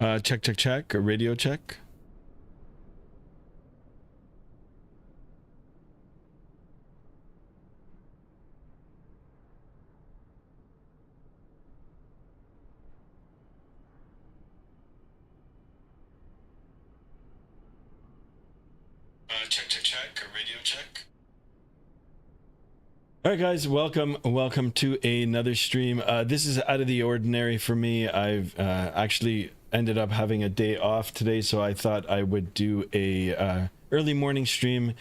Check, check, check. A radio check. Check, check, check. A radio check. All right, guys, welcome to another stream. This is out of the ordinary for me. I've actually ended up having a day off today, so I thought I would do a early morning stream,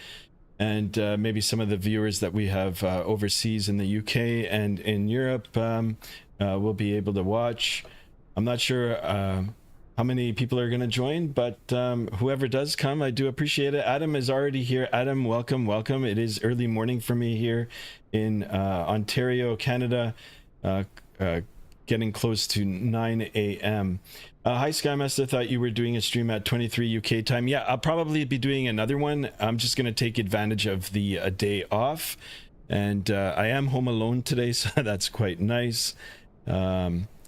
and maybe some of the viewers that we have overseas in the UK and in Europe will be able to watch. I'm not sure how many people are going to join, but whoever does come, I do appreciate it. Adam is already here. Adam, welcome. It is early morning for me here in Ontario, Canada, getting close to 9 a.m. Hi, Skymaster. Thought you were doing a stream at 23 UK time. Yeah, I'll probably be doing another one. I'm just going to take advantage of the day off, and I am home alone today, so that's quite nice.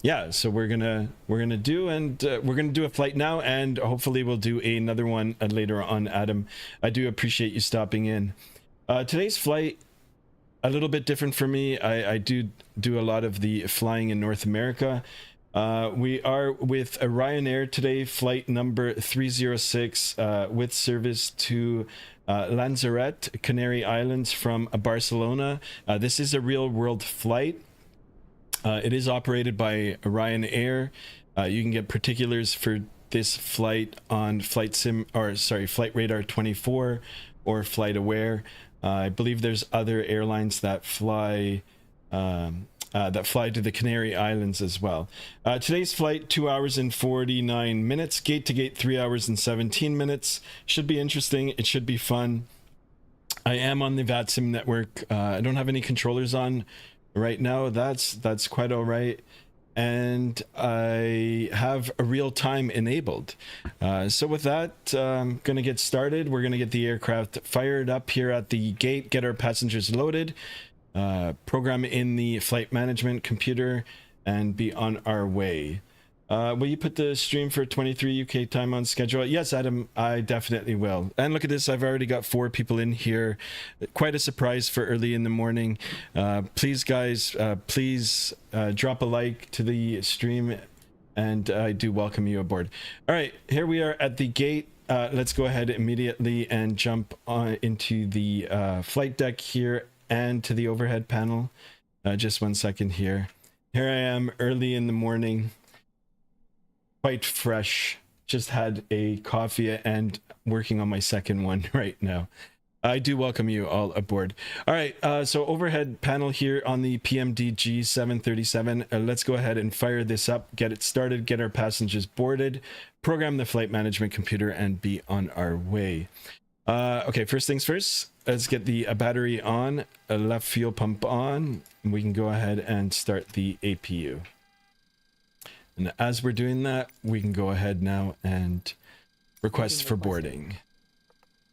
Yeah, so we're gonna do a flight now, and hopefully we'll do another one later on. Adam, I do appreciate you stopping in. Today's flight a little bit different for me. I do a lot of the flying in North America. We are with a Ryanair today, flight number 306, with service to Lanzarote, Canary Islands from Barcelona. This is a real world flight. It is operated by Ryanair. You can get particulars for this flight on Flight Radar 24 or Flight Aware. I believe there's other airlines that fly to the Canary Islands as well. Today's flight, 2 hours and 49 minutes. Gate to gate, 3 hours and 17 minutes. Should be interesting. It should be fun. I am on the Vatsim network. I don't have any controllers on right now. That's quite all right, and I have a real-time enabled. So with that, I'm gonna get started. We're gonna get the aircraft fired up here at the gate, get our passengers loaded, program in the flight management computer, and be on our way. Will you put the stream for 23 UK time on schedule? Yes, Adam, I definitely will. And look at this, I've already got 4 people in here. Quite a surprise for early in the morning. Please, guys, please drop a like to the stream, and I do welcome you aboard. All right, here we are at the gate. Let's go ahead immediately and jump on into the flight deck here and to the overhead panel. Just 1 second here. Here I am early in the morning. Quite fresh. Just had a coffee and working on my second one right now. I do welcome you all aboard. All right, so overhead panel here on the PMDG 737. Let's go ahead and fire this up, get it started, get our passengers boarded, program the flight management computer, and be on our way. Okay, first things first, let's get the battery on, a left fuel pump on, and we can go ahead and start the APU. And as we're doing that, we can go ahead now and request for boarding.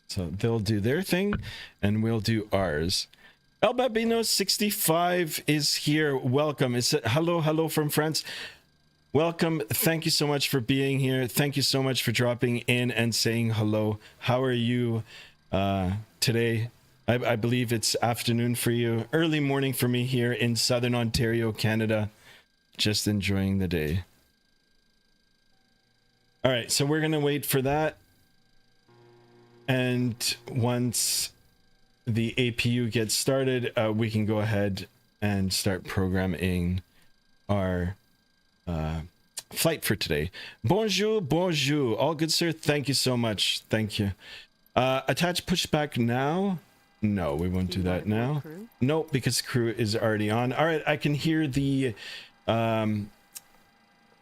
So they'll do their thing and we'll do ours. El Babino 65 is here. Welcome. It's hello from France. Welcome. Thank you so much for being here. Thank you so much for dropping in and saying hello. How are you today? I believe it's afternoon for you. Early morning for me here in Southern Ontario, Canada. Just enjoying the day. All right, so we're gonna wait for that, and once the APU gets started, we can go ahead and start programming our flight for today. Bonjour, all good, sir. Thank you so much. Thank you. Attach pushback now. No, we won't do that now. Nope, because crew is already on. All right, I can hear the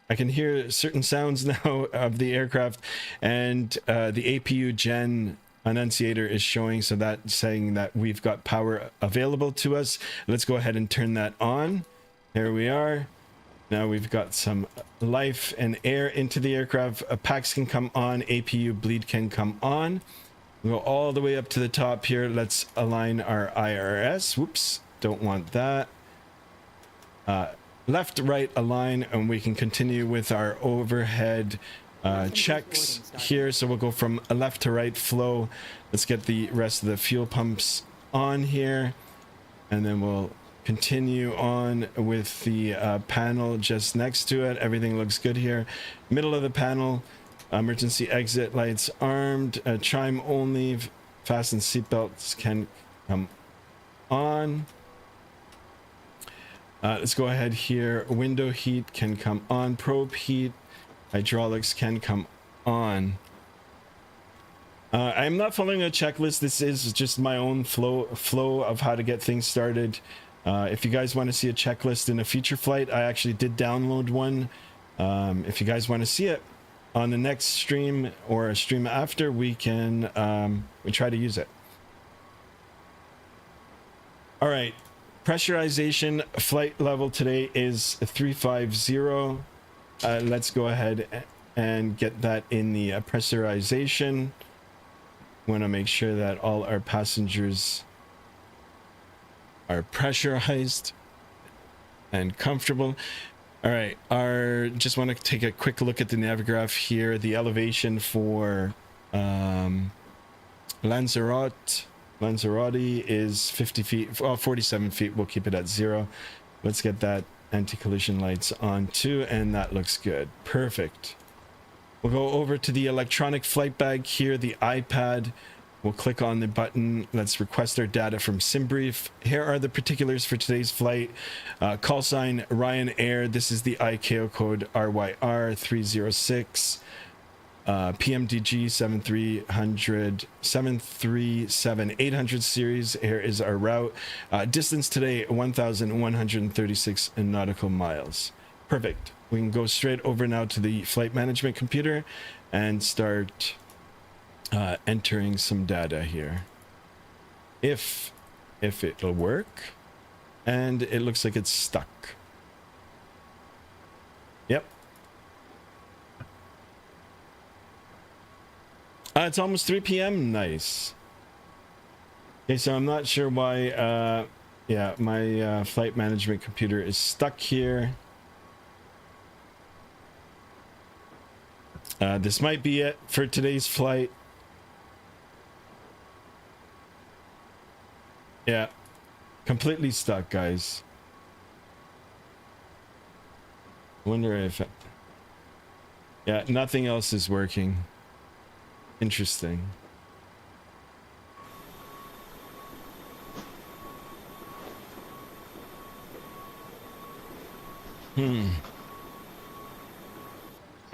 I can hear certain sounds now of the aircraft, and the APU gen annunciator is showing, so that's saying that we've got power available to us. Let's go ahead and turn that on. Here we are. Now we've got some life and air into the aircraft. Packs can come on, APU bleed can come on. We'll go all the way up to the top here. Let's align our IRS. Whoops, don't want that. Left, right, align, and we can continue with our overhead checks here. So we'll go from left to right flow. Let's get the rest of the fuel pumps on here, and then we'll continue on with the panel just next to it. Everything looks good here. Middle of the panel, emergency exit lights armed, chime only, fasten seatbelts can come on. Let's go ahead here. Window heat can come on, probe heat, hydraulics can come on. I'm not following a checklist. This is just my own flow of how to get things started. If you guys want to see a checklist in a future flight, I actually did download one. If you guys want to see it on the next stream or a stream after, we can we try to use it. All right, pressurization flight level today is 350. Let's go ahead and get that in the pressurization. Want to make sure that all our passengers are pressurized and comfortable. All right, just want to take a quick look at the Navigraph here. The elevation for Lanzarote is 50 feet, 47 feet. We'll keep it at 0. Let's get that anti-collision lights on too, and that looks good. Perfect. We'll go over to the electronic flight bag here, the iPad. We'll click on the button. Let's request our data from SimBrief. Here are the particulars for today's flight. Call sign Ryanair. This is the ICAO code RYR306. PMDG 737-800 series. Here is our route. Distance today 1,136 nautical miles. Perfect. We can go straight over now to the flight management computer and start entering some data here. If it'll work, and it looks like it's stuck. Yep. It's almost 3 p.m. Nice. Okay, so I'm not sure why yeah, my flight management computer is stuck here. This might be it for today's flight. Yeah, completely stuck, guys. Wonder if yeah, nothing else is working. Interesting.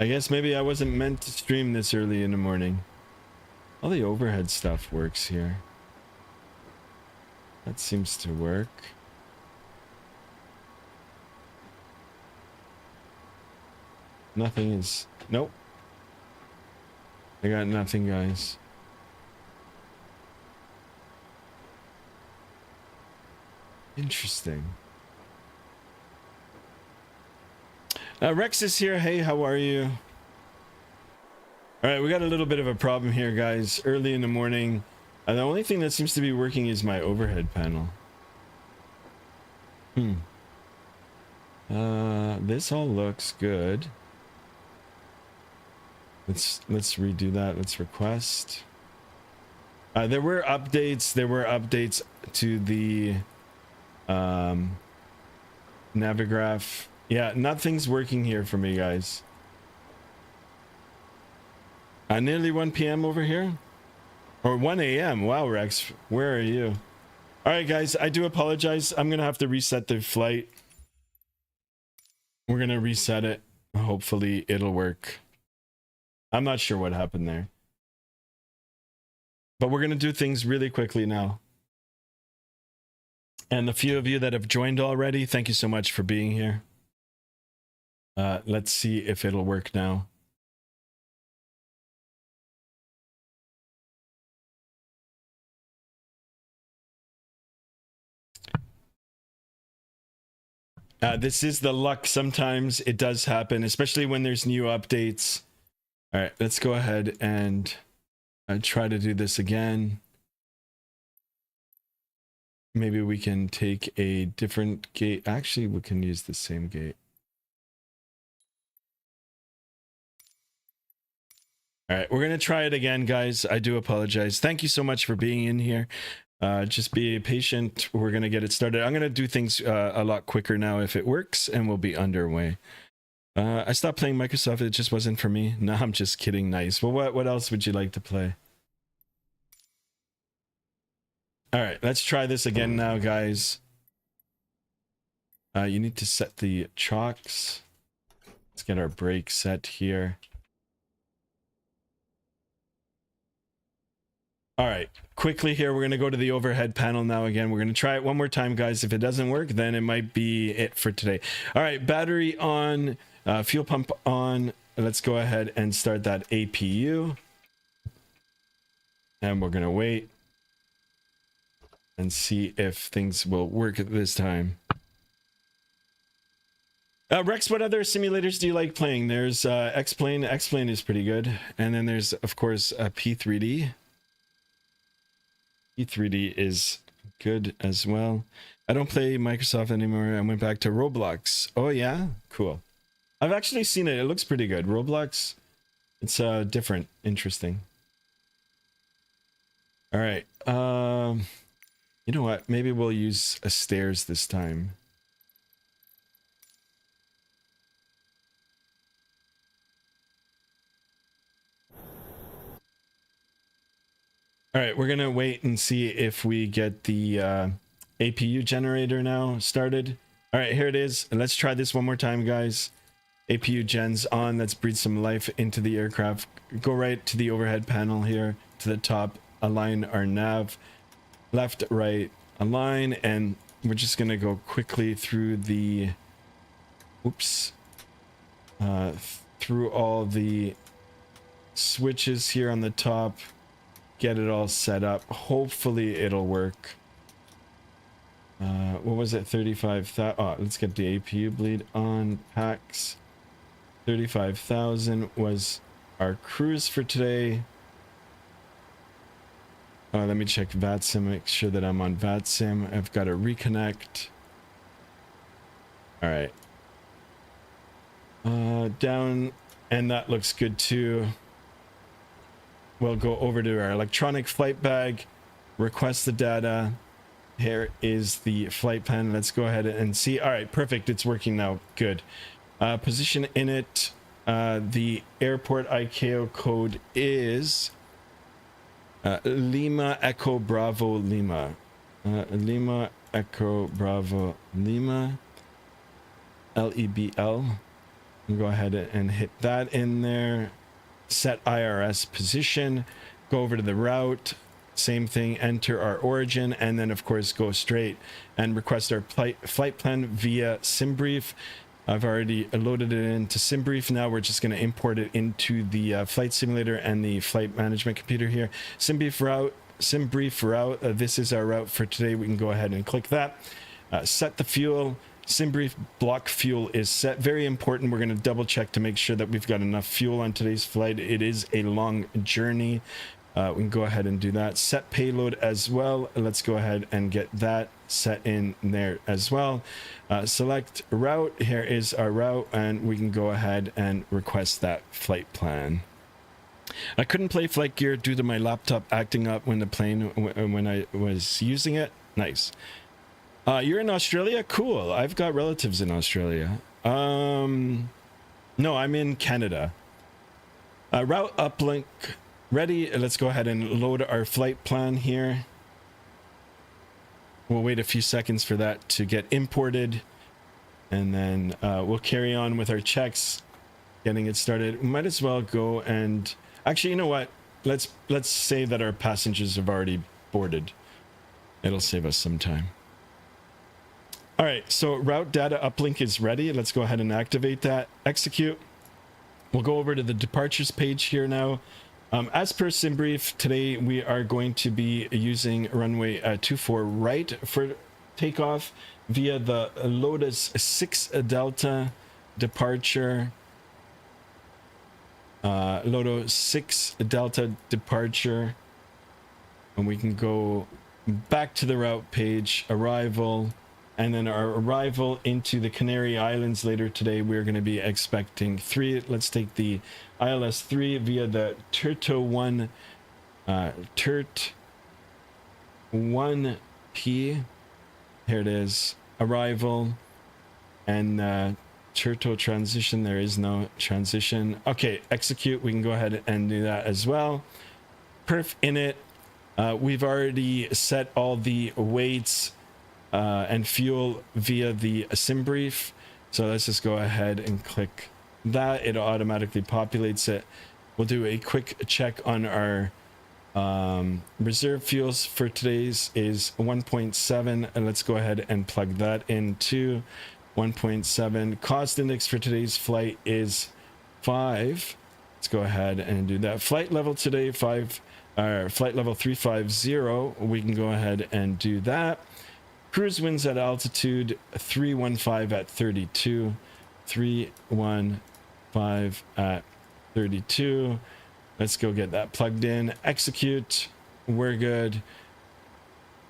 I guess maybe I wasn't meant to stream this early in the morning. All the overhead stuff works here. That seems to work. Nothing is... Nope. I got nothing, guys. Interesting. Rex is here. Hey, how are you? All right, we got a little bit of a problem here, guys. Early in the morning. The only thing that seems to be working is my overhead panel. This all looks good. Let's redo that. Let's request. There were updates. There were updates to the Navigraph. Yeah, nothing's working here for me, guys. Nearly 1 p.m. over here. Or 1 a.m. Wow, Rex, where are you? All right, guys, I do apologize. I'm going to have to reset the flight. We're going to reset it. Hopefully it'll work. I'm not sure what happened there. But we're going to do things really quickly now. And the few of you that have joined already, thank you so much for being here. Let's see if it'll work now. This is the luck. Sometimes it does happen, especially when there's new updates. All right, let's go ahead and try to do this again. Maybe we can take a different gate. Actually, we can use the same gate. All right, we're gonna try it again, guys. I do apologize. Thank you so much for being in here. Just be patient. We're gonna get it started. I'm gonna do things a lot quicker now if it works, and we'll be underway. I stopped playing Microsoft. It just wasn't for me. No, I'm just kidding. Nice. Well, what else would you like to play? All right, let's try this again now, guys. You need to set the chocks. Let's get our brake set here. All right, quickly here, we're going to go to the overhead panel now again. We're going to try it one more time, guys. If it doesn't work, then it might be it for today. All right, battery on, fuel pump on. Let's go ahead and start that APU. And we're going to wait and see if things will work this time. Rex, what other simulators do you like playing? There's X-Plane. X-Plane is pretty good. And then there's, of course, P3D. P3D is good as well. I don't play Microsoft anymore. I went back to Roblox. Oh, yeah? Cool. I've actually seen it. It looks pretty good. Roblox, it's different. Interesting. All right. You know what? Maybe we'll use stairs this time. All right, we're gonna wait and see if we get the APU generator now started. All right, here it is. And let's try this one more time, guys. APU gens on. Let's breathe some life into the aircraft. Go right to the overhead panel here to the top. Align our nav. Left, right, align. And we're just gonna go quickly through the... Oops. Through all the switches here on the top. Get it all set up. Hopefully it'll work. What was it? 35,000. Oh, let's get the APU bleed on. Packs. 35,000 was our cruise for today. Let me check Vatsim. Make sure that I'm on Vatsim. I've got to reconnect. All right. Down, and that looks good too. We'll go over to our electronic flight bag, request the data. Here is the flight plan. Let's go ahead and see. All right, perfect. It's working now. Good. Position in it. The airport ICAO code is Lima Echo Bravo Lima. Lima Echo Bravo Lima. LEBL. Go ahead and hit that in there. Set IRS position, go over to the route, same thing, enter our origin, and then of course go straight and request our flight plan via SimBrief. I've already loaded it into SimBrief. Now we're just going to import it into the flight simulator and the flight management computer here. SimBrief route, this is our route for today. We can go ahead and click that. Set the fuel. SimBrief block fuel is set. Very important. We're going to double check to make sure that we've got enough fuel on today's flight. It is a long journey. We can go ahead and do that. Set payload as well. Let's go ahead and get that set in there as well. Select route. Here is our route, and we can go ahead and request that flight plan. I couldn't play flight gear due to my laptop acting up when the plane when I was using it. Nice. You're in Australia? Cool. I've got relatives in Australia. No, I'm in Canada. Route uplink ready. Let's go ahead and load our flight plan here. We'll wait a few seconds for that to get imported. And then we'll carry on with our checks, getting it started. We might as well go and... Actually, you know what? Let's say that our passengers have already boarded. It'll save us some time. All right, so route data uplink is ready. Let's go ahead and activate that. Execute. We'll go over to the departures page here now. As per SimBrief, today we are going to be using runway 24 right for takeoff via the Lotus 6 Delta departure. Lotus 6 Delta departure. And we can go back to the route page, arrival, And then our arrival into the Canary Islands later today, we're going to be expecting 3. Let's take the ILS 3 via the Turto 1, Turt 1P. Here it is. Arrival and Turto transition. There is no transition. Okay, execute. We can go ahead and do that as well. Perf init. We've already set all the weights and fuel via the sim brief. So let's just go ahead and click that. It automatically populates it. We'll do a quick check on our reserve fuels for today's is 1.7, and let's go ahead and plug that into 1.7. Cost index for today's flight is 5. Let's go ahead and do that. Flight level today, flight level 350. We can go ahead and do that. Cruise winds at altitude 315 at 32. 315 at 32. Let's go get that plugged in. Execute. We're good.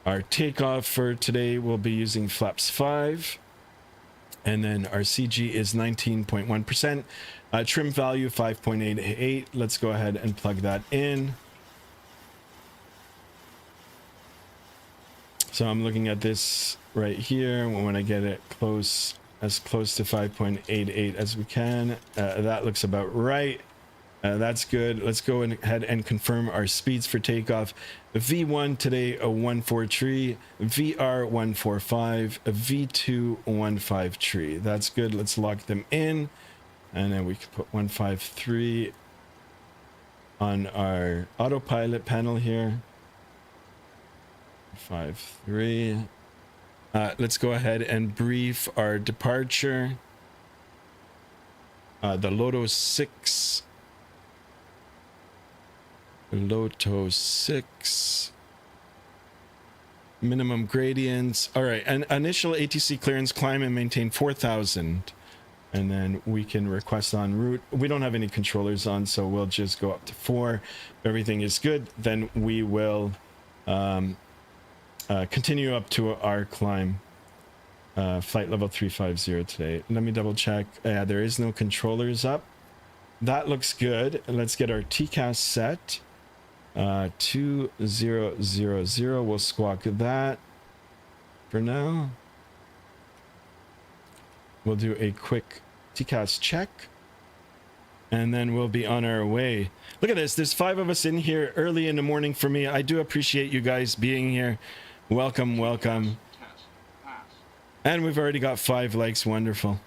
Our takeoff for today will be using flaps 5. And then our CG is 19.1%. Trim value 5.88. Let's go ahead and plug that in. So I'm looking at this right here. When I get it as close to 5.88 as we can, that looks about right. That's good. Let's go ahead and confirm our speeds for takeoff. V1 today, a 143, VR 145, a V2 153. That's good. Let's lock them in. And then we can put 153 on our autopilot panel here. 53. Let's go ahead and brief our departure. The Loto 6. Loto 6. Minimum gradients. All right. An initial ATC clearance, climb and maintain 4,000. And then we can request en route. We don't have any controllers on, so we'll just go up to 4. If everything is good, then we will continue up to our climb. Flight level 350 today. Let me double check. Yeah, there is no controllers up. That looks good. Let's get our TCAS set. 2000. We'll squawk that for now. We'll do a quick TCAS check. And then we'll be on our way. Look at this. There's 5 of us in here early in the morning for me. I do appreciate you guys being here. Welcome, welcome. And we've already got 5 likes. Wonderful.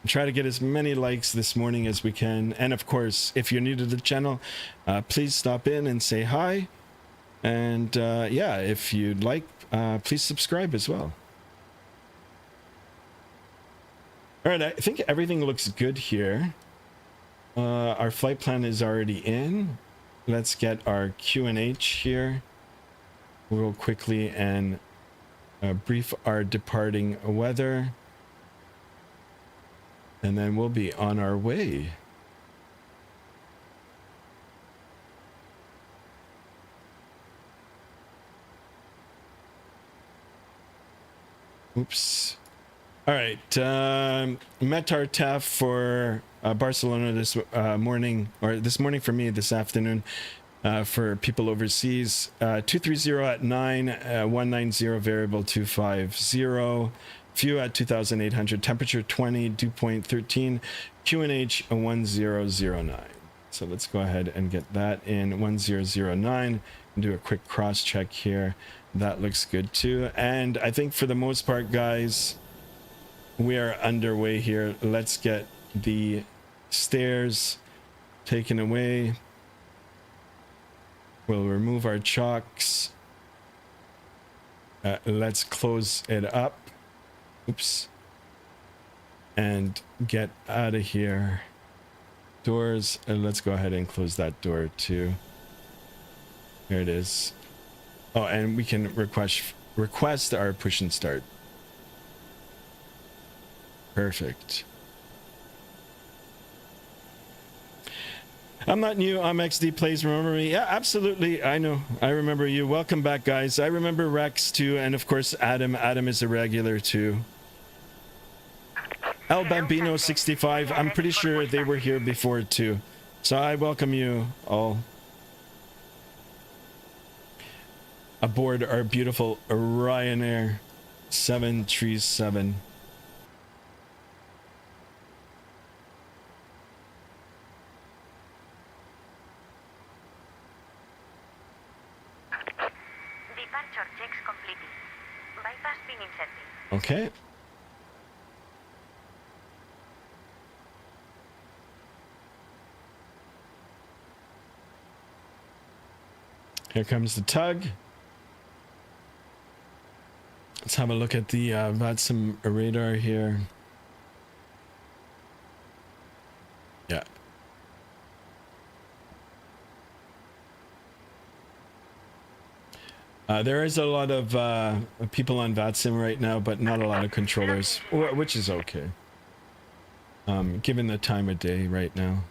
Try to get as many likes this morning as we can. And of course, if you're new to the channel, please stop in and say hi. And yeah, if you'd like, please subscribe as well. All right, I think everything looks good here. Our flight plan is already in. Let's get our QNH here real quickly and brief our departing weather. And then we'll be on our way. Oops. All right. Met our TAF for Barcelona this morning, or this morning for me, this afternoon for people overseas. 230 at 9, 190 variable 250. Few at 2,800, temperature 20, dew point 13, QNH 1009. So let's go ahead and get that in 1009 and do a quick cross check here. That looks good too. And I think for the most part, guys, we are underway here. Let's get the stairs taken away. We'll remove our chocks. Let's close it up. Oops. And get out of here. Doors. And let's go ahead and close that door too. There it is. Oh, and we can request our push and start. Perfect. I'm not new. I'm XD Plays. Remember me? Yeah, absolutely. I know. I remember you. Welcome back, guys. I remember Rex too, and of course Adam. Adam is a regular too. El Bambino 65. I'm pretty sure they were here before too. So I welcome you all aboard our beautiful Ryanair 737. Departure checks completed. Bypass pin inserted. Okay. Here comes the tug. Let's have a look at the Vatsim radar here. Yeah. There is a lot of people on Vatsim right now, but not a lot of controllers, which is okay. Given the time of day right now.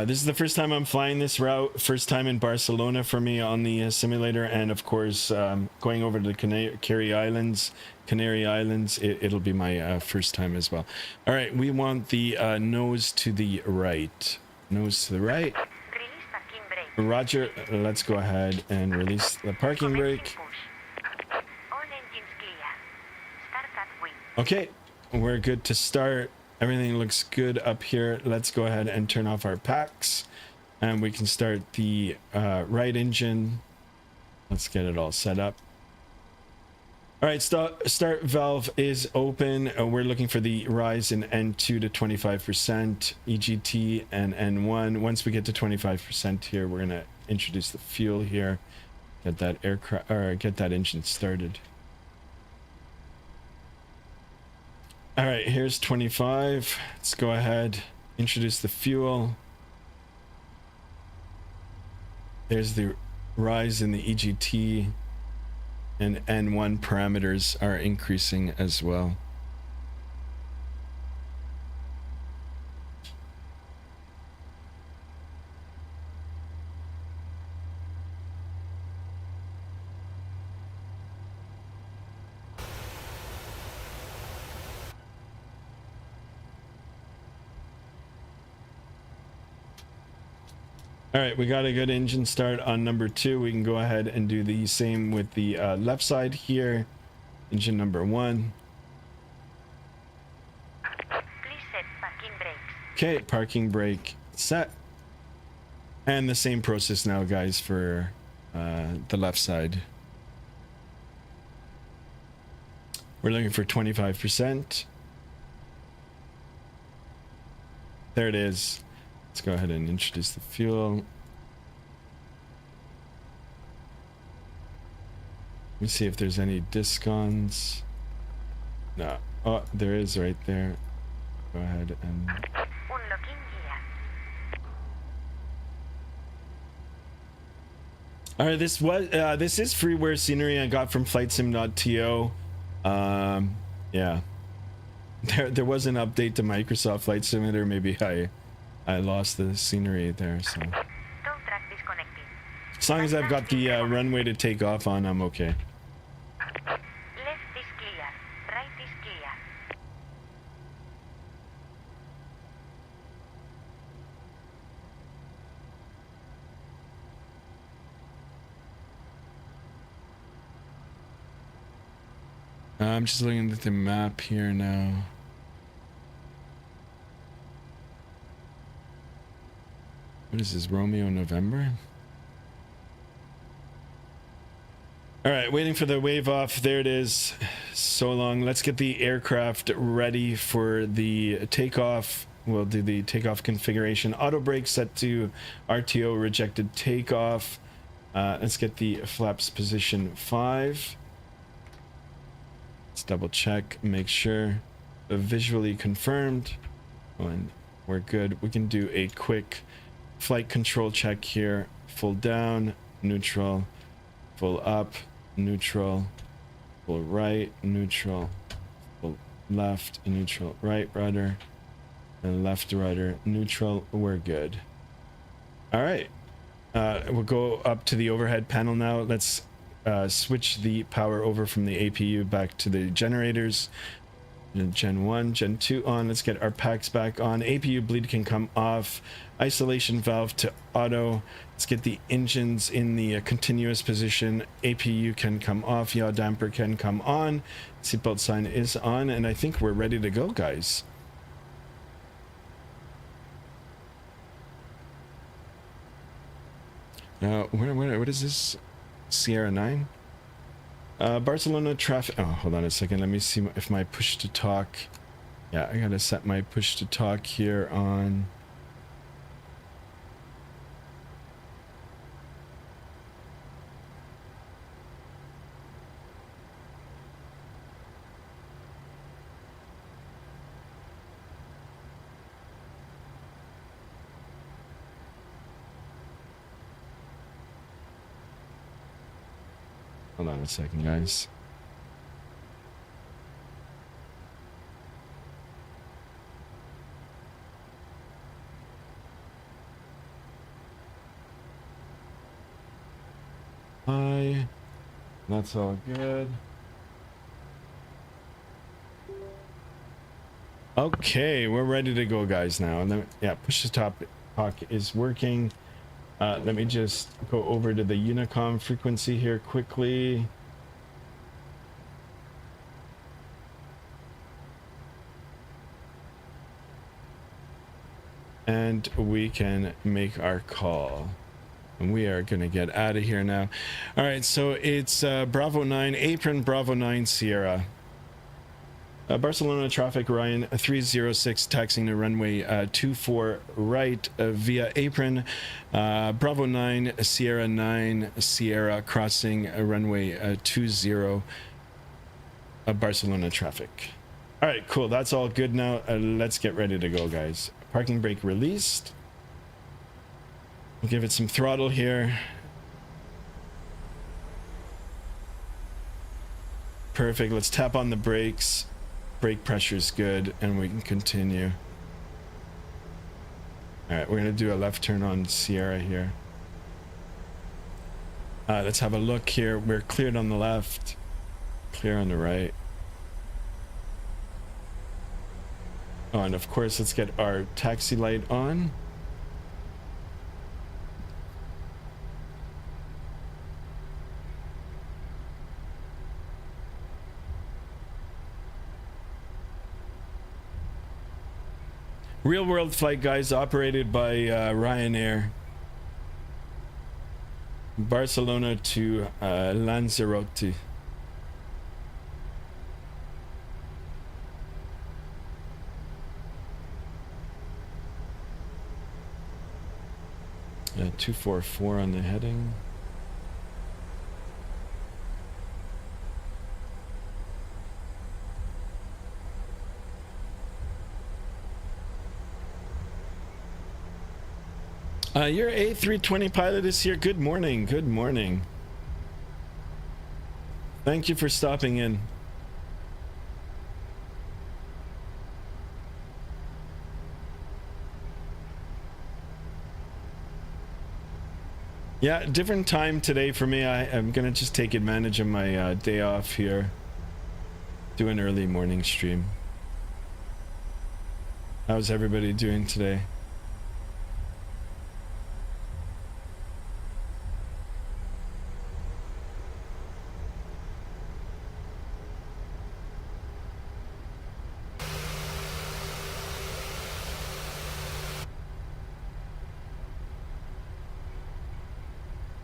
This is the first time I'm flying this route. First time in Barcelona for me on the simulator, and of course, going over to the Canary Islands. It'll be my first time as well. All right, we want the nose to the right. Nose to the right. Roger. Let's go ahead and release the parking brake. Okay, we're good to start. Everything looks good up here. Let's go ahead and turn off our packs, and we can start the right engine. Let's get it all set up. All right, start valve is open. We're looking for the rise in N2 to 25%, EGT and N1. Once we get to 25% here, we're gonna introduce the fuel here, get that aircraft or get that engine started. All right, here's 25. Let's go ahead, introduce the fuel. There's the rise in the EGT, and N1 parameters are increasing as well. All right, we got a good engine start on number 2. We can go ahead and do the same with the left side here. Engine number 1. Please set parking brakes. Okay, parking brake set. And the same process now, guys, for the left side. We're looking for 25%. There it is. Let's go ahead and introduce the fuel. Let me see if there's any discons. No. Oh, there is right there. Go ahead and... Unlocking gear. All right, this is freeware scenery I got from flightsim.to. Yeah. There was an update to Microsoft Flight Simulator. Maybe I lost the scenery there, so as long as I've got the runway to take off on, I'm okay. Left is clear, right is clear. I'm just looking at the map here now. What is this, Romeo November? All right, waiting for the wave off. There it is. So long. Let's get the aircraft ready for the takeoff. We'll do the takeoff configuration. Auto brake set to RTO rejected takeoff. Let's get the flaps position 5. Let's double check, make sure visually confirmed. And we're good. We can do a quick flight control check here. Full down, neutral, full up, neutral, full right, neutral, full left, neutral, right rudder, and left rudder, neutral. We're good. All right. We'll go up to the overhead panel now. Let's switch the power over from the APU back to the generators. Gen 1, Gen 2 on. Let's get our packs back on. APU bleed can come off. Isolation valve to auto. Let's get the engines in the continuous position. APU can come off. Yaw damper can come on. Seatbelt sign is on, and I think we're ready to go, guys. What is this? Sierra 9? Barcelona traffic. Oh, hold on a second. Let me see if my push to talk. Yeah, I gotta set my push to talk here on. Hold on a second, guys. Hi. That's all good. Okay, we're ready to go, guys, now. And then, yeah, push to talk is working. Let me just go over to the Unicom frequency here quickly. And we can make our call. And we are going to get out of here now. All right, so it's Bravo 9, apron Bravo 9 Sierra. Barcelona traffic, Ryan 306, taxiing to runway 24 right via apron. Bravo 9, Sierra 9, Sierra crossing runway 20, Barcelona traffic. All right, cool. That's all good now. Let's get ready to go, guys. Parking brake released. We'll give it some throttle here. Perfect. Let's tap on the brakes. Brake pressure is good, and we can continue. All right, we're gonna do a left turn on Sierra here. Let's have a look here. We're cleared on the left, clear on the right. Oh, and of course, let's get our taxi light on. Real world flight, guys, operated by Ryanair. Barcelona to Lanzarote. Yeah, 244 on the heading. Your A320 pilot is here. Good morning. Good morning. Thank you for stopping in. Yeah, different time today for me. I'm gonna just take advantage of my day off here. Do an early morning stream. How's everybody doing today?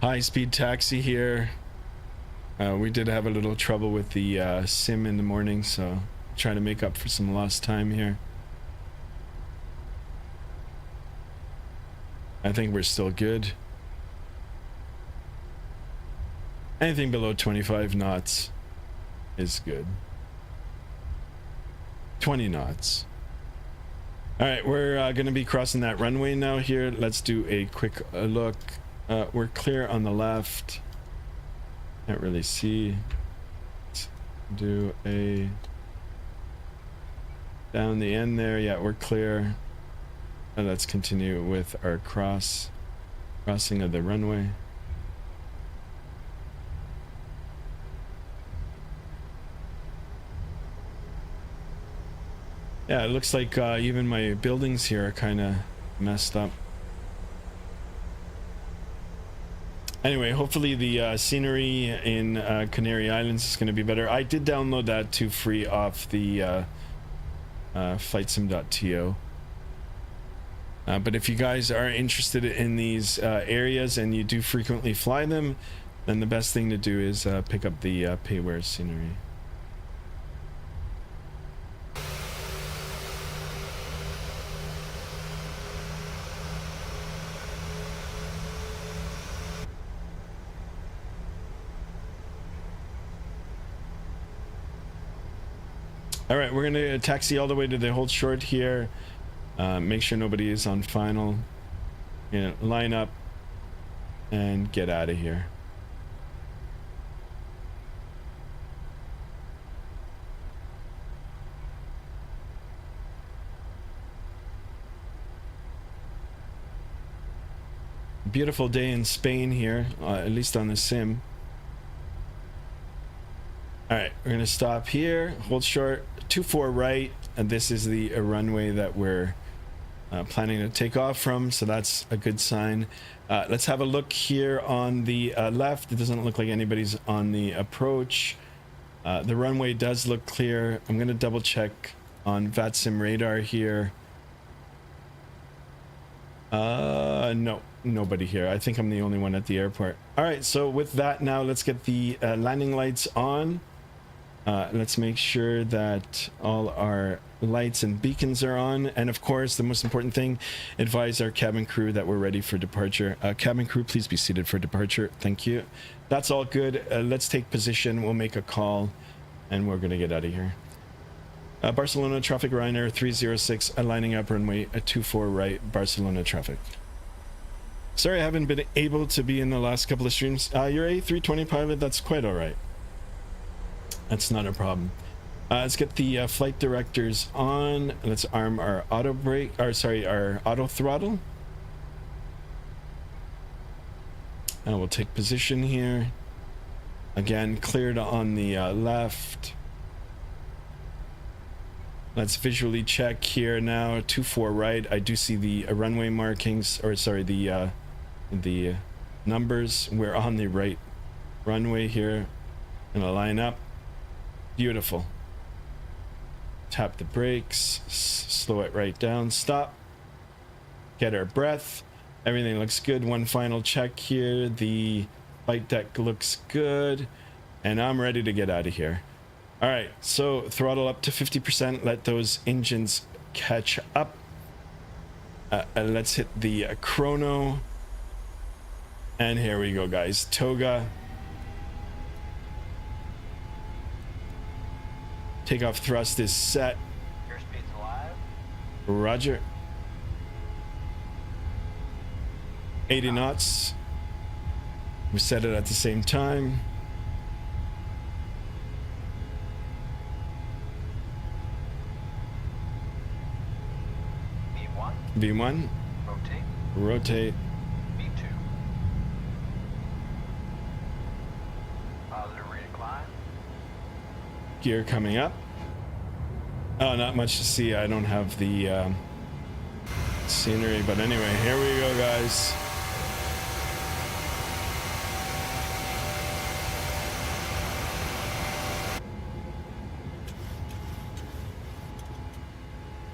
High-speed taxi here. We did have a little trouble with the sim in the morning, so trying to make up for some lost time here. I think we're still good. Anything below 25 knots is good. 20 knots. All right, we're going to be crossing that runway now here. Let's do a quick look. We're clear on the left. Can't really see. Let's do a down the end there. Yeah, we're clear. And let's continue with our crossing of the runway. Yeah, it looks like even my buildings here are kind of messed up. Anyway, hopefully the scenery in Canary Islands is going to be better. I did download that to free off the flightsim.to. But if you guys are interested in these areas and you do frequently fly them, then the best thing to do is pick up the payware scenery. All right, we're gonna taxi all the way to the hold short here. Make sure nobody is on final. You know, line up and get out of here. Beautiful day in Spain here, at least on the sim. All right, we're gonna stop here, hold short, 24 right, and this is the runway that we're planning to take off from, so that's a good sign. Let's have a look here on the left. It doesn't look like anybody's on the approach. The runway does look clear. I'm gonna double check on Vatsim radar here. No, nobody here. I think I'm the only one at the airport. All right, so with that now, let's get the landing lights on. Let's make sure that all our lights and beacons are on, and of course the most important thing, advise our cabin crew that we're ready for departure. Cabin crew, please be seated for departure. Thank you. That's all good. Let's take position, we'll make a call, and we're gonna get out of here. Barcelona traffic, Ryanair 306 lining up runway 24 right, Barcelona traffic. Sorry I haven't been able to be in the last couple of streams. You're A320 pilot, that's quite all right. That's not a problem. Let's get the flight directors on. Let's arm our auto brake, or sorry, our auto throttle. And we'll take position here. Again, cleared on the left. Let's visually check here now. 24 right. I do see the runway markings, or sorry, the numbers. We're on the right runway here. Gonna line up. Beautiful. Tap the brakes, slow it right down, stop, get our breath. Everything looks good. One final check here. The flight deck looks good, and I'm ready to get out of here. All right, so throttle up to 50%. Let those engines catch up. Let's hit the chrono, and here we go, guys. Toga. Takeoff thrust is set. Airspeed's alive. Roger. 80 knots. We set it at the same time. V1. V1. Rotate. Rotate. V2. Positive rate of climb. Gear coming up. Oh, not much to see. I don't have the scenery, but anyway, here we go, guys.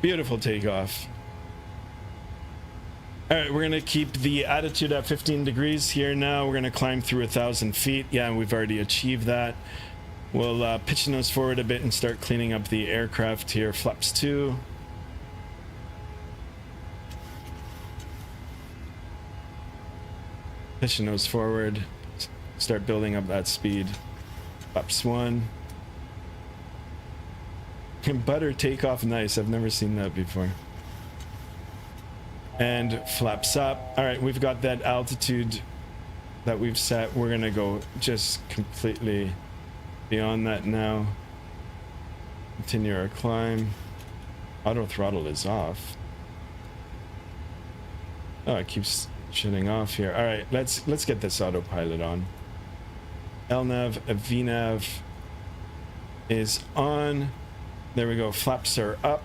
Beautiful takeoff. All right, we're gonna keep the attitude at 15 degrees here now. We're gonna climb through 1,000 feet. Yeah, we've already achieved that. We'll pitch nose forward a bit and start cleaning up the aircraft here. Flaps 2. Pitch nose forward. Start building up that speed. Flaps 1. Butter takeoff, nice. I've never seen that before. And flaps up. All right, we've got that altitude that we've set. We're gonna go just completely beyond that now. Continue our climb. Auto throttle is off. Oh, it keeps shutting off here. All right, let's get this autopilot on. LNAV, VNAV is on. There we go. Flaps are up.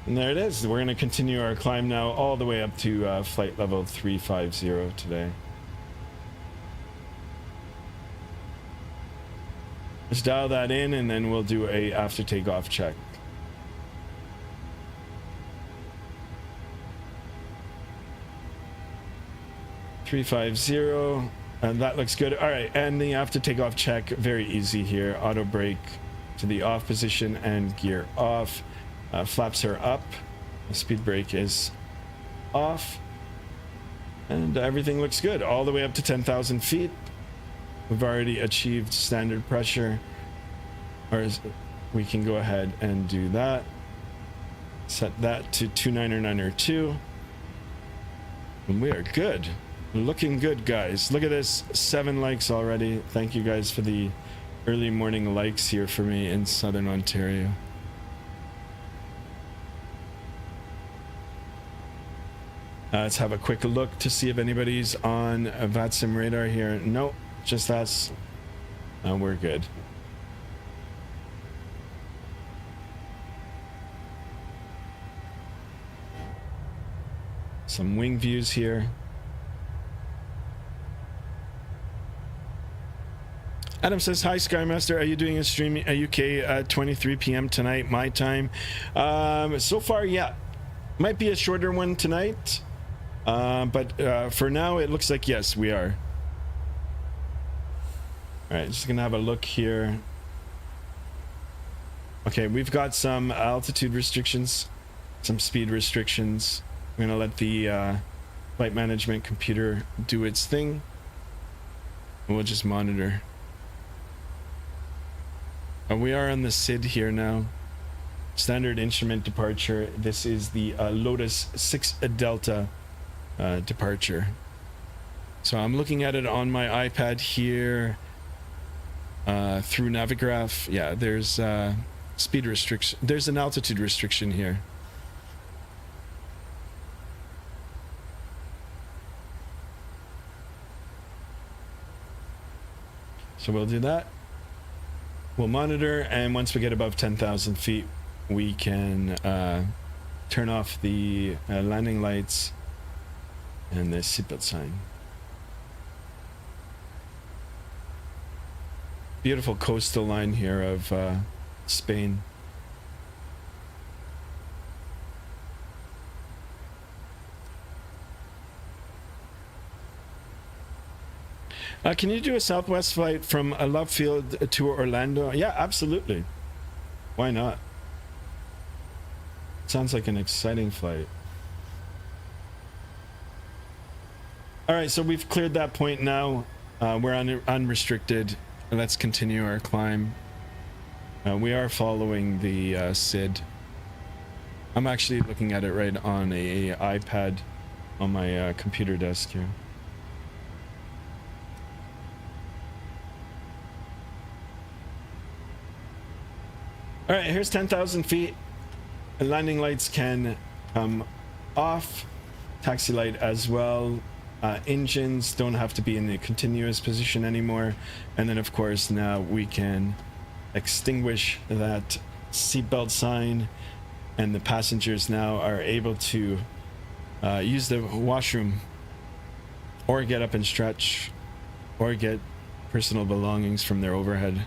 And there it is. We're going to continue our climb now all the way up to flight level 350 today. Let's dial that in and then we'll do a after takeoff check. (350) and that looks good. All right, and the after takeoff check, very easy here. Auto brake to the off position and gear off. Flaps are up. The speed brake is off, and everything looks good all the way up to 10,000 feet. We've already achieved standard pressure, or we can go ahead and do that. Set that to 29902, and we are good. Looking good, guys. Look at this, 7 likes already. Thank you guys for the early morning likes here for me in Southern Ontario. Let's have a quick look to see if anybody's on Vatsim radar here. Nope, just us. We're good. Some wing views here. Adam says, hi Skymaster, are you doing a stream at UK at 23 p.m. tonight, my time? So far, yeah. Might be a shorter one tonight. But for now, it looks like yes, we are. All right, just gonna have a look here. Okay, we've got some altitude restrictions, some speed restrictions. I'm gonna let the flight management computer do its thing, and we'll just monitor. We are on the SID here now. Standard instrument departure. This is the Lotus 6 Delta departure. So I'm looking at it on my iPad here through Navigraph. Yeah, there's speed restriction. There's an altitude restriction here. So we'll do that. We'll monitor, and once we get above 10,000 feet, we can turn off the landing lights and the seatbelt sign. Beautiful coastal line here of Spain. Can you do a Southwest flight from Love Field to Orlando? Yeah, absolutely. Why not? Sounds like an exciting flight. All right, so we've cleared that point now. We're unrestricted. Let's continue our climb. We are following the SID. I'm actually looking at it right on a iPad on my computer desk here. All right, here's 10,000 feet. The landing lights can come off. Taxi light as well. Engines don't have to be in the continuous position anymore. And then, of course, now we can extinguish that seatbelt sign. And the passengers now are able to use the washroom or get up and stretch or get personal belongings from their overhead.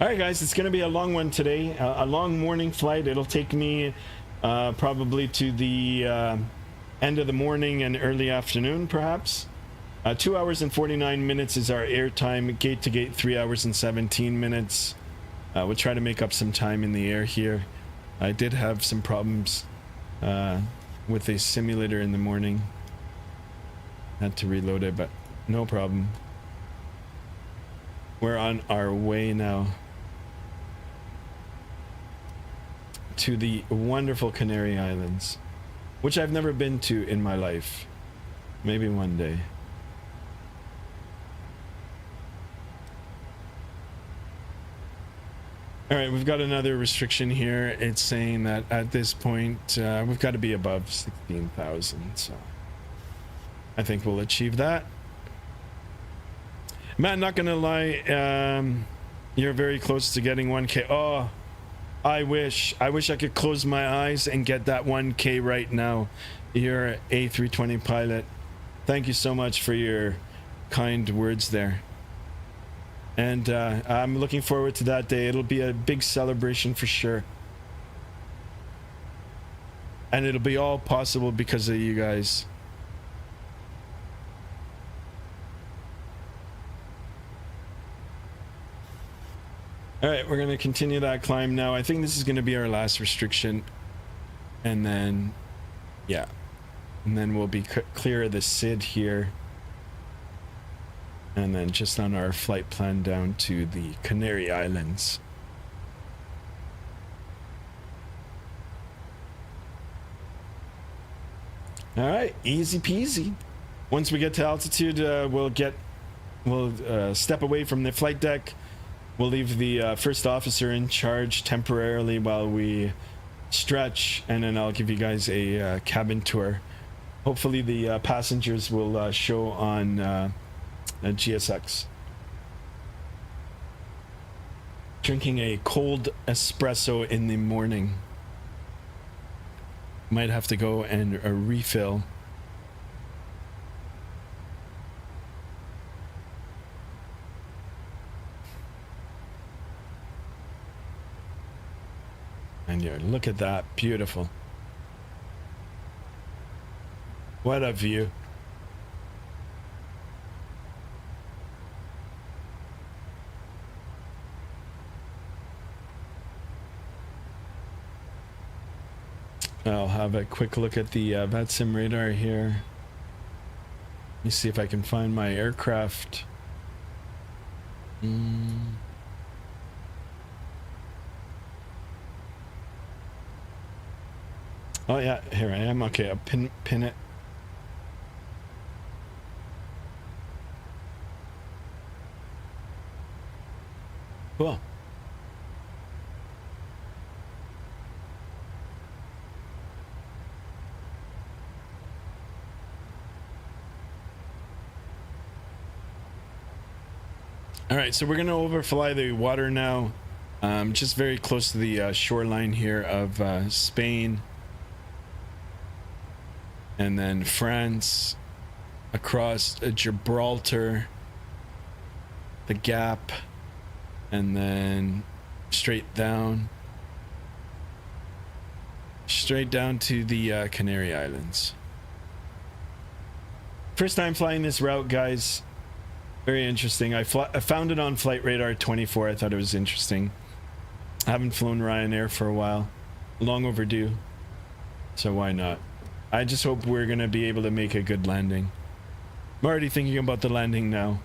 All right, guys, it's going to be a long one today, a long morning flight. It'll take me probably to the end of the morning and early afternoon, perhaps. 2 hours and 49 minutes is our air time. Gate to gate, 3 hours and 17 minutes. We'll try to make up some time in the air here. I did have some problems with a simulator in the morning. Had to reload it, but no problem. We're on our way now. to the wonderful Canary Islands, which I've never been to in my life. Maybe one day. All right, we've got another restriction here. It's saying that at this point, we've got to be above 16,000. So I think we'll achieve that. Matt, not gonna lie, you're very close to getting 1K. Oh, I wish I could close my eyes and get that 1K right now. You're an A320 pilot. Thank you so much for your kind words there. And I'm looking forward to that day. It'll be a big celebration for sure. And it'll be all possible because of you guys. All right, we're going to continue that climb now. I think this is going to be our last restriction. And then, yeah. And then we'll be clear of the SID here. And then just on our flight plan down to the Canary Islands. All right, easy peasy. Once we get to altitude, we'll step away from the flight deck. We'll leave the first officer in charge temporarily while we stretch, and then I'll give you guys a cabin tour. Hopefully the passengers will show on GSX. Drinking a cold espresso in the morning. Might have to go and refill. And yeah, look at that, beautiful. What a view. I'll have a quick look at the Vatsim radar here. Let me see if I can find my aircraft. Oh yeah, here I am. Okay, I'll pin it. Cool. All right, so we're gonna overfly the water now, just very close to the shoreline here of Spain, and then France, across Gibraltar, the Gap, and then straight down to the Canary Islands. First time flying this route, guys. Very interesting. I found it on Flight Radar 24. I thought it was interesting. I haven't flown Ryanair for a while. Long overdue. So why not? I just hope we're going to be able to make a good landing. I'm already thinking about the landing now.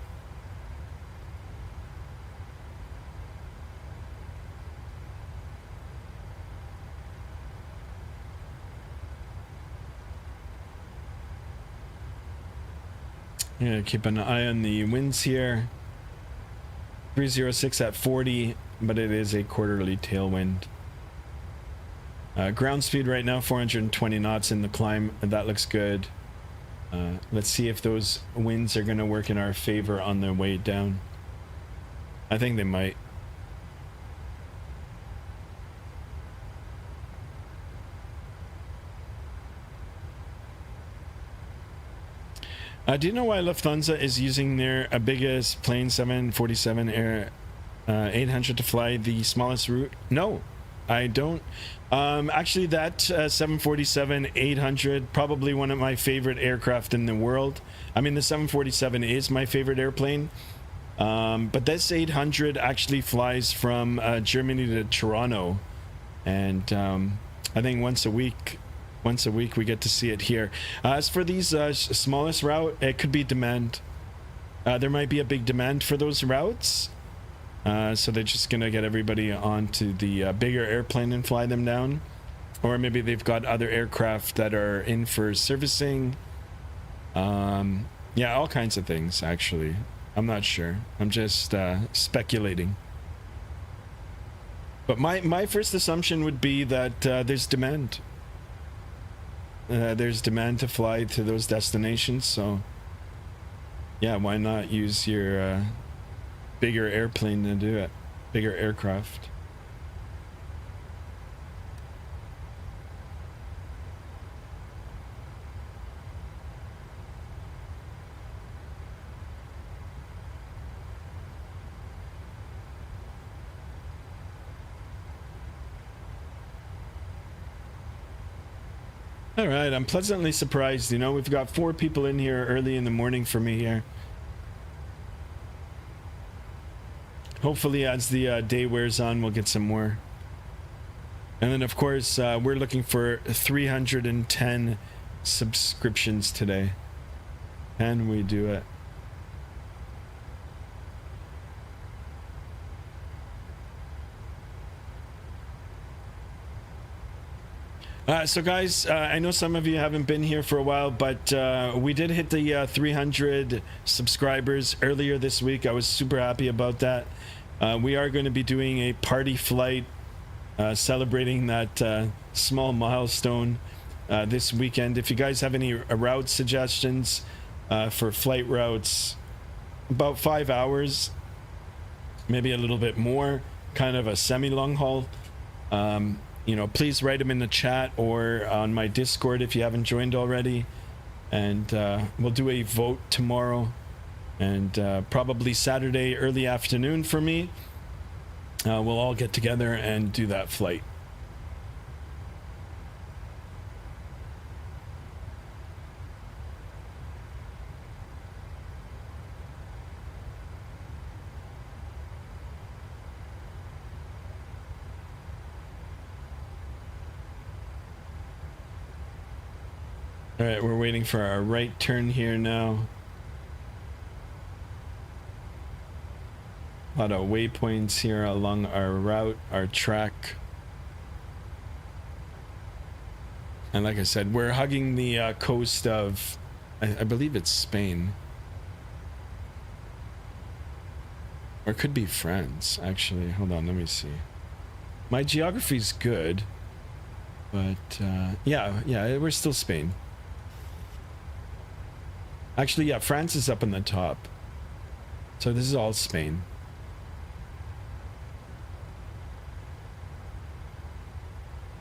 Yeah, keep an eye on the winds here. 306 at 40, but it is a quarterly tailwind. Ground speed right now 420 knots in the climb. That looks good. Let's see if those winds are going to work in our favor on their way down. I think they might. Do you know why Lufthansa is using their biggest plane, 747 Air 800, to fly the smallest route? No, I don't. Actually, that 747 800, probably one of my favorite aircraft in the world. I mean, the 747 is my favorite airplane. But this 800 actually flies from Germany to Toronto. And I think once a week we get to see it here. As for these smallest route, it could be demand. There might be a big demand for those routes. So they're just gonna get everybody onto the bigger airplane and fly them down, or maybe they've got other aircraft that are in for servicing. Yeah, all kinds of things, actually. I'm not sure. I'm just speculating. But my first assumption would be that there's demand. There's demand to fly to those destinations, so yeah, why not use your bigger airplane to do it? Bigger aircraft. All right, I'm pleasantly surprised. You know, we've got 4 people in here early in the morning for me here. Hopefully, as the day wears on, we'll get some more. And then, of course, we're looking for 310 subscriptions today. Can we do it? So guys, I know some of you haven't been here for a while, but we did hit the 300 subscribers earlier this week. I was super happy about that. We are going to be doing a party flight celebrating that small milestone this weekend. If you guys have any route suggestions for flight routes, about 5 hours, maybe a little bit more, kind of a semi-long haul, you know, please write them in the chat or on my Discord if you haven't joined already. And we'll do a vote tomorrow and probably Saturday early afternoon for me. We'll all get together and do that flight. All right, we're waiting for our right turn here now. A lot of waypoints here along our route, our track. And like I said, we're hugging the coast of, I believe it's Spain. Or it could be France, actually. Hold on, let me see. My geography's good. But, yeah, we're still Spain. Actually, yeah, France is up on the top. So this is all Spain.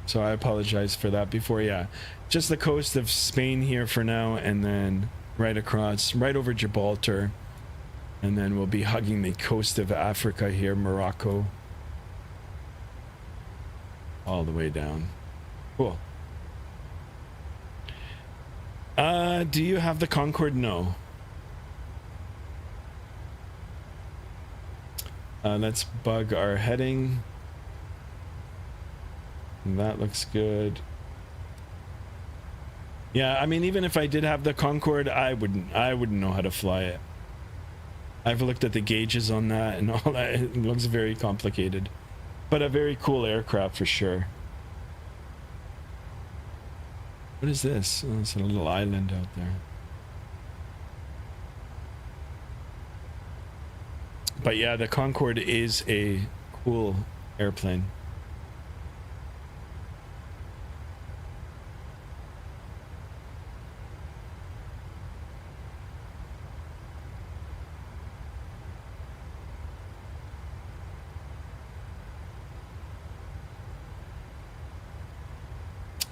So I apologize for that before. Yeah, just the coast of Spain here for now, and then right across, right over Gibraltar. And then we'll be hugging the coast of Africa here, Morocco. All the way down. Cool. Do you have the Concorde? No. Let's bug our heading. That looks good. Yeah, I mean, even if I did have the Concorde, I wouldn't know how to fly it. I've looked at the gauges on that and all that. It looks very complicated, but a very cool aircraft for sure. What is this? Oh, it's a little island out there. But yeah, the Concorde is a cool airplane.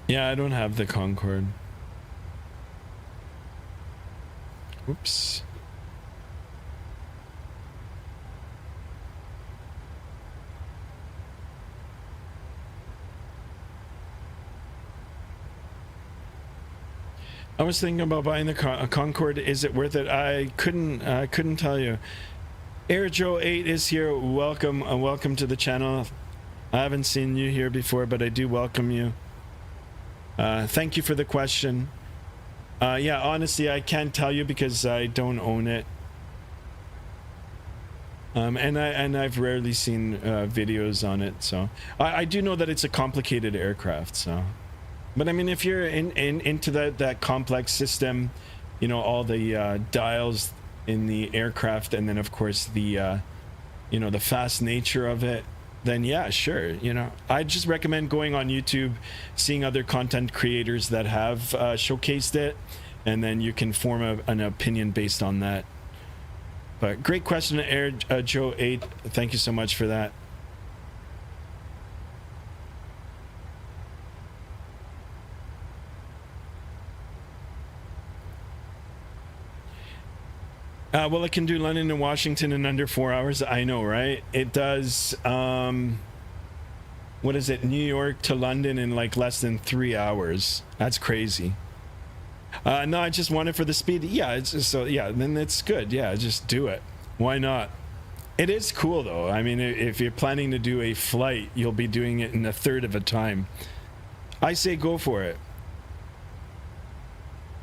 Yeah, I don't have the Concorde. Oops. I was thinking about buying the Concorde. Is it worth it? I couldn't tell you. Air Joe 8 is here. Welcome, welcome to the channel. I haven't seen you here before, but I do welcome you. Thank you for the question. Yeah, honestly, I can't tell you because I don't own it. And I've rarely seen videos on it, so I do know that it's a complicated aircraft. So, but I mean, if you're into that complex system, you know, all the dials in the aircraft, and then of course the you know, the fast nature of it, then yeah, sure. You know, I just recommend going on YouTube, seeing other content creators that have showcased it, and then you can form an opinion based on that. But great question, Air Joe 8. Thank you so much for that. Well, it can do London and Washington in under 4 hours. I know, right? It does. What is it? New York to London in like less than 3 hours. That's crazy. No, I just want it for the speed. Yeah, it's just, so yeah, then it's good. Yeah, just do it. Why not? It is cool though. I mean, if you're planning to do a flight, you'll be doing it in a third of a time. I say go for it.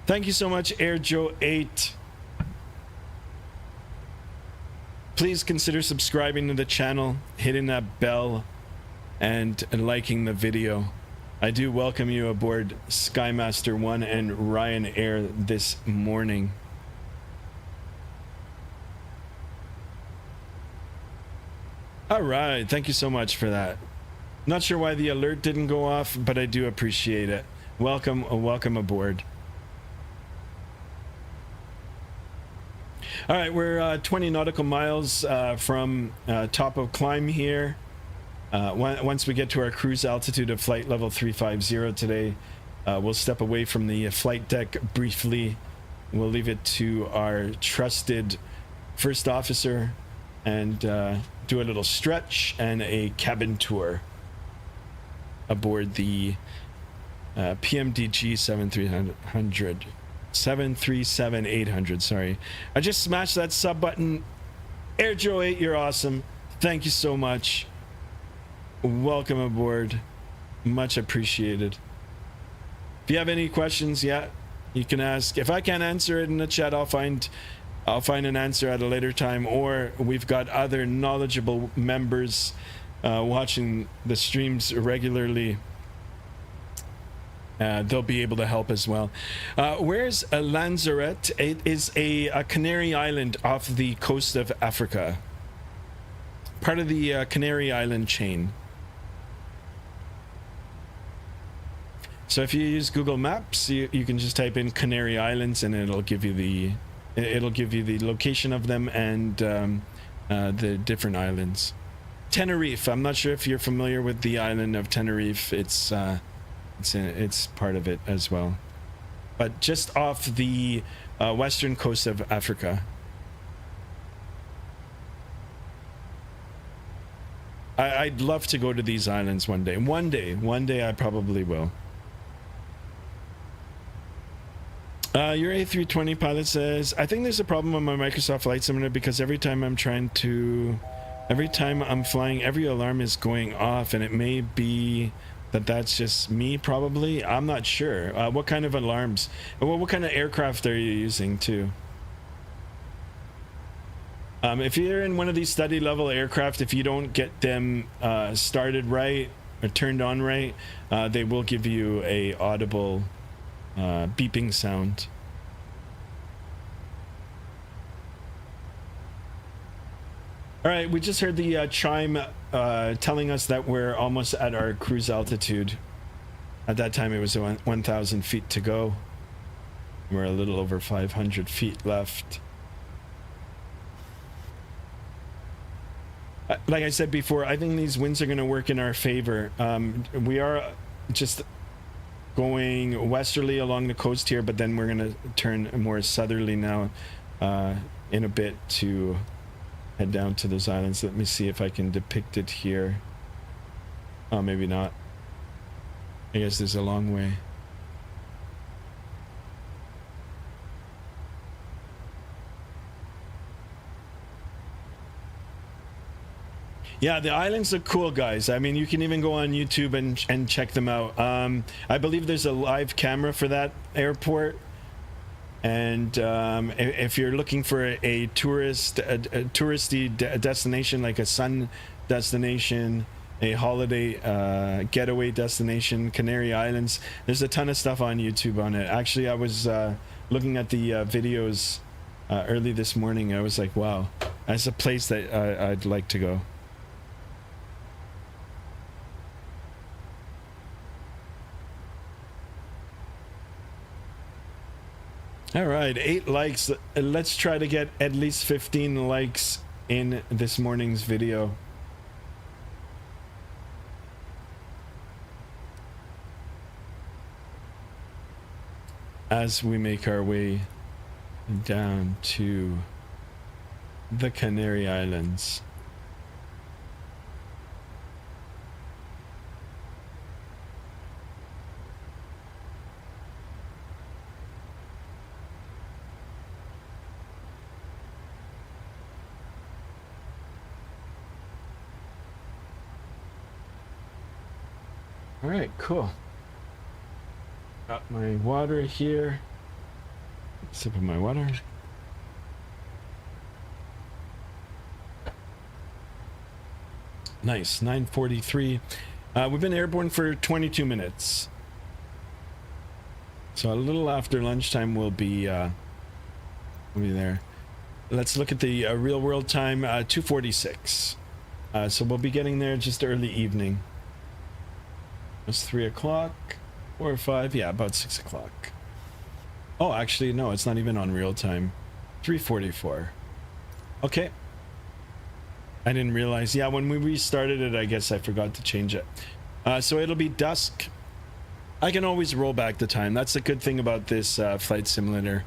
Thank you so much, Air Joe 8. Please consider subscribing to the channel, hitting that bell, and liking the video. I do welcome you aboard Skymaster 1 and Ryan Air this morning. All right, thank you so much for that. Not sure why the alert didn't go off, but I do appreciate it. Welcome aboard. All right, we're 20 nautical miles from top of climb here. Once we get to our cruise altitude of flight level 350 today, we'll step away from the flight deck briefly. We'll leave it to our trusted first officer and do a little stretch and a cabin tour aboard the PMDG 737-800. Sorry, I just smashed that sub button. Air Joe 8, you're awesome. Thank you so much. Welcome aboard. Much appreciated. If you have any questions, yeah, you can ask. If I can't answer it in the chat, I'll find an answer at a later time, or we've got other knowledgeable members watching the streams regularly. They'll be able to help as well. Where's Lanzarote? It is a Canary Island off the coast of Africa. Part of the Canary Island chain. So if you use Google Maps, you can just type in Canary Islands, and it'll give you the location of them and the different islands. Tenerife. I'm not sure if you're familiar with the island of Tenerife. It's part of it as well, but just off the western coast of Africa. I'd love to go to these islands one day. One day I probably will. Your A320 pilot says, I think there's a problem on my Microsoft Flight Simulator because every time I'm flying, every alarm is going off, and it may be that's just me, probably. I'm not sure. What kind of alarms? What kind of aircraft are you using too? If you're in one of these study level aircraft, if you don't get them started right or turned on right, they will give you a audible beeping sound. All right, we just heard the chime telling us that we're almost at our cruise altitude. At that time, it was 1,000 feet to go. We're a little over 500 feet left. Like I said before, I think these winds are going to work in our favor. We are just going westerly along the coast here, but then we're going to turn more southerly now in a bit to head down to those islands. Let me see if I can depict it here. Oh, maybe not. I guess there's a long way. Yeah, the islands look cool, guys. I mean, you can even go on YouTube and check them out. I believe there's a live camera for that airport. And if you're looking for a touristy destination, like a sun destination, a holiday getaway destination, Canary Islands, there's a ton of stuff on YouTube on it. Actually, I was looking at the videos early this morning. I was like, wow, that's a place that I'd like to go. All right, 8 likes. Let's try to get at least 15 likes in this morning's video. As we make our way down to the Canary Islands. All right, cool. Got my water here. Sip of my water. Nice, 9:43. We've been airborne for 22 minutes. So a little after lunchtime we'll be there. Let's look at the real world time, 2:46. So we'll be getting there just early evening. It's 3 o'clock or 5, yeah, about 6 o'clock. Oh, actually, no, it's not even on real time. 3:44. Okay. I didn't realize. Yeah, when we restarted it, I guess I forgot to change it. So it'll be dusk. I can always roll back the time. That's the good thing about this flight simulator.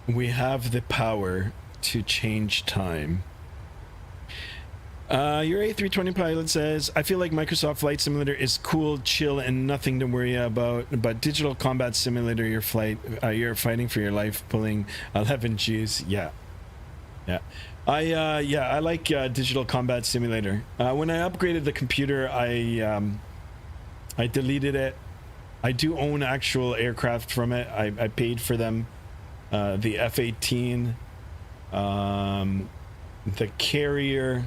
We have the power to change time. Your A320 pilot says, I feel like Microsoft Flight Simulator is cool, chill, and nothing to worry about. But Digital Combat Simulator, you're fighting for your life, pulling 11 Gs. Yeah. I like Digital Combat Simulator. When I upgraded the computer, I deleted it. I do own actual aircraft from it. I paid for them. The F-18, the Carrier,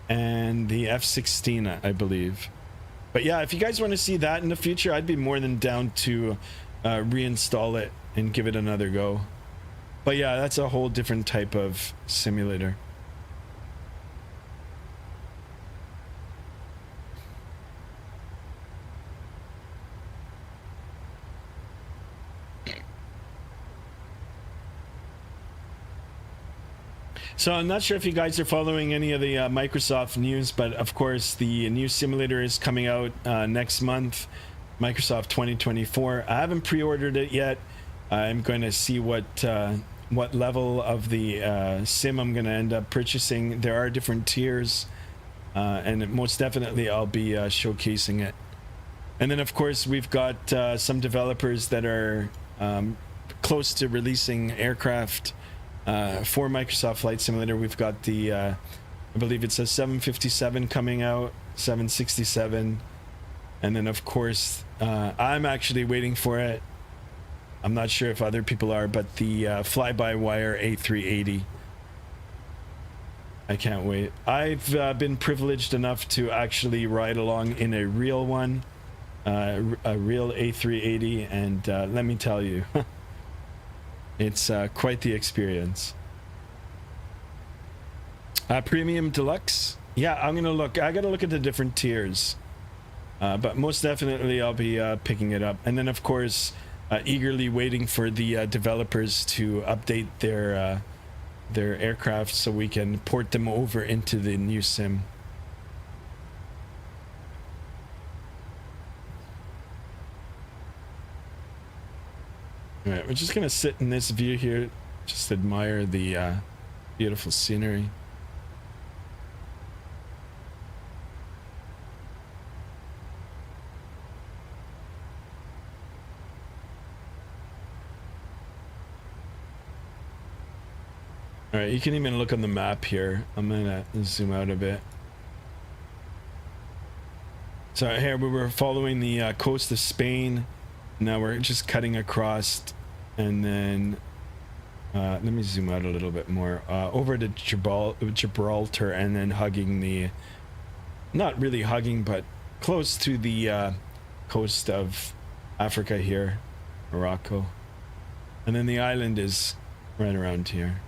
and the F-16, I believe. But yeah, if you guys want to see that in the future, I'd be more than down to reinstall it and give it another go. But yeah, that's a whole different type of simulator. So I'm not sure if you guys are following any of the Microsoft news, but of course the new simulator is coming out next month, Microsoft 2024. I haven't pre-ordered it yet. I'm going to see what level of the sim I'm going to end up purchasing. There are different tiers, and most definitely I'll be showcasing it. And then of course we've got some developers that are close to releasing aircraft for Microsoft Flight Simulator. We've got the I believe it's a 757 coming out, 767, and then of course I'm actually waiting for it. I'm not sure if other people are, but the fly-by-wire A380. I can't wait. I've been privileged enough to actually ride along in a real one, a real A380, and let me tell you, it's quite the experience. Premium Deluxe? Yeah, I'm gonna look. I gotta look at the different tiers. But most definitely I'll be picking it up. And then of course, eagerly waiting for the developers to update their aircraft so we can port them over into the new sim. All right, we're just gonna sit in this view here, just admire the beautiful scenery. All right, you can even look on the map here. I'm gonna zoom out a bit. So here we were following the coast of Spain, Now we're just cutting across, and then let me zoom out a little bit more, over to Gibraltar, and then hugging the, not really hugging, but close to the coast of Africa here, Morocco. And then the island is right around here.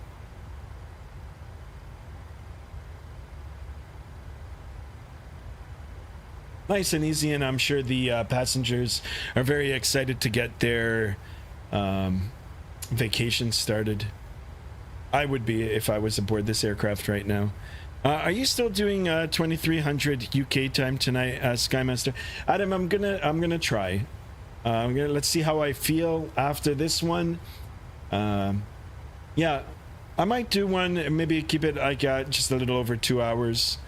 Nice and easy, and I'm sure the passengers are very excited to get their vacation started. I would be if I was aboard this aircraft right now. Are you still doing 2300 UK time tonight, Skymaster? Adam, I'm gonna try. Let's see how I feel after this one. Yeah, I might do one, maybe keep it like just a little over 2 hours.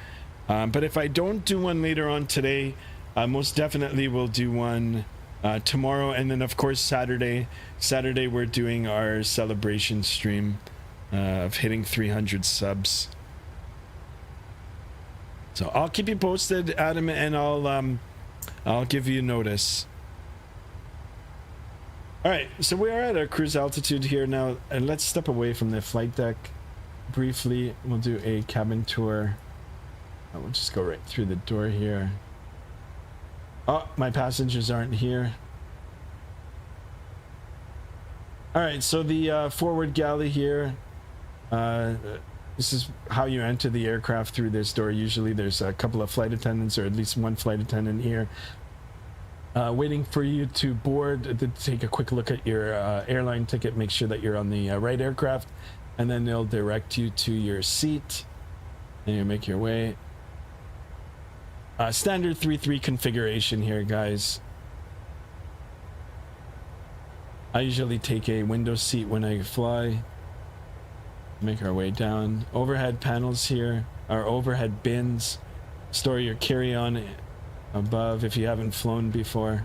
But if I don't do one later on today, I most definitely will do one tomorrow, and then of course Saturday. Saturday we're doing our celebration stream of hitting 300 subs. So I'll keep you posted, Adam, and I'll give you notice. All right, so we are at our cruise altitude here now, and let's step away from the flight deck briefly. We'll do a cabin tour. We'll just go right through the door here. Oh, my passengers aren't here. All right, so the forward galley here. This is how you enter the aircraft, through this door. Usually there's a couple of flight attendants, or at least one flight attendant here, waiting for you to board, to take a quick look at your airline ticket, make sure that you're on the right aircraft, and then they'll direct you to your seat, and you make your way. Standard 3-3 configuration here, guys. I usually take a window seat when I fly. Make our way down. Overhead panels here, our overhead bins. Store your carry-on above if you haven't flown before.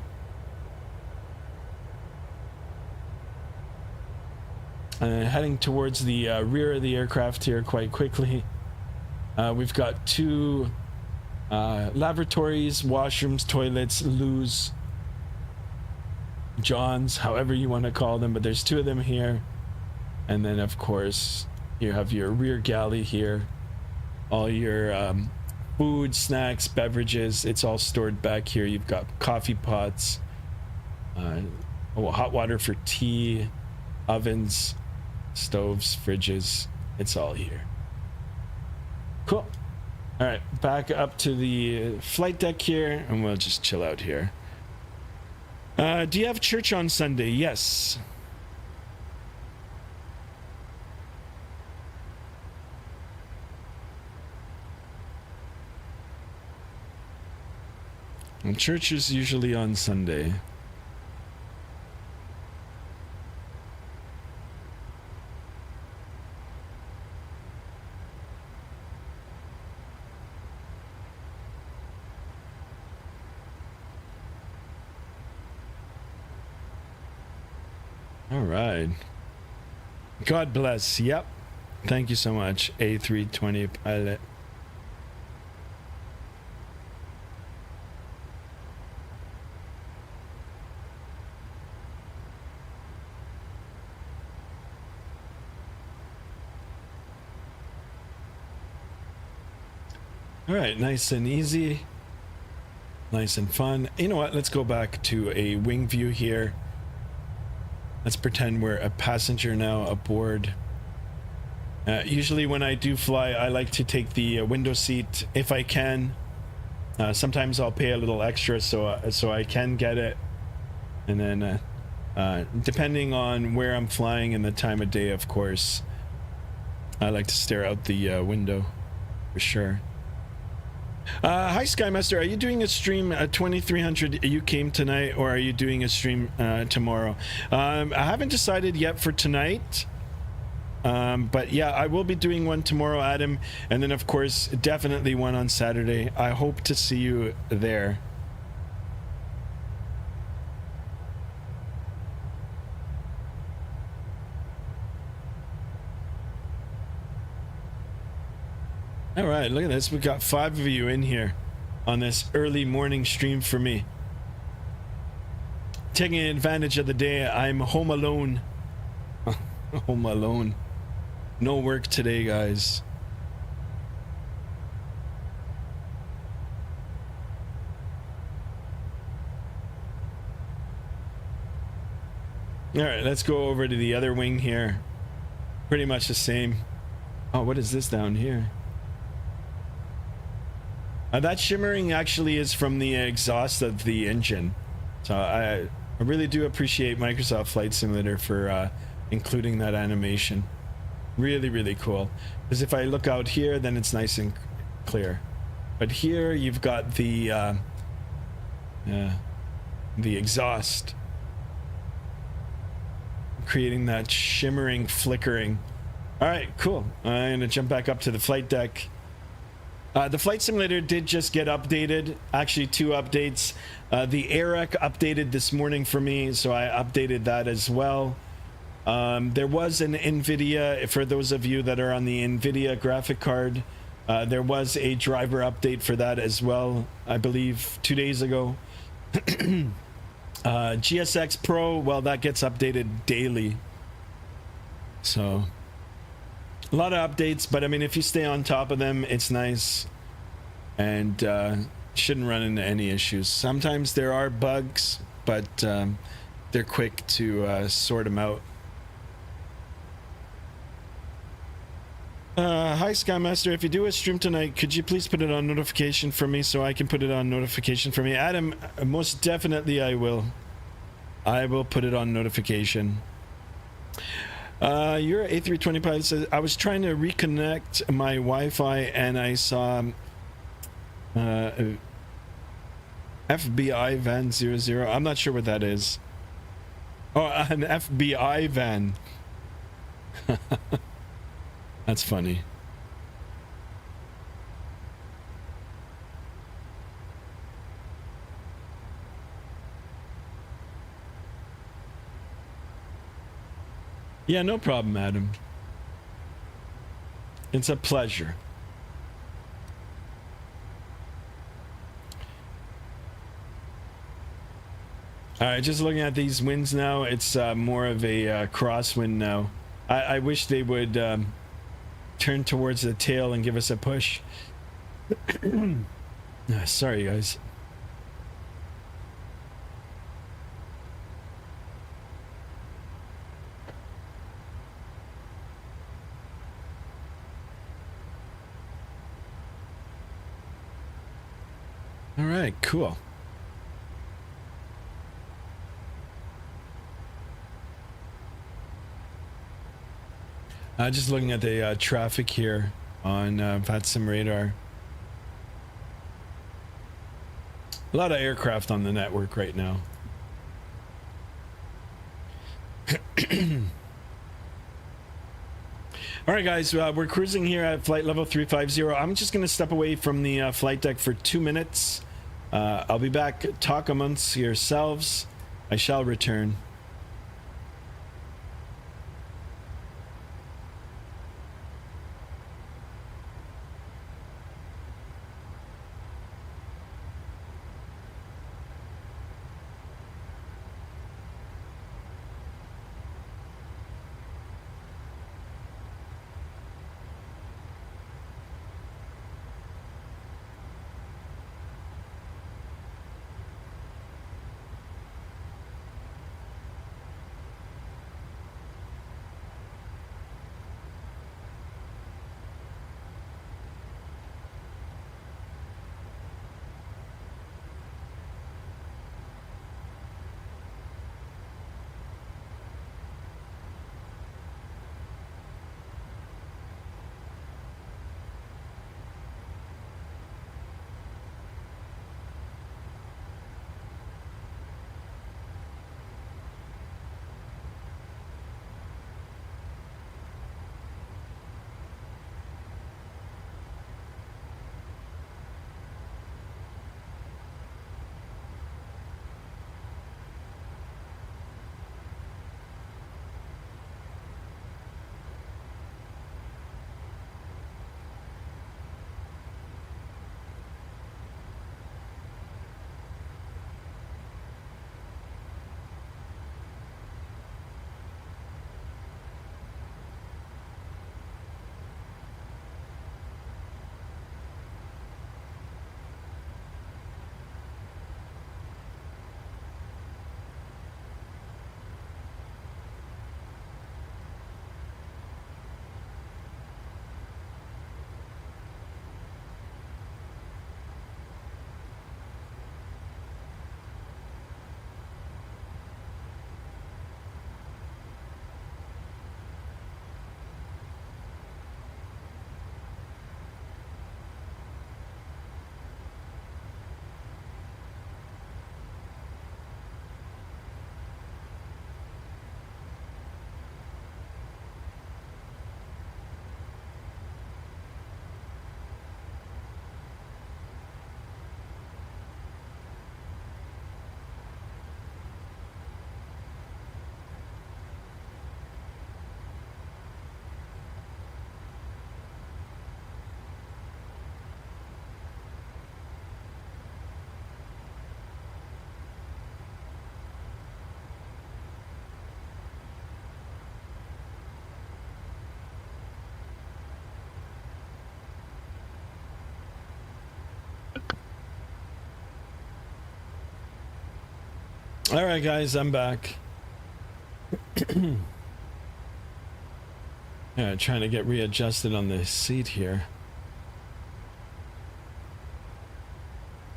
Heading towards the rear of the aircraft here quite quickly. We've got two lavatories, washrooms, toilets, loos, johns, however you want to call them, but there's two of them here. And then of course you have your rear galley here, all your food, snacks, beverages, it's all stored back here. You've got coffee pots, hot water for tea, ovens, stoves, fridges, it's all here. Cool. All right, back up to the flight deck here, and we'll just chill out here. Do you have church on Sunday? Yes. And church is usually on Sunday. All right. God bless. Yep. Thank you so much, A320 pilot. All right, nice and easy, nice and fun. You know what? Let's go back to a wing view here. Let's pretend we're a passenger now aboard. Usually when I do fly, I like to take the window seat if I can. Sometimes I'll pay a little extra so I can get it. And then depending on where I'm flying and the time of day, of course, I like to stare out the window for sure. Hi Skymaster, are you doing a stream at 2300 UK tonight, or are you doing a stream tomorrow? I haven't decided yet for tonight, but yeah, I will be doing one tomorrow, Adam, and then of course definitely one on Saturday. I hope to see you there. All right, look at this. We've got 5 of you in here on this early morning stream for me. taking advantage of the day. I'm home alone. Home alone. No work today, guys. All right, let's go over to the other wing here. Pretty much the same. Oh, what is this down here? That shimmering actually is from the exhaust of the engine. So I really do appreciate Microsoft Flight Simulator for including that animation. Really, really cool. Because if I look out here, then it's nice and clear. But here you've got the exhaust, creating that shimmering, flickering. All right, cool. I'm gonna jump back up to the flight deck. The Flight Simulator did just get updated. Actually, 2 updates. The AREC updated this morning for me, so I updated that as well. There was an NVIDIA, for those of you that are on the NVIDIA graphic card, there was a driver update for that as well, I believe 2 days ago. GSX Pro, well, that gets updated daily. So a lot of updates, but I mean, if you stay on top of them, it's nice, and shouldn't run into any issues. Sometimes there are bugs, but they're quick to sort them out. Hi Skymaster, if you do a stream tonight, could you please put it on notification for me so I can put it on notification for me? Adam, most definitely I will. I will put it on notification. Your A320 pilot says, I was trying to reconnect my Wi-Fi and I saw FBI van 00. I'm not sure what that is. Oh, an FBI van. That's funny. Yeah, no problem, Adam. It's a pleasure. All right, just looking at these winds now, it's more of a crosswind now. I wish they would turn towards the tail and give us a push. Sorry, guys. All right, cool. Just looking at the traffic here on Vatsim radar. A lot of aircraft on the network right now. All right, guys, we're cruising here at flight level 350. I'm just going to step away from the flight deck for 2 minutes. I'll be back. Talk amongst yourselves. I shall return. All right, guys, I'm back. Trying to get readjusted on the seat here.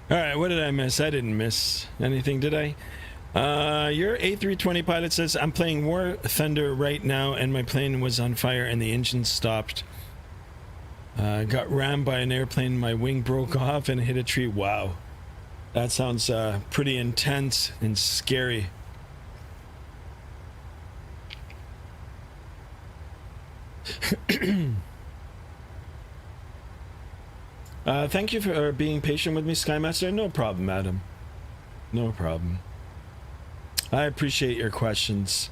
All right, what did I miss? I didn't miss anything, did I? Your A320 pilot says, I'm playing War Thunder right now and my plane was on fire and the engine stopped. Got rammed by an airplane, my wing broke off and hit a tree. Wow. That sounds pretty intense and scary. Thank you for being patient with me, Skymaster. No problem, Adam. No problem. I appreciate your questions.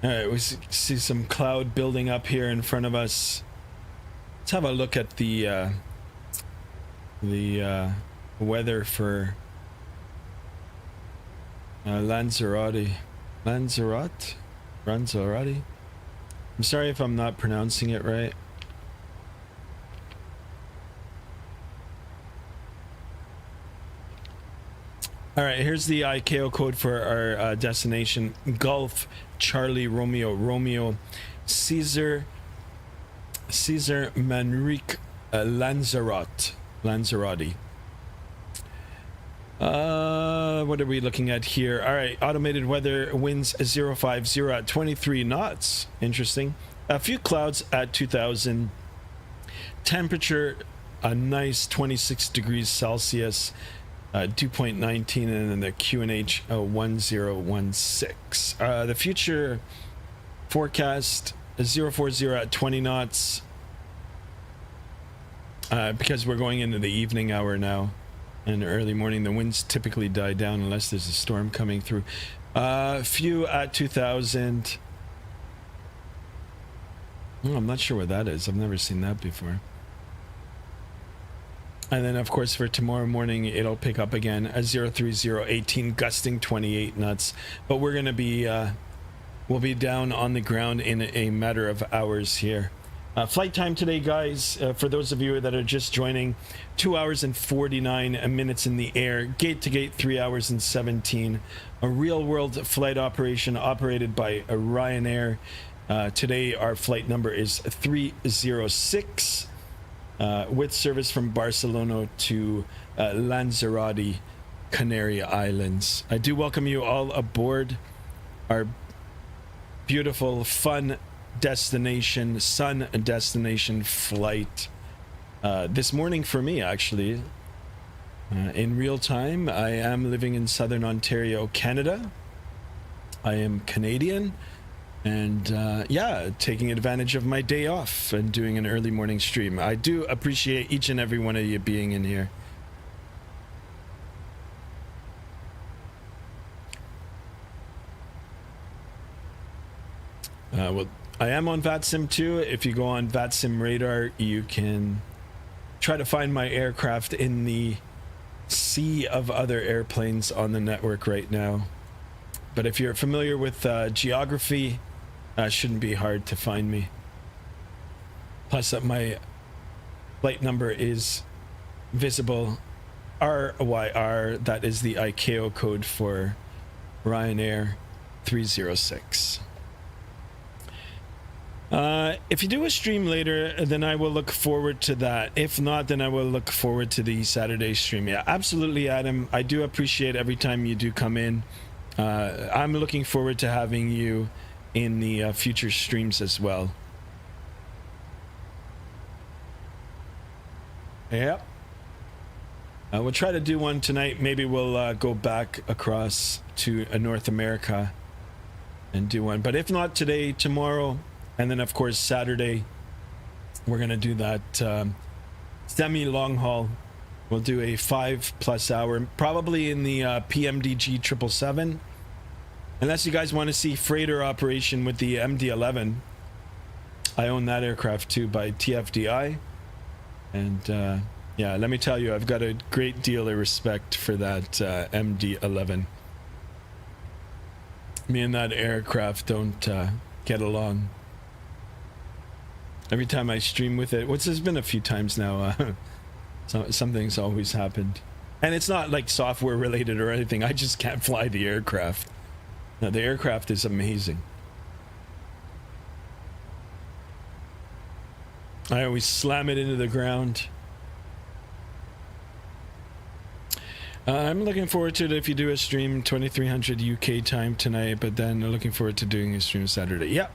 All right, we see some cloud building up here in front of us. Let's have a look at the weather for Lanzarote. Lanzarote? Lanzarote? I'm sorry if I'm not pronouncing it right. All right, here's the ICAO code for our destination. Golf Charlie Romeo Romeo Caesar Manrique Lanzarote. Lanzarote. What are we looking at here? All right, automated weather, winds 050 at 23 knots. Interesting. A few clouds at 2000. Temperature a nice 26 degrees Celsius. 2.19, and then the QNH 1016. The future forecast 040 at 20 knots. Because we're going into the evening hour now. In the early morning, the winds typically die down unless there's a storm coming through. Few at 2000. Oh, I'm not sure what that is. I've never seen that before. And then, of course, for tomorrow morning, it'll pick up again at 03018, gusting 28 knots. But we're going to be, we'll be down on the ground in a matter of hours here. Flight time today, guys, for those of you that are just joining, 2 hours and 49 minutes in the air. Gate to gate, 3 hours and 17. A real-world flight operation operated by Ryanair. Today, our flight number is 306. With service from Barcelona to Lanzarote, Canary Islands. I do welcome you all aboard our beautiful, fun destination, sun destination flight. This morning for me, actually, in real time, I am living in Southern Ontario, Canada. I am Canadian. And yeah, taking advantage of my day off and doing an early morning stream. I do appreciate each and every one of you being in here. Well, I am on Vatsim too. If you go on Vatsim radar, you can try to find my aircraft in the sea of other airplanes on the network right now. But if you're familiar with geography, shouldn't be hard to find me. Plus that my flight number is visible. RYR, that is the ICAO code for Ryanair 306. If you do a stream later, then I will look forward to that. If not, then I will look forward to the Saturday stream. Yeah, absolutely, Adam. I do appreciate every time you do come in. I'm looking forward to having you in the future streams as well. Yep. We'll try to do one tonight. Maybe we'll go back across to North America and do one. But if not today, tomorrow, and then of course Saturday, we're going to do that semi-long haul. We'll do a 5+ hour, probably in the PMDG 777. Unless you guys want to see freighter operation with the MD-11. I own that aircraft too by TFDI. And yeah, let me tell you, I've got a great deal of respect for that MD-11. Me and that aircraft don't get along. Every time I stream with it, which has been a few times now, something's always happened. And it's not like software related or anything. I just can't fly the aircraft. Now, the aircraft is amazing. I always slam it into the ground. I'm looking forward to it if you do a stream 2300 UK time tonight, but then looking forward to doing a stream Saturday. Yep.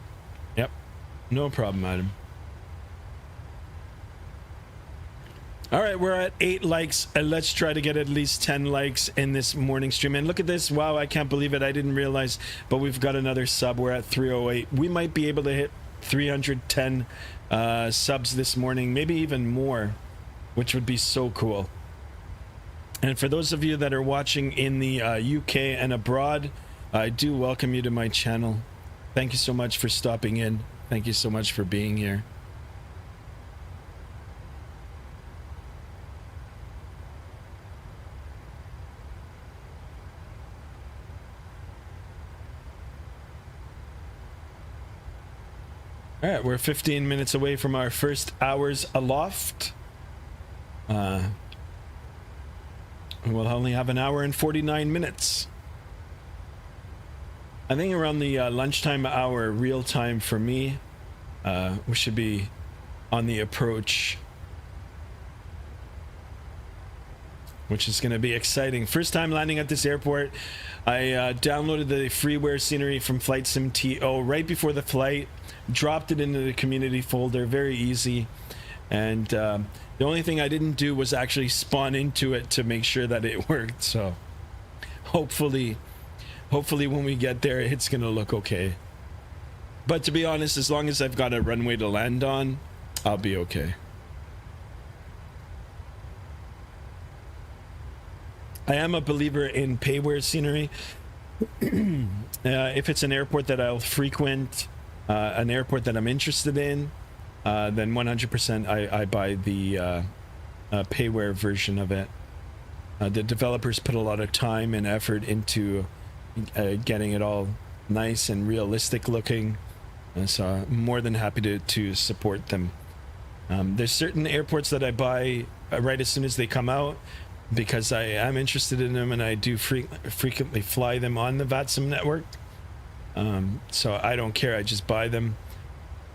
Yep. No problem, Adam. All right, we're at 8 likes. Let's try to get at least 10 likes in this morning stream. And look at this. Wow, I can't believe it. I didn't realize, but we've got another sub. We're at 308. We might be able to hit 310 subs this morning, maybe even more, which would be so cool. And for those of you that are watching in the UK and abroad, I do welcome you to my channel. Thank you so much for stopping in. Thank you so much for being here. All right, we're 15 minutes away from our first hours aloft. We'll only have an hour and 49 minutes. I think around the lunchtime hour, real time for me, we should be on the approach, which is going to be exciting. First time landing at this airport. I downloaded the freeware scenery from Flight Sim TO right before the flight, dropped it into the community folder, very easy. And the only thing I didn't do was actually spawn into it to make sure that it worked. So hopefully when we get there, it's going to look okay. But to be honest, as long as I've got a runway to land on, I'll be okay. I am a believer in payware scenery. If it's an airport that I'll frequent, an airport that I'm interested in, then 100% I buy the payware version of it. The developers put a lot of time and effort into getting it all nice and realistic looking, and so I'm more than happy to support them. There's certain airports that I buy right as soon as they come out, because I am interested in them and I do frequently fly them on the Vatsim network. So I don't care, I just buy them.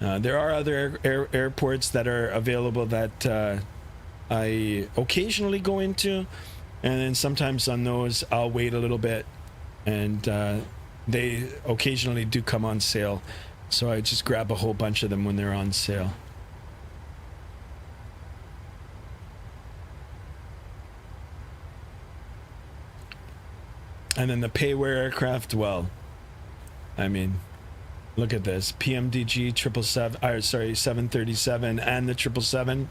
There are other airports that are available that I occasionally go into, and then sometimes on those I'll wait a little bit, and they occasionally do come on sale, so I just grab a whole bunch of them when they're on sale. And then the payware aircraft, well, I mean, look at this. PMDG 737 and the 777.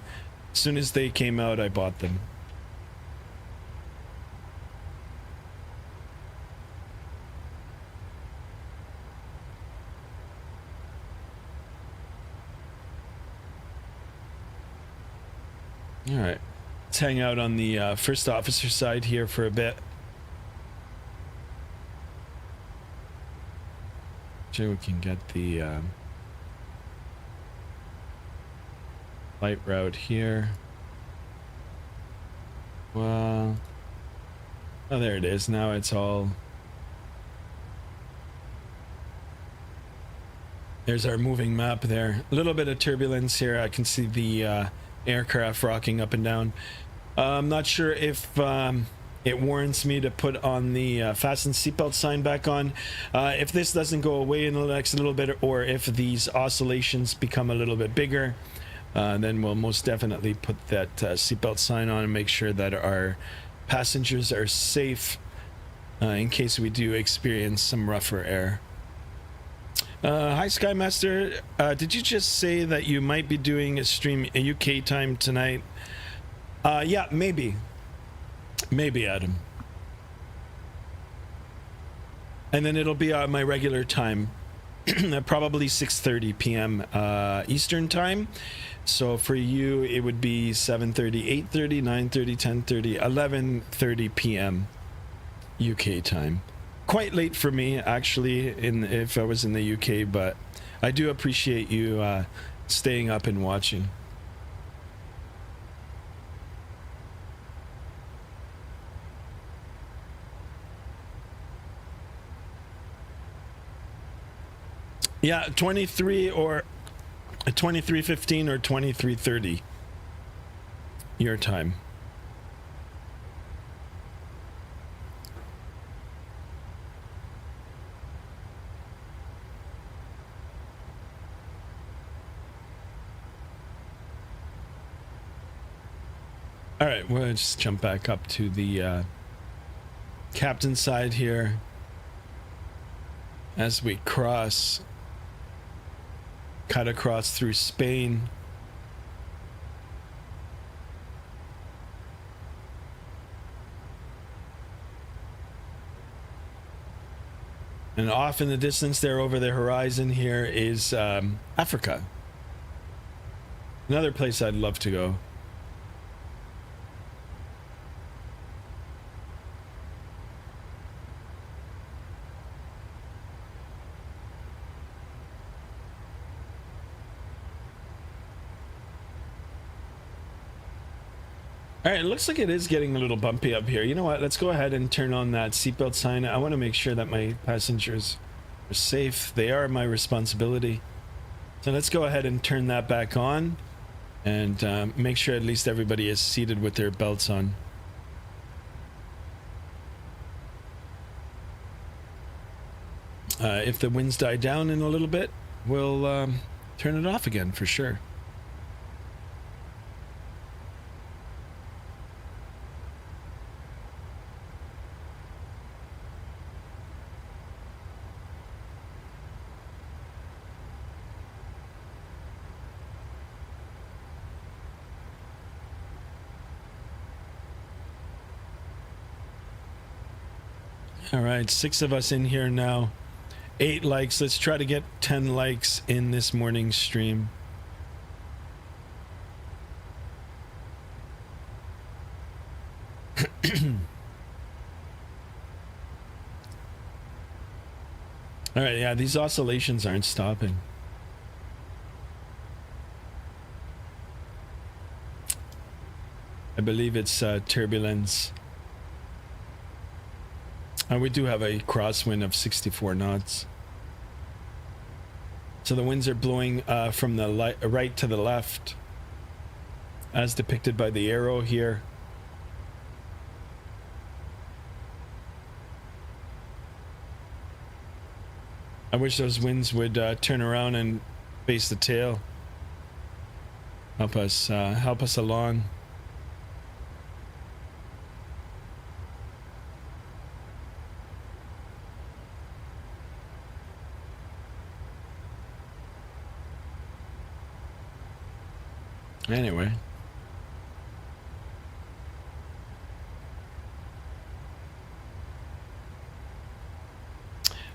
As soon as they came out, I bought them. All right. Let's hang out on the first officer side here for a bit. We can get the flight route here. Well, oh, there it is. Now it's all. There's our moving map there. A little bit of turbulence here. I can see the aircraft rocking up and down. I'm not sure if it warrants me to put on the fasten seatbelt sign back on. If this doesn't go away in the next little bit, or if these oscillations become a little bit bigger, then we'll most definitely put that seatbelt sign on and make sure that our passengers are safe in case we do experience some rougher air. Hi Skymaster, did you just say that you might be doing a stream UK time tonight? Yeah, maybe, Adam. And then it'll be my regular time, probably 6:30 p.m. Eastern time. So for you, it would be 7:30, 8:30, 9:30, 10:30, 11:30 p.m. UK time. Quite late for me, actually, if I was in the UK, but I do appreciate you staying up and watching. Yeah, 23 or 23:15 or 23:30 your time. All right, we'll just jump back up to the captain's side here as we cut across through Spain. And off in the distance there over the horizon here is Africa. Another place I'd love to go. All right, it looks like it is getting a little bumpy up here. You know what? Let's go ahead and turn on that seatbelt sign. I want to make sure that my passengers are safe. They are my responsibility. So let's go ahead and turn that back on and make sure at least everybody is seated with their belts on. If the winds die down in a little bit, we'll turn it off again for sure. All right, 6 of us in here now. 8 likes. Let's try to get 10 likes in this morning's stream. All right, yeah, these oscillations aren't stopping. I believe it's turbulence. We do have a crosswind of 64 knots. So the winds are blowing from the right to the left, as depicted by the arrow here. I wish those winds would turn around and face the tail. Help us along. Anyway.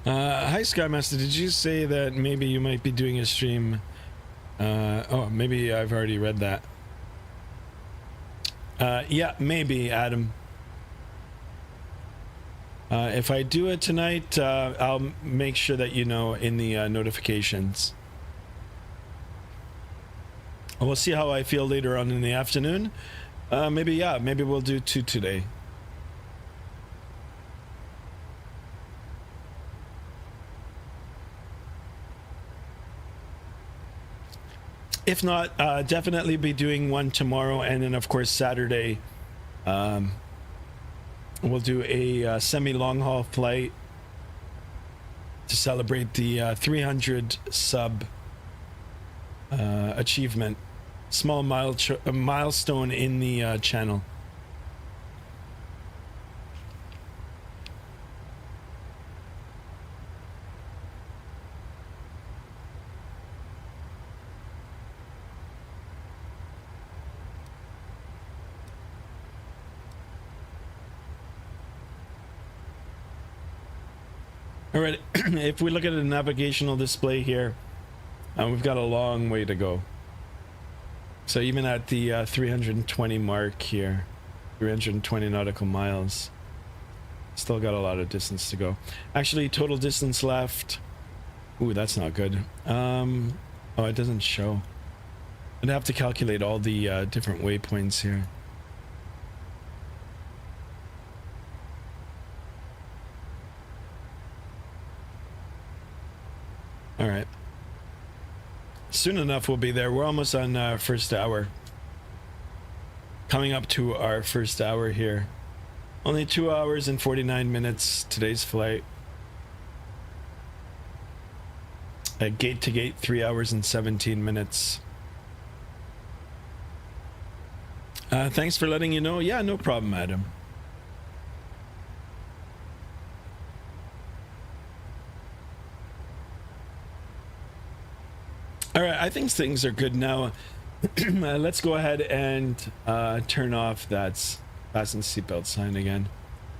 Hi Skymaster, did you say that maybe you might be doing a stream? Oh, maybe I've already read that. Yeah, maybe, Adam. If I do it tonight, I'll make sure that you know in the notifications. We'll see how I feel later on in the afternoon. Maybe we'll do 2 today. If not, definitely be doing one tomorrow, and then of course Saturday we'll do a semi-long haul flight to celebrate the 300 sub achievement. Small milestone in the channel. All right, if we look at the navigational display here, we've got a long way to go. So even at the 320 mark here, 320 nautical miles, still got a lot of distance to go. Actually, total distance left. Ooh, that's not good. Oh, it doesn't show. I'd have to calculate all the different waypoints here. All right. Soon enough we'll be there. We're almost on first hour. Coming up to our first hour here. Only 2 hours and 49 minutes today's flight. At gate to gate, 3 hours and 17 minutes. Thanks for letting you know. Yeah, no problem, Adam. All right, I think things are good now. Let's go ahead and turn off that fasten seatbelt sign again.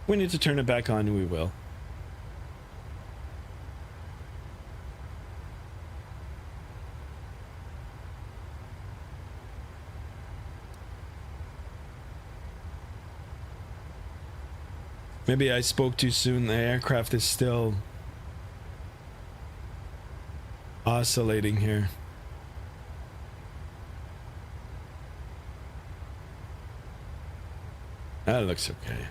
We need to turn it back on, we will. Maybe I spoke too soon. The aircraft is still oscillating here. That looks okay.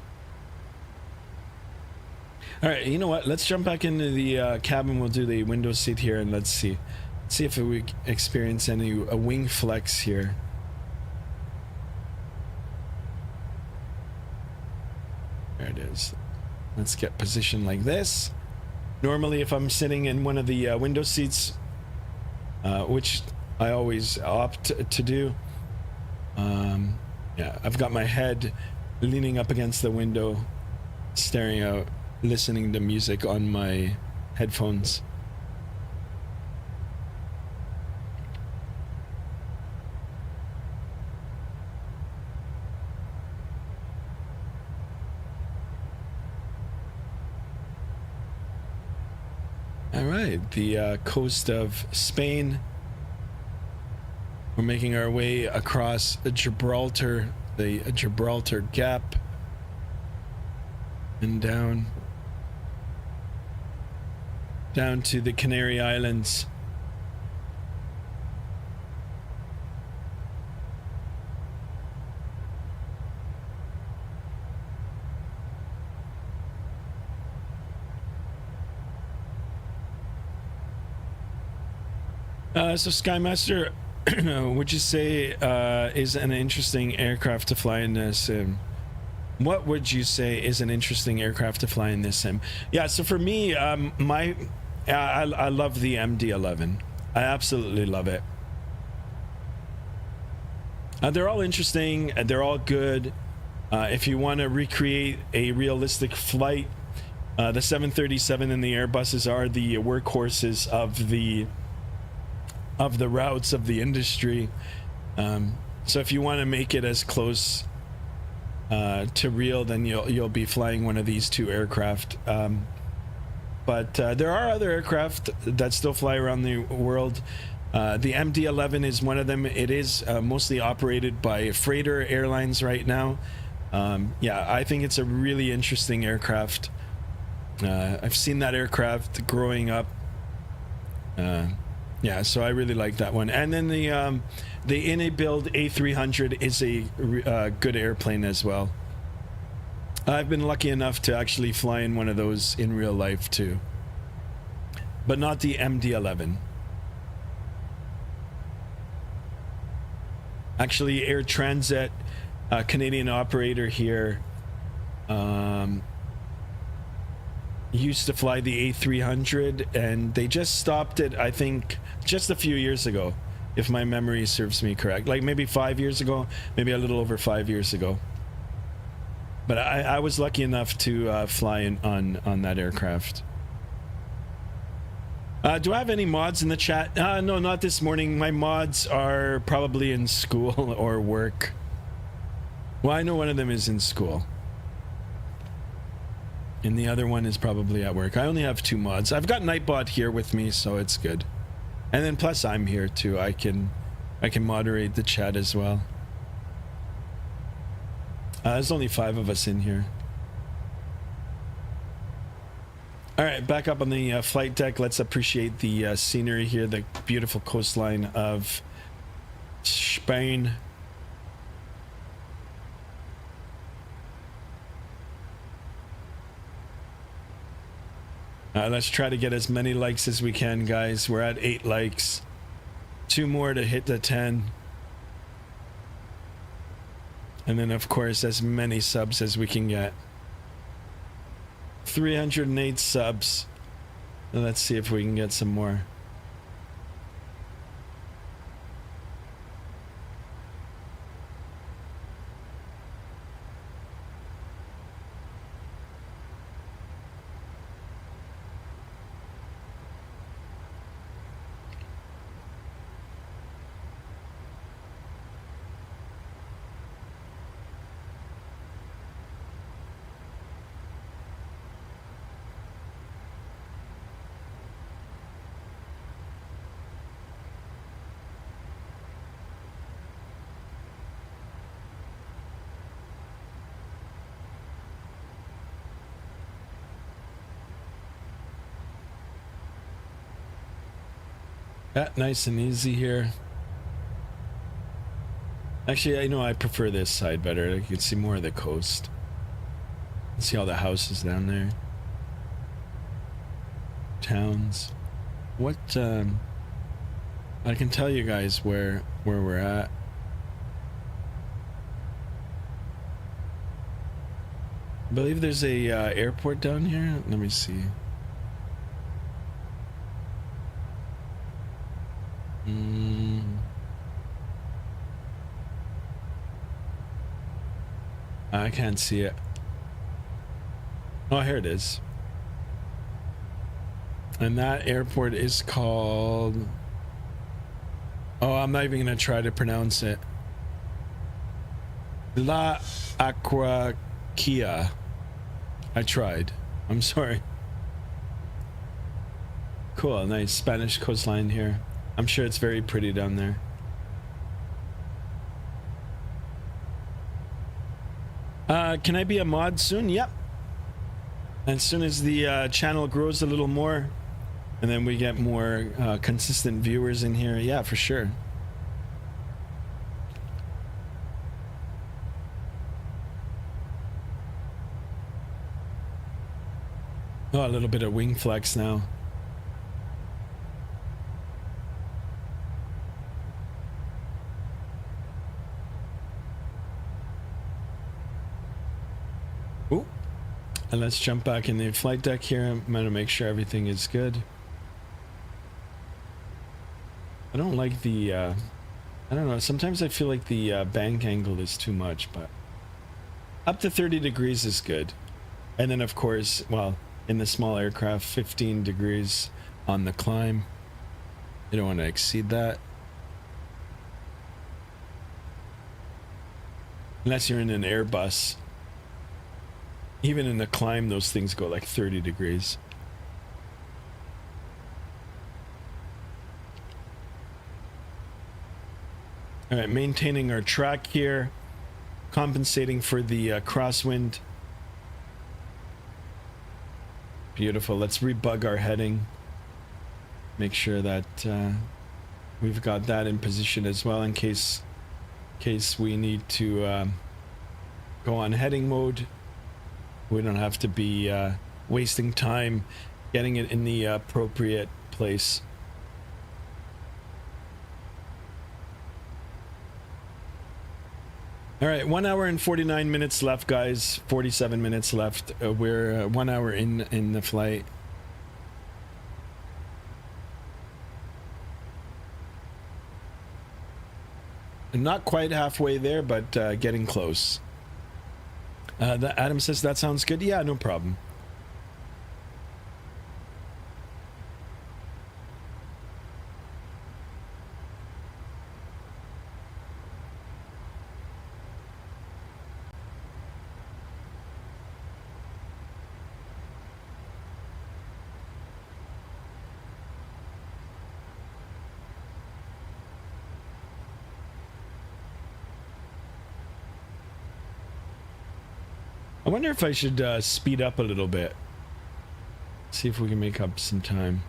All right, you know what? Let's jump back into the cabin. We'll do the window seat here, and let's see if we experience any wing flex here. There it is. Let's get positioned like this. Normally, if I'm sitting in one of the window seats, which I always opt to do, yeah, I've got my head leaning up against the window, staring out, listening to music on my headphones. All right, the coast of Spain. We're making our way across Gibraltar, the Gibraltar Gap, and down to the Canary Islands. So Skymaster, would you say is an interesting aircraft to fly in this sim? What would you say is an interesting aircraft to fly in this sim? Yeah, so for me, I love the MD-11. I absolutely love it. They're all interesting. They're all good. If you want to recreate a realistic flight, the 737 and the Airbuses are the workhorses of the routes of the industry. So if you want to make it as close to real, then you'll be flying one of these two aircraft. But there are other aircraft that still fly around the world. The MD-11 is one of them. It is mostly operated by freighter airlines right now. Yeah, I think it's a really interesting aircraft. I've seen that aircraft growing up. Yeah, so I really like that one. And then the in-a-build A300 is a good airplane as well. I've been lucky enough to actually fly in one of those in real life too, but not the MD-11. Actually, Air Transat, Canadian operator here, used to fly the A300, and they just stopped it, I think, just a few years ago, if my memory serves me correct. Like maybe 5 years ago, maybe a little over 5 years ago. But I was lucky enough to fly in on that aircraft. Do I have any mods in the chat? No, not this morning. My mods are probably in school or work. Well, I know one of them is in school, and the other one is probably at work. I only have 2 mods. I've got Nightbot here with me, so it's good. And then plus I'm here too. I can moderate the chat as well. There's only 5 of us in here. All right, back up on the flight deck. Let's appreciate the scenery here, the beautiful coastline of Spain. Let's try to get as many likes as we can, guys. We're at 8 likes. 2 more to hit the 10. And then, of course, as many subs as we can get. 308 subs. Let's see if we can get some more. Yeah, nice and easy here. Actually, I know I prefer this side better. I can see more of the coast. See all the houses down there. Towns. What, I can tell you guys where we're at. I believe there's a airport down here. Let me see. I can't see it. Oh, here it is. And that airport is called... Oh, I'm not even gonna try to pronounce it. La Aquaquia. I tried. I'm sorry. Cool, nice Spanish coastline here. I'm sure it's very pretty down there. Can I be a mod soon? Yep. As soon as the channel grows a little more, and then we get more consistent viewers in here, yeah, for sure. Oh, a little bit of wing flex now. Ooh. And let's jump back in the flight deck here. I'm going to make sure everything is good. I don't like the, I don't know, sometimes I feel like the bank angle is too much, but up to 30 degrees is good. And then, of course, well, in the small aircraft, 15 degrees on the climb. You don't want to exceed that. Unless you're in an Airbus. Even in the climb, those things go like 30 degrees. All right, maintaining our track here, compensating for the crosswind. Beautiful. Let's rebug our heading. Make sure that we've got that in position as well in case we need to go on heading mode. We don't have to be wasting time getting it in the appropriate place. All right, 1 hour and 49 minutes left, guys. 47 minutes left. We're 1 hour in the flight. Not quite halfway there, but getting close. Adam says that sounds good. Yeah, no problem. I wonder if I should speed up a little bit. See if we can make up some time.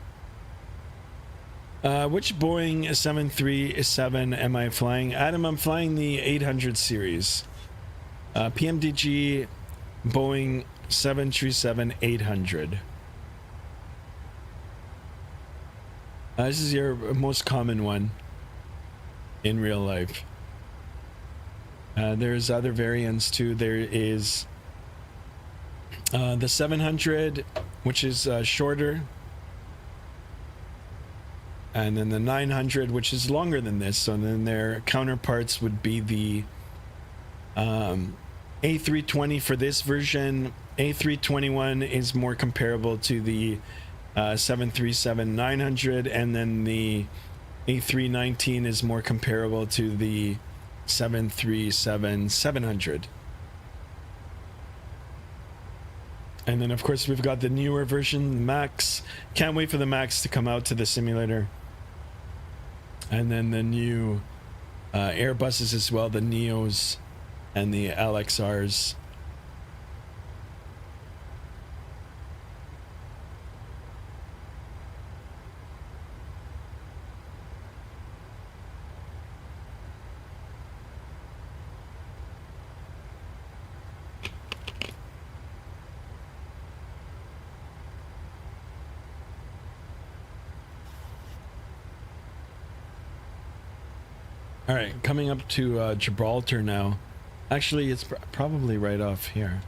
Which Boeing 737 am I flying? Adam, I'm flying the 800 series. PMDG Boeing 737-800. This is your most common one in real life. There's other variants too. There is the 700, which is shorter, and then the 900, which is longer than this. So then their counterparts would be the A320 for this version. A321 is more comparable to the 737-900, and then the A319 is more comparable to the 737-700. And then of course we've got the newer version, Max. Can't wait for the Max to come out to the simulator. And then the new Airbuses as well, the Neos and the LXRs. All right, coming up to Gibraltar now. Actually, it's probably right off here.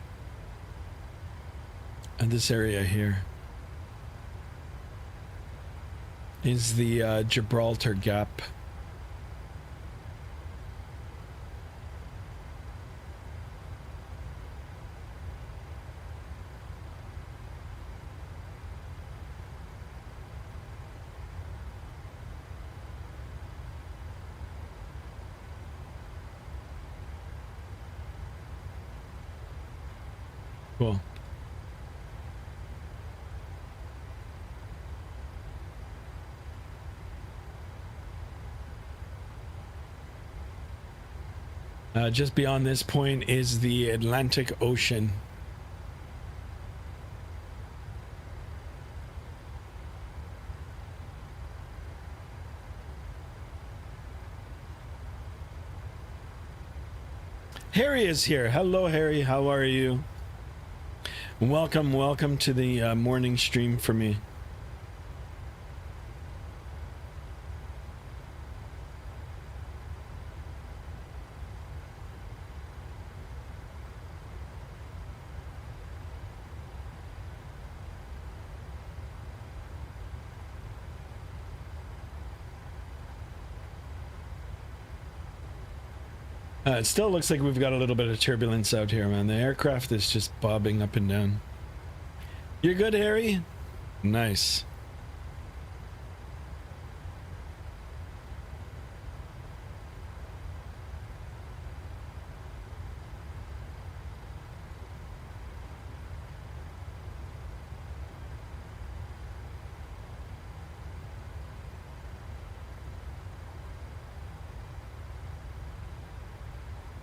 And this area here is the Gibraltar Gap. Cool. Just beyond this point is the Atlantic Ocean. Harry is here. Hello, Harry. How are you? Welcome to the morning stream for me. It still looks like we've got a little bit of turbulence out here, man. The aircraft is just bobbing up and down. You're good, Harry? Nice.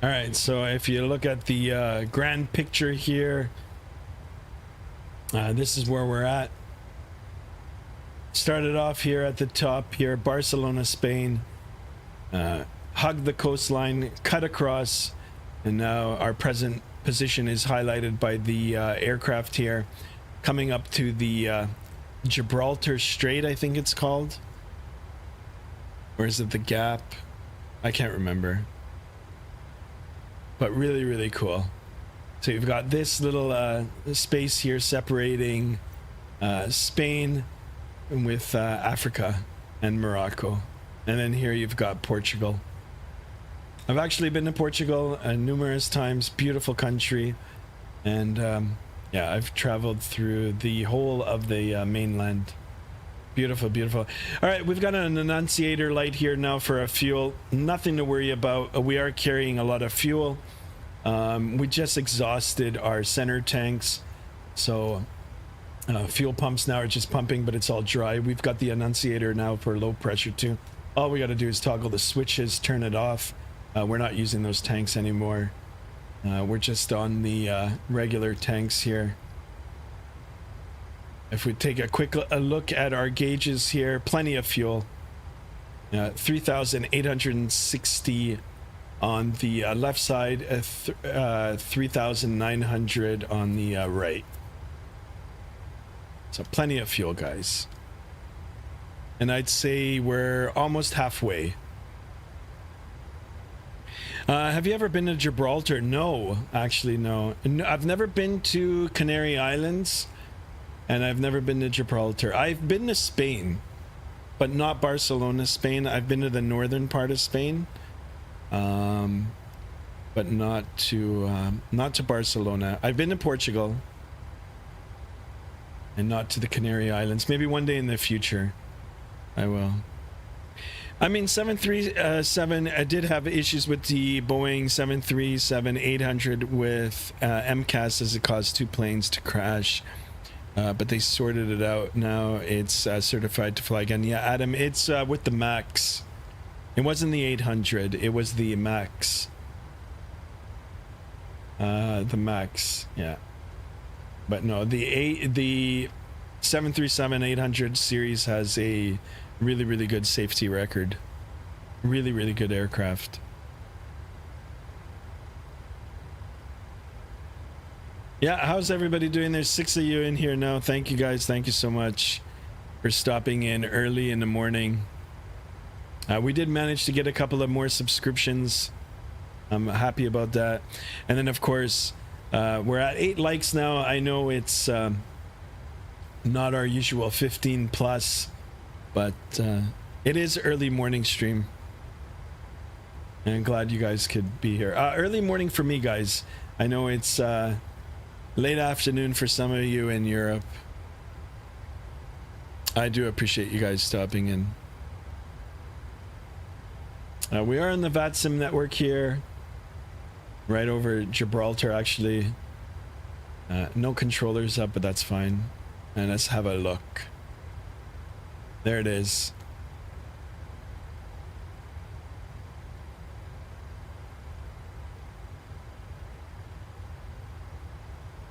All right, so if you look at the grand picture here, this is where we're at. Started off here at the top here, Barcelona, Spain. Hugged the coastline, cut across, and now our present position is highlighted by the aircraft here, coming up to the Gibraltar Strait, I think it's called. Or is it the Gap? I can't remember. But really, really cool. So you've got this little space here separating Spain with Africa and Morocco. And then here you've got Portugal. I've actually been to Portugal numerous times. Beautiful country. And yeah, I've traveled through the whole of the mainland. Beautiful, beautiful. All right, we've got an annunciator light here now for our fuel. Nothing to worry about. We are carrying a lot of fuel. We just exhausted our center tanks, so fuel pumps now are just pumping, but it's all dry. We've got the annunciator now for low pressure too. All we got to do is toggle the switches, turn it off. We're not using those tanks anymore. We're just on the regular tanks here. If we take a quick look at our gauges here, plenty of fuel. 3,860 on the left side, 3,900 on the right. So plenty of fuel, guys. And I'd say we're almost halfway. Have you ever been to Gibraltar? No, actually, no. I've never been to Canary Islands, and I've never been to Gibraltar. I've been to Spain, but not Barcelona, Spain. I've been to the northern part of Spain, but not to Barcelona. I've been to Portugal, and not to the Canary Islands. Maybe one day in the future, I will. I mean, 737, I did have issues with the Boeing 737-800 with MCAS as it caused two planes to crash. But they sorted it out. Now it's certified to fly again. Yeah, Adam, it's with the MAX. It wasn't the 800. It was the MAX. The MAX, yeah. But no, the 737-800 series has a really, really good safety record. Really, really good aircraft. Yeah, how's everybody doing? There's 6 of you in here now. Thank you guys. Thank you so much for stopping in early in the morning. We did manage to get a couple of more subscriptions. I'm happy about that. And then, of course, we're at 8 likes now. I know it's not our usual 15 plus, but it is early morning stream. And I'm glad you guys could be here. Early morning for me, guys. I know it's late afternoon for some of you in Europe. I do appreciate you guys stopping in. We are on the Vatsim network here. Right over Gibraltar, actually. No controllers up, but that's fine. And let's have a look. There it is.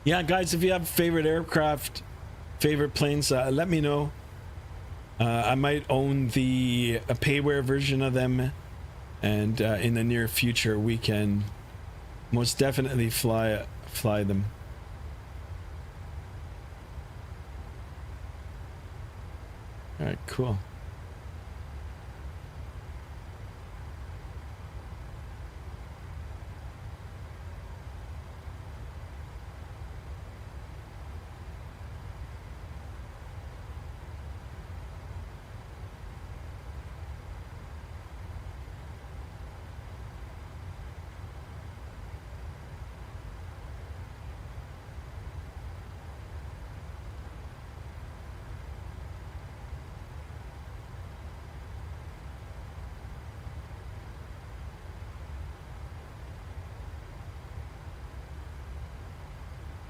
Yeah, guys, if you have favorite aircraft, favorite planes, let me know. I might own a payware version of them, and in the near future we can most definitely fly them. All right, cool.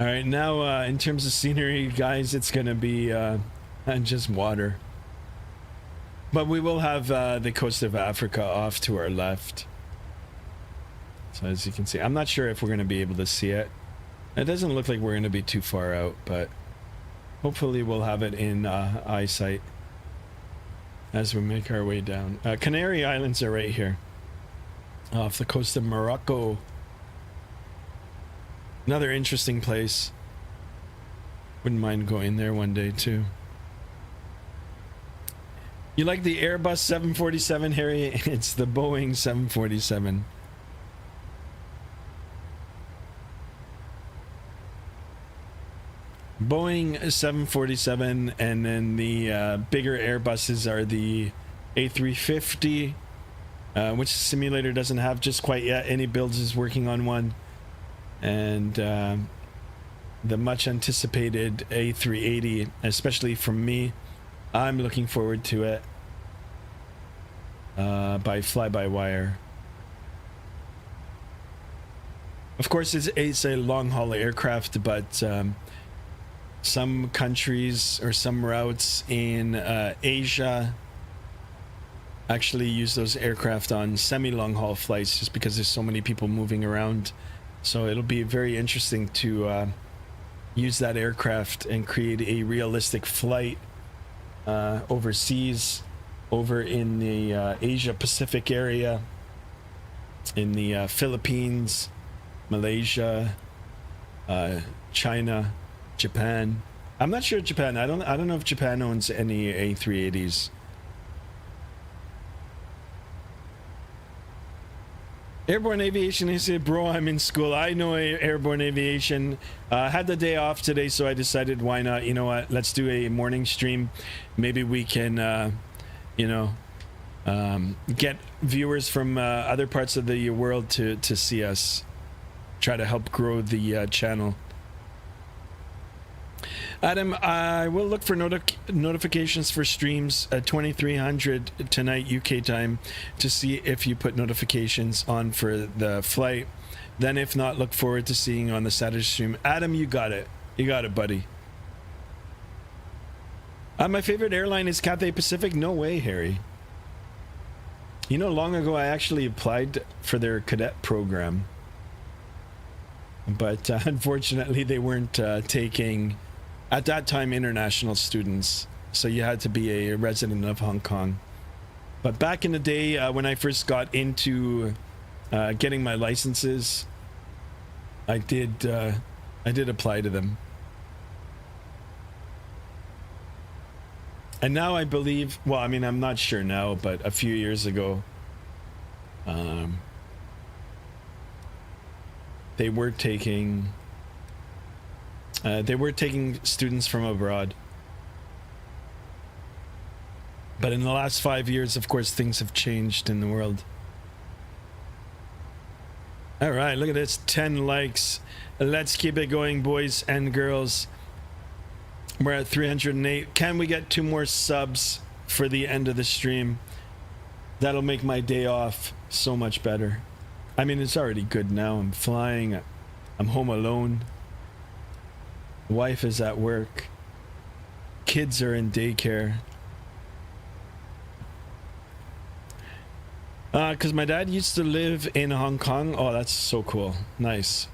All right, now in terms of scenery, guys, it's gonna be just water. But we will have the coast of Africa off to our left. So as you can see, I'm not sure if we're gonna be able to see it. It doesn't look like we're gonna be too far out, but hopefully we'll have it in eyesight as we make our way down. Canary Islands are right here, off the coast of Morocco. Another interesting place. Wouldn't mind going there one day too. You like the Airbus 747, Harry? It's the Boeing 747. Boeing 747, and then the bigger Airbuses are the A350, which the simulator doesn't have just quite yet. Any builds is working on one. And the much anticipated A380, especially from me, I'm looking forward to it by fly-by-wire. Of course, it's a long-haul aircraft, but some countries or some routes in Asia actually use those aircraft on semi-long-haul flights just because there's so many people moving around. So it'll be very interesting to use that aircraft and create a realistic flight overseas over in the Asia Pacific area, in the Philippines, Malaysia, China, Japan. I'm not sure Japan. I don't know if Japan owns any A380s. Airborne aviation, he said, bro, I'm in school. I know airborne aviation. Had the day off today, so I decided, why not? You know what? Let's do a morning stream. Maybe we can, get viewers from other parts of the world to see us. Try to help grow the channel. Adam, I will look for notifications for streams at 2300 tonight UK time to see if you put notifications on for the flight. Then if not, look forward to seeing you on the Saturday stream. Adam, you got it. You got it, buddy. My favorite airline is Cathay Pacific. No way, Harry. You know, long ago I actually applied for their cadet program. But unfortunately they weren't taking... at that time, international students, so you had to be a resident of Hong Kong. But back in the day, when I first got into getting my licenses, I did apply to them. And now I believe, well, I mean, I'm not sure now, but a few years ago, they were taking students from abroad. But in the last 5 years, of course, things have changed in the world. All right, look at this, 10 likes. Let's keep it going, boys and girls. We're at 308. Can we get 2 more subs for the end of the stream? That'll make my day off so much better. I mean, it's already good now. I'm flying. I'm home alone. Wife is at work. Kids are in daycare. Because my dad used to live in Hong Kong. Oh, that's so cool. Nice.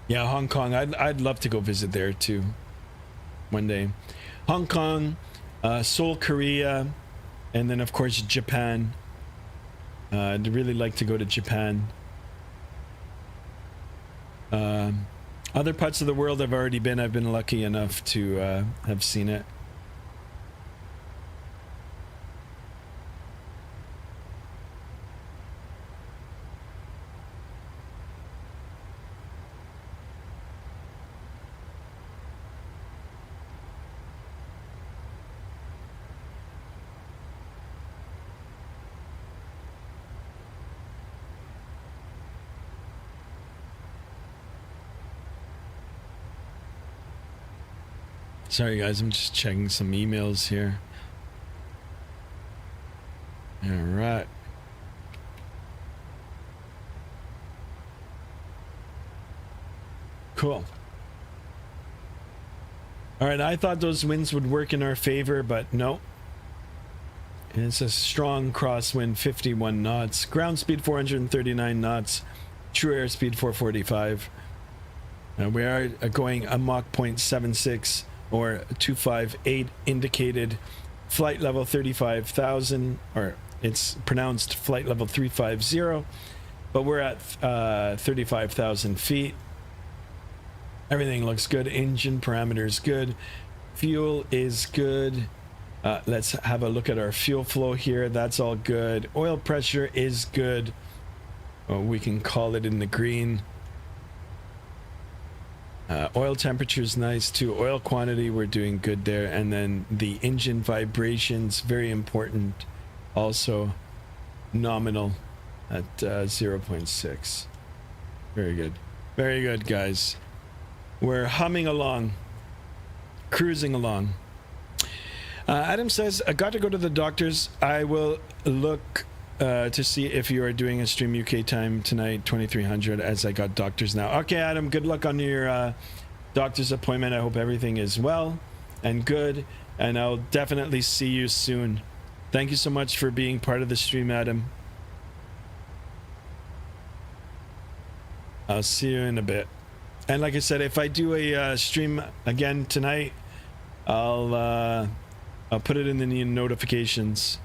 Yeah, Hong Kong. I'd love to go visit there too one day. Hong Kong, Seoul, Korea, and then of course Japan. I'd really like to go to Japan. Other parts of the world I've already been. I've been lucky enough to have seen it. Sorry guys, I'm just checking some emails here. All right. Cool. All right, I thought those winds would work in our favor, but no. It's a strong crosswind, 51 knots. Ground speed 439 knots. True airspeed 445. We are going a Mach 0.76 or 258 indicated. Flight level 35,000, or it's pronounced flight level 350, but we're at 35,000 feet. Everything looks good. Engine parameters good. Fuel is good. Let's have a look at our fuel flow here. That's all good. Oil pressure is good. Well, we can call it in the green. Oil temperature is nice too. Oil quantity, we're doing good there. And then the engine vibrations, very important. Also nominal at 0.6. Very good. Very good, guys. We're humming along. Cruising along. Adam says, I got to go to the doctor's. I will look to see if you are doing a stream UK time tonight, 2300, as I got doctors now. Okay, Adam, good luck on your doctor's appointment. I hope everything is well and good, and I'll definitely see you soon. Thank you so much for being part of the stream, Adam. I'll see you in a bit. And like I said, if I do a stream again tonight, I'll put it in the notifications.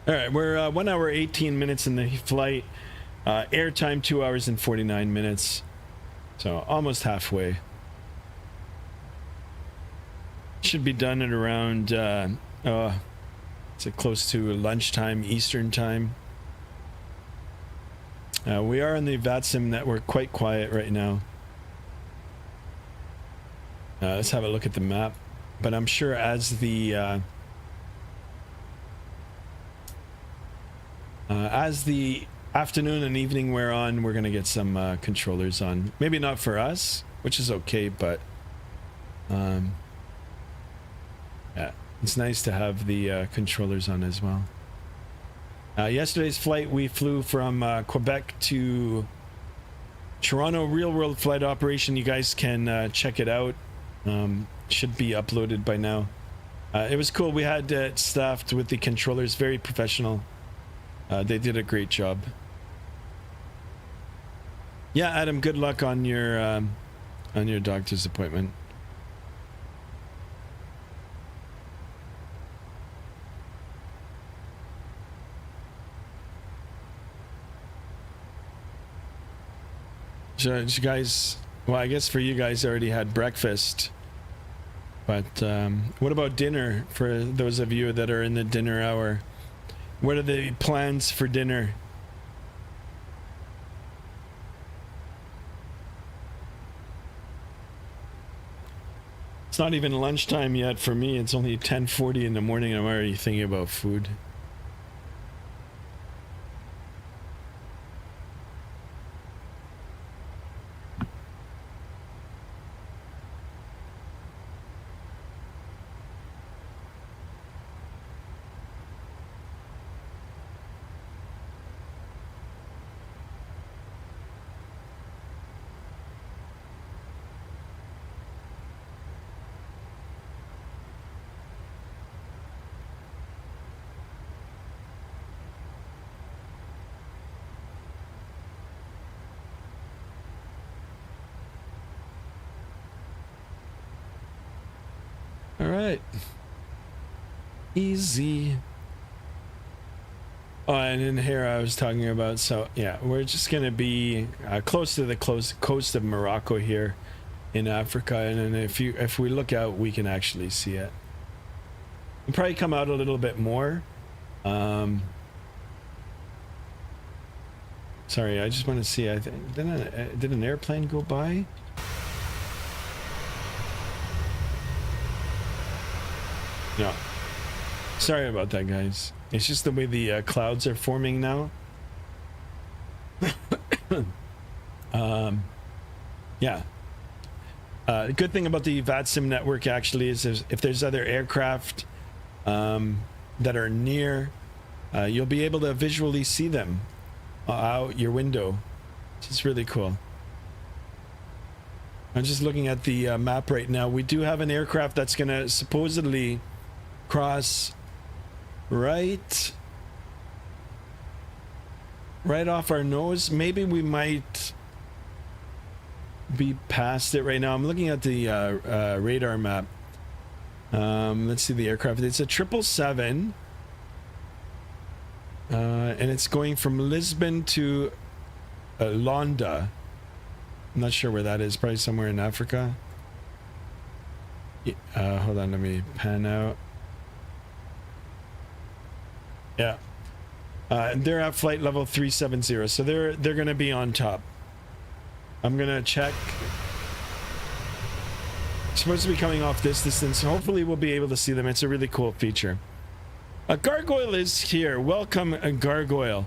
All right, we're 1 hour 18 minutes in the flight. Airtime 2 hours and 49 minutes. So almost halfway. Should be done at around it's close to lunchtime Eastern time. We are on the Vatsim network, quite quiet right now. Let's have a look at the map. But I'm sure as the afternoon and evening wear on, we're gonna get some controllers on. Maybe not for us, which is okay, but yeah, it's nice to have the controllers on as well. Yesterday's flight, we flew from Quebec to Toronto, real world flight operation. You guys can check it out. Should be uploaded by now. It was cool. We had staffed with the controllers, very professional. They did a great job. Yeah, Adam, good luck on your doctor's appointment. So you guys, well, I guess for you guys already had breakfast, but what about dinner for those of you that are in the dinner hour? What are the plans for dinner? It's not even lunchtime yet for me. It's only 10:40 in the morning. I'm already thinking about food. All right. Easy. Oh, and in here I was talking about, so yeah, we're just going to be close to the coast of Morocco here in Africa. And then if we look out, we can actually see it. We'll probably come out a little bit more. Sorry, I just want to see. I think did an airplane go by? No. Sorry about that, guys. It's just the way the clouds are forming now. Yeah. The good thing about the Vatsim network actually is if there's other aircraft that are near, you'll be able to visually see them out your window, which is really cool. I'm just looking at the map right now. We do have an aircraft that's going to supposedly cross right off our nose. Maybe we might be past it right now. I'm looking at the radar map. Let's see the aircraft. It's a 777 and it's going from Lisbon to Londa. I'm not sure where that is. Probably somewhere in Africa. Hold on, let me pan out. Yeah, they're at flight level 370, so they're going to be on top. I'm going to check. It's supposed to be coming off this distance. Hopefully we'll be able to see them. It's a really cool feature. Gargoyle is here. Welcome, Gargoyle.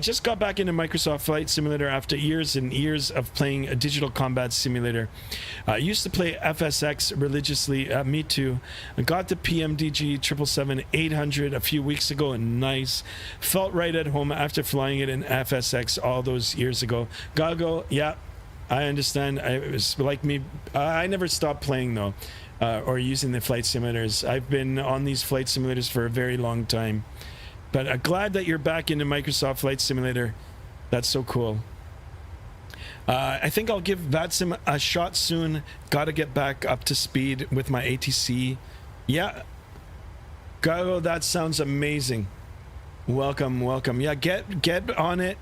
Just got back into Microsoft Flight Simulator after years and years of playing a digital combat simulator. Used to play FSX religiously. Me too. I got the PMDG 777-800 a few weeks ago, and nice. Felt right at home after flying it in FSX all those years ago. Gargoyle, yeah. I understand. It was like me. I never stopped playing though, or using the flight simulators. I've been on these flight simulators for a very long time. But glad that you're back into Microsoft Flight Simulator. That's so cool. I think I'll give Vatsim a shot soon. Gotta get back up to speed with my ATC. Yeah. Go, that sounds amazing. Welcome, welcome. Yeah, get on it.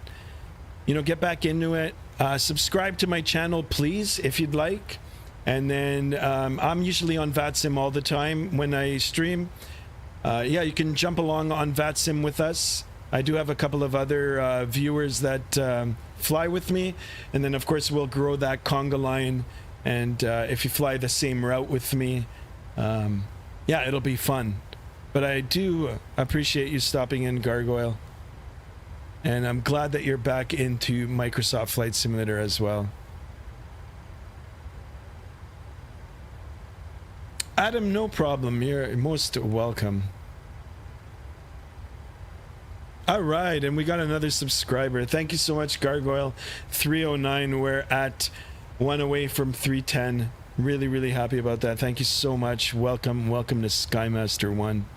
You know, get back into it. Subscribe to my channel, please, if you'd like. And then I'm usually on Vatsim all the time when I stream. Yeah, you can jump along on Vatsim with us. I do have a couple of other viewers that fly with me, and then of course we'll grow that conga line. And if you fly the same route with me, yeah, it'll be fun. But I do appreciate you stopping in, Gargoyle, and I'm glad that you're back into Microsoft Flight Simulator as well. Adam, no problem. You're most welcome. All right, and we got another subscriber. Thank you so much, Gargoyle 309. We're at 1 away from 310. Really, really happy about that. Thank you so much. Welcome to Skymaster 1.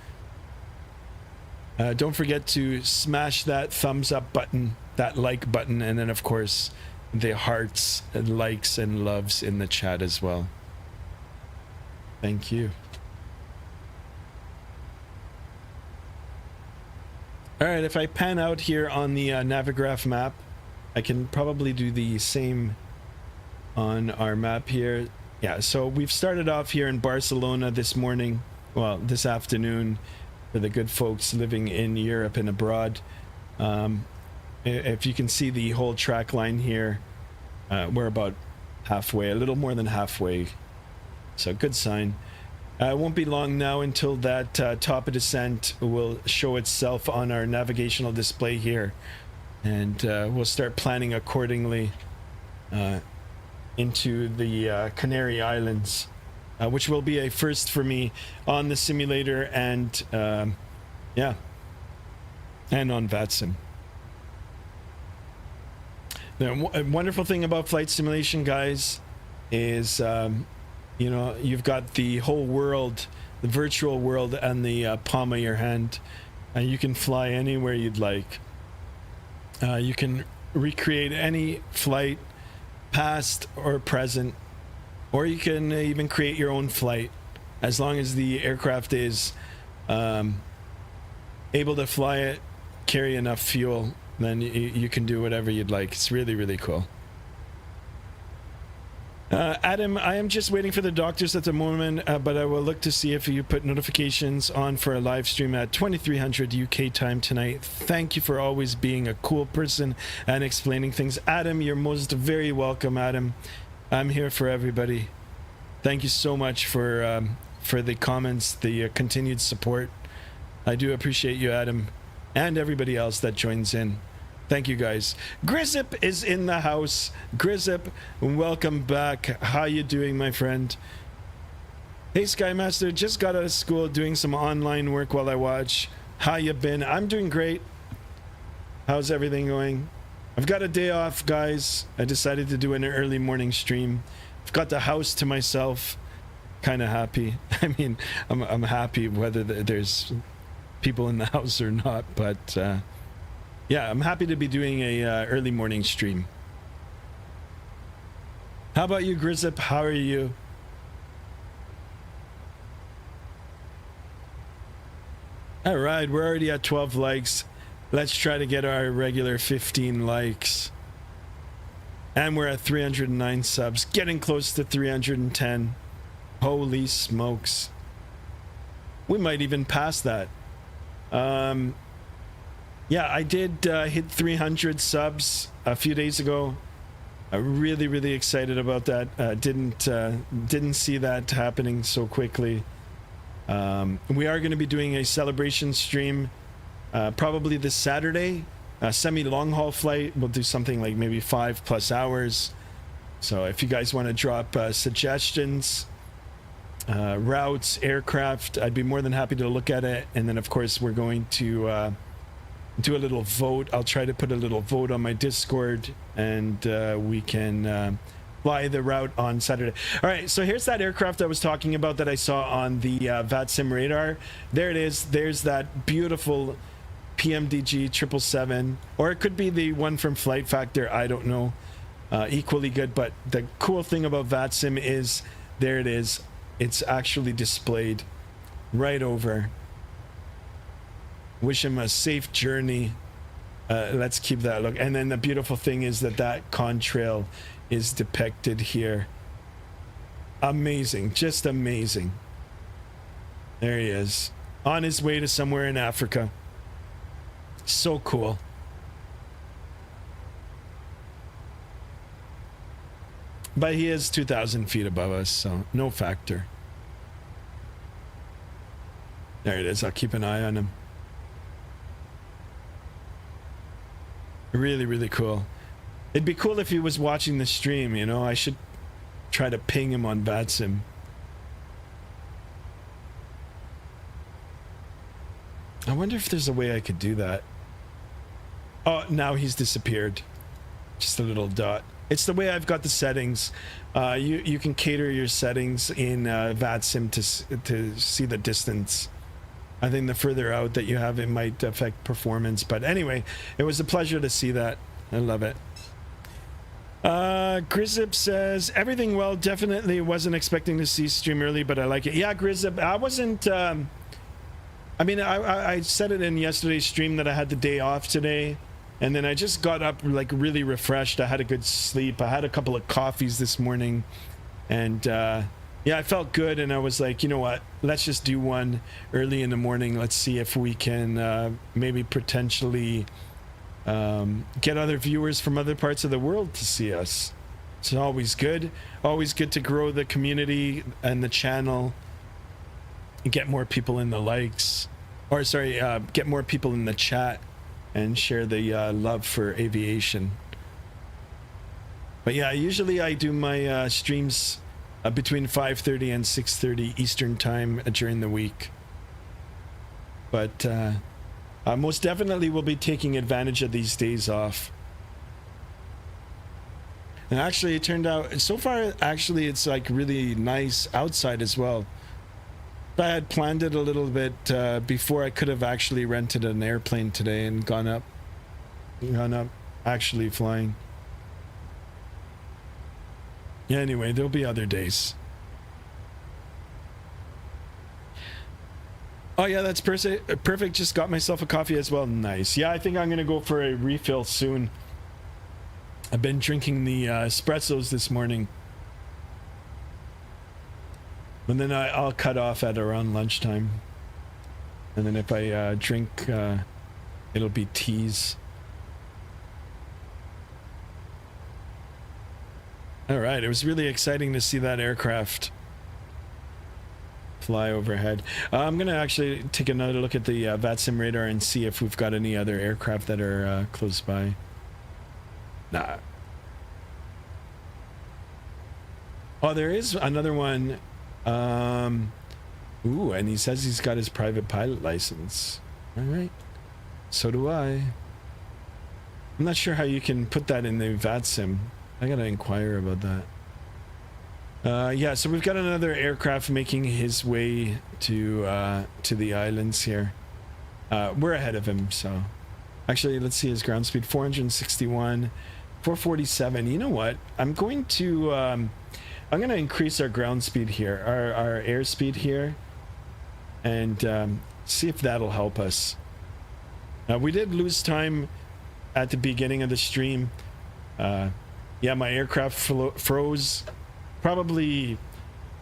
Don't forget to smash that thumbs up button, that like button, and then of course the hearts and likes and loves in the chat as well. Thank you. All right, if I pan out here on the Navigraph map, I can probably do the same on our map here. Yeah, so we've started off here in Barcelona this morning, well, this afternoon, for the good folks living in Europe and abroad. If you can see the whole track line here, we're about halfway, a little more than halfway. So good sign. It won't be long now until that top of descent will show itself on our navigational display here, and we'll start planning accordingly into the Canary Islands, which will be a first for me on the simulator, and yeah, and on Vatsim. The wonderful thing about flight simulation, guys, is you know, you've got the whole world, the virtual world, and the palm of your hand, and you can fly anywhere you'd like. You can recreate any flight, past or present, or you can even create your own flight, as long as the aircraft is able to fly it, carry enough fuel, then you can do whatever you'd like. It's really, really cool. Adam, I am just waiting for the doctors at the moment, but I will look to see if you put notifications on for a live stream at 2300 UK time tonight. Thank you for always being a cool person and explaining things. Adam, you're most very welcome, Adam. I'm here for everybody. Thank you so much for the comments, the continued support. I do appreciate you, Adam, and everybody else that joins in. Thank you, guys. Grizzip is in the house. Grizzip, welcome back. How you doing, my friend? Hey, Skymaster, just got out of school doing some online work while I watch. How you been? I'm doing great. How's everything going? I've got a day off, guys. I decided to do an early morning stream. I've got the house to myself. Kind of happy. I mean, I'm happy whether there's people in the house or not, but yeah, I'm happy to be doing a early morning stream. How about you, Grizzip? How are you? All right, we're already at 12 likes. Let's try to get our regular 15 likes. And we're at 309 subs, getting close to 310. Holy smokes. We might even pass that. Yeah, I did hit 300 subs a few days ago. I'm really, really excited about that. Didn't see that happening so quickly. We are going to be doing a celebration stream probably this Saturday. A semi-long haul flight. We'll do something like maybe 5+ hours. So if you guys want to drop suggestions, routes, aircraft, I'd be more than happy to look at it. And then of course we're going to do a little vote. I'll try to put a little vote on my Discord, and we can fly the route on Saturday. All right, so here's that aircraft I was talking about that I saw on the Vatsim radar. There it is. There's that beautiful PMDG 777, or it could be the one from Flight Factor. I don't know. Equally good, but the cool thing about Vatsim is there it is. It's actually displayed right over. Wish him a safe journey. Let's keep that look. And then the beautiful thing is that contrail is depicted here. Amazing, just amazing. There he is, on his way to somewhere in Africa. So cool. But he is 2,000 feet above us, so no factor. There it is. I'll keep an eye on him. Really, really cool. It'd be cool if he was watching the stream, you know. I should try to ping him on Vatsim. I wonder if there's a way I could do that. Oh, now he's disappeared. Just a little dot. It's the way I've got the settings. You can cater your settings in Vatsim to see the distance. I think the further out that you have, it might affect performance. But anyway, it was a pleasure to see that. I love it. Grizzip says, everything well, definitely wasn't expecting to see stream early, but I like it. Yeah, Grizzip, I wasn't... I mean, I said it in yesterday's stream that I had the day off today. And then I just got up like really refreshed. I had a good sleep. I had a couple of coffees this morning. And yeah, I felt good. And I was like, you know what? Let's just do one early in the morning. Let's see if we can maybe potentially get other viewers from other parts of the world to see us. It's always good. Always good to grow the community and the channel. And get more people in the likes. Or sorry, get more people in the chat. And share the love for aviation. But yeah, usually I do my streams between 5:30 and 6:30 Eastern time during the week. But I most definitely will be taking advantage of these days off. And actually, it turned out so far. Actually, it's like really nice outside as well. I had planned it a little bit before. I could have actually rented an airplane today and gone up actually flying. Yeah, anyway, there'll be other days. Oh yeah, that's perfect. Just got myself a coffee as well. Nice. Yeah, I think I'm gonna go for a refill soon. I've been drinking the espressos this morning. And then I'll cut off at around lunchtime. And then if I drink, it'll be teas. All right, it was really exciting to see that aircraft fly overhead. I'm going to actually take another look at the Vatsim radar and see if we've got any other aircraft that are close by. Nah. Oh, there is another one. Ooh, and he says he's got his private pilot license. All right. So do I. I'm not sure how you can put that in the Vatsim. I gotta inquire about that. Yeah, so we've got another aircraft making his way to the islands here. We're ahead of him, so... Actually, let's see his ground speed. 461, 447. You know what? I'm going to increase our ground speed here, our airspeed here, and see if that'll help us. We did lose time at the beginning of the stream. Yeah, my aircraft froze, probably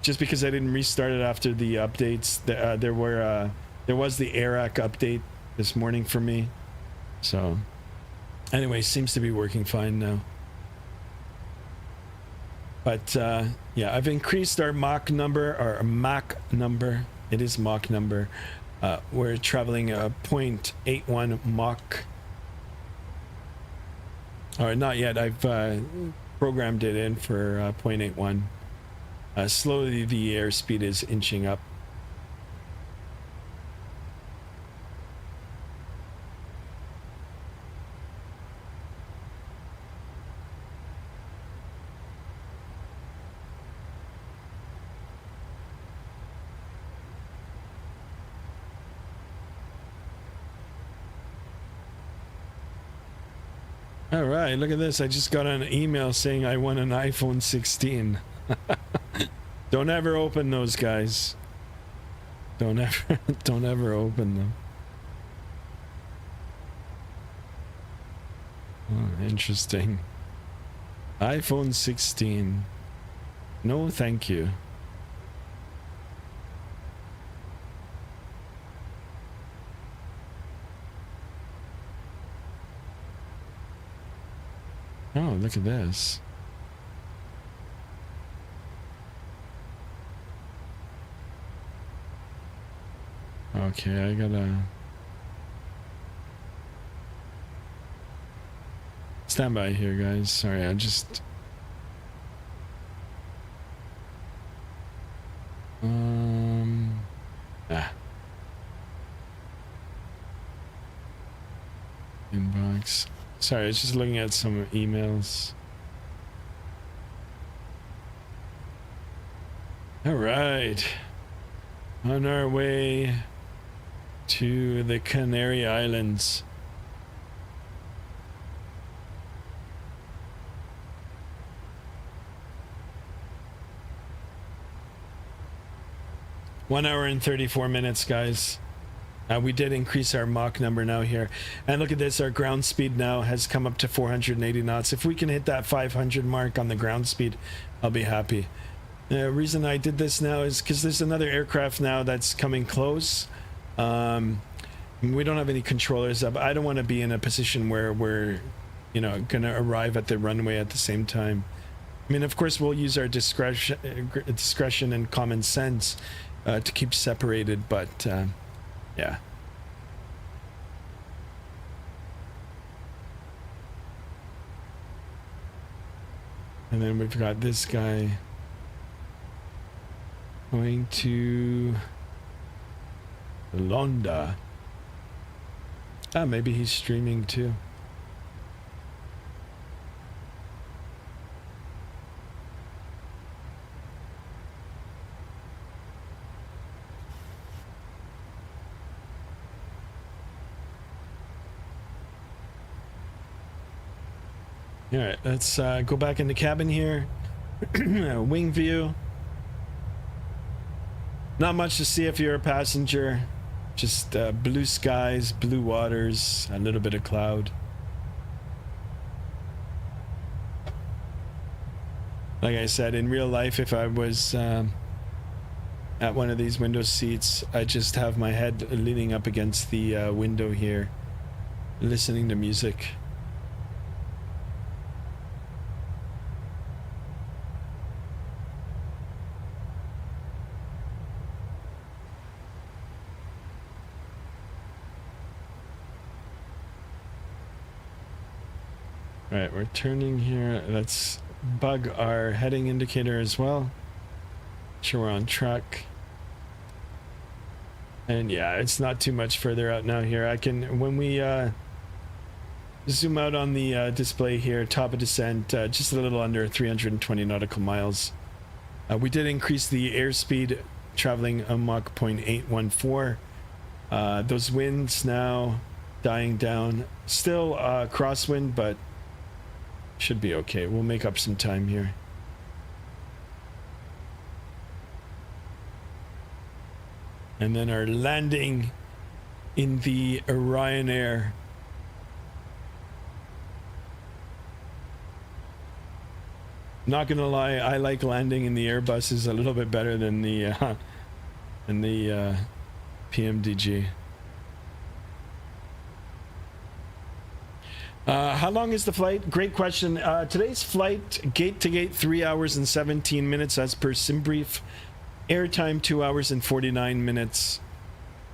just because I didn't restart it after the updates. There was the AIRAC update this morning for me. So, anyway, seems to be working fine now. But yeah, I've increased our Mach number, or Mach number. It is Mach number. We're traveling a 0.81 Mach. Or not yet. I've programmed it in for 0.81. Slowly, the airspeed is inching up. All right, look at this. I just got an email saying I won an iPhone 16. Don't ever open those, guys. Don't ever open them. Oh, interesting. iPhone 16. No, thank you. Oh, look at this. Okay, I gotta stand by here, guys. Sorry, I just inbox. Sorry, I was just looking at some emails. All right, on our way to the Canary Islands. One hour and 34 minutes, guys. We did increase our Mach number now here. And look at this, our ground speed now has come up to 480 knots. If we can hit that 500 mark on the ground speed, I'll be happy. The reason I did this now is because there's another aircraft now that's coming close. We don't have any controllers up. I don't want to be in a position where we're, you know, going to arrive at the runway at the same time. I mean, of course, we'll use our discretion and common sense to keep separated, but yeah. And then we've got this guy going to Londa. Ah, maybe he's streaming too. All right, let's go back in the cabin here. Wing view. Not much to see if you're a passenger. Just blue skies, blue waters, a little bit of cloud. Like I said, in real life, if I was at one of these window seats, I just have my head leaning up against the window here, listening to music. All right, we're turning here. Let's bug our heading indicator as well. Sure, we're on track. And yeah, it's not too much further out now here. I can, when we zoom out on the display here, top of descent, just a little under 320 nautical miles. We did increase the airspeed, traveling a Mach 0.814. Those winds now dying down. Still crosswind, but should be okay. We'll make up some time here. And then our landing in the Orion Air. Not gonna lie, I like landing in the Airbuses a little bit better than the PMDG. How long is the flight? Great question. Today's flight, gate to gate, 3 hours and 17 minutes as per SimBrief. Airtime 2 hours and 49 minutes.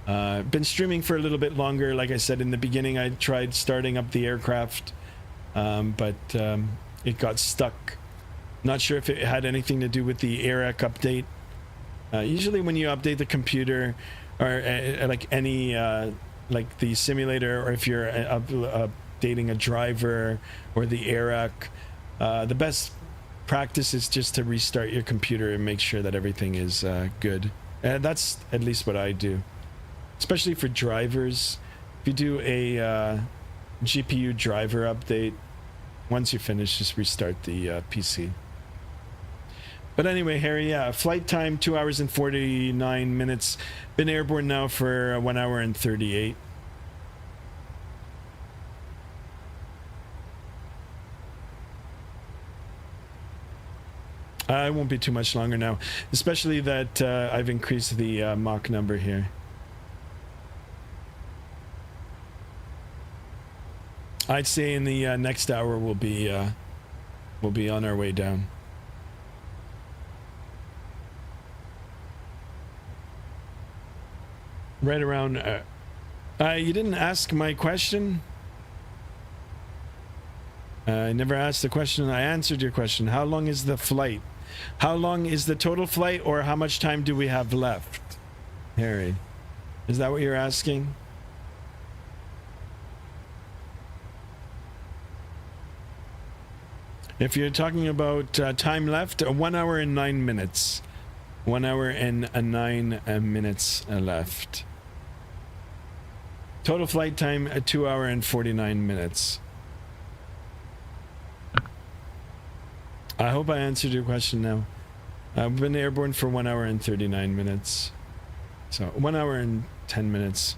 Been streaming for a little bit longer. Like I said in the beginning, I tried starting up the aircraft, but it got stuck. Not sure if it had anything to do with the AIRAC update. Usually when you update the computer or like any like the simulator, or if you're updating a driver or the AIRAC, the best practice is just to restart your computer and make sure that everything is good. And that's at least what I do, especially for drivers. If you do a GPU driver update, Once you finish, just restart the PC. But anyway, Harry, yeah, flight time 2 hours and 49 minutes. Been airborne now for 1 hour and 38. It won't be too much longer now, especially that I've increased the Mach number here. I'd say in the next hour we'll be on our way down. Right around. You didn't ask my question. I never asked the question. I answered your question. How long is the flight? How long is the total flight, or how much time do we have left? Harry, is that what you're asking? If you're talking about time left, 1 hour and 9 minutes. 1 hour and 9 minutes left. Total flight time, 2 hour and 49 minutes. I hope I answered your question now. I've been airborne for 1 hour and 39 minutes. So 1 hour and 10 minutes.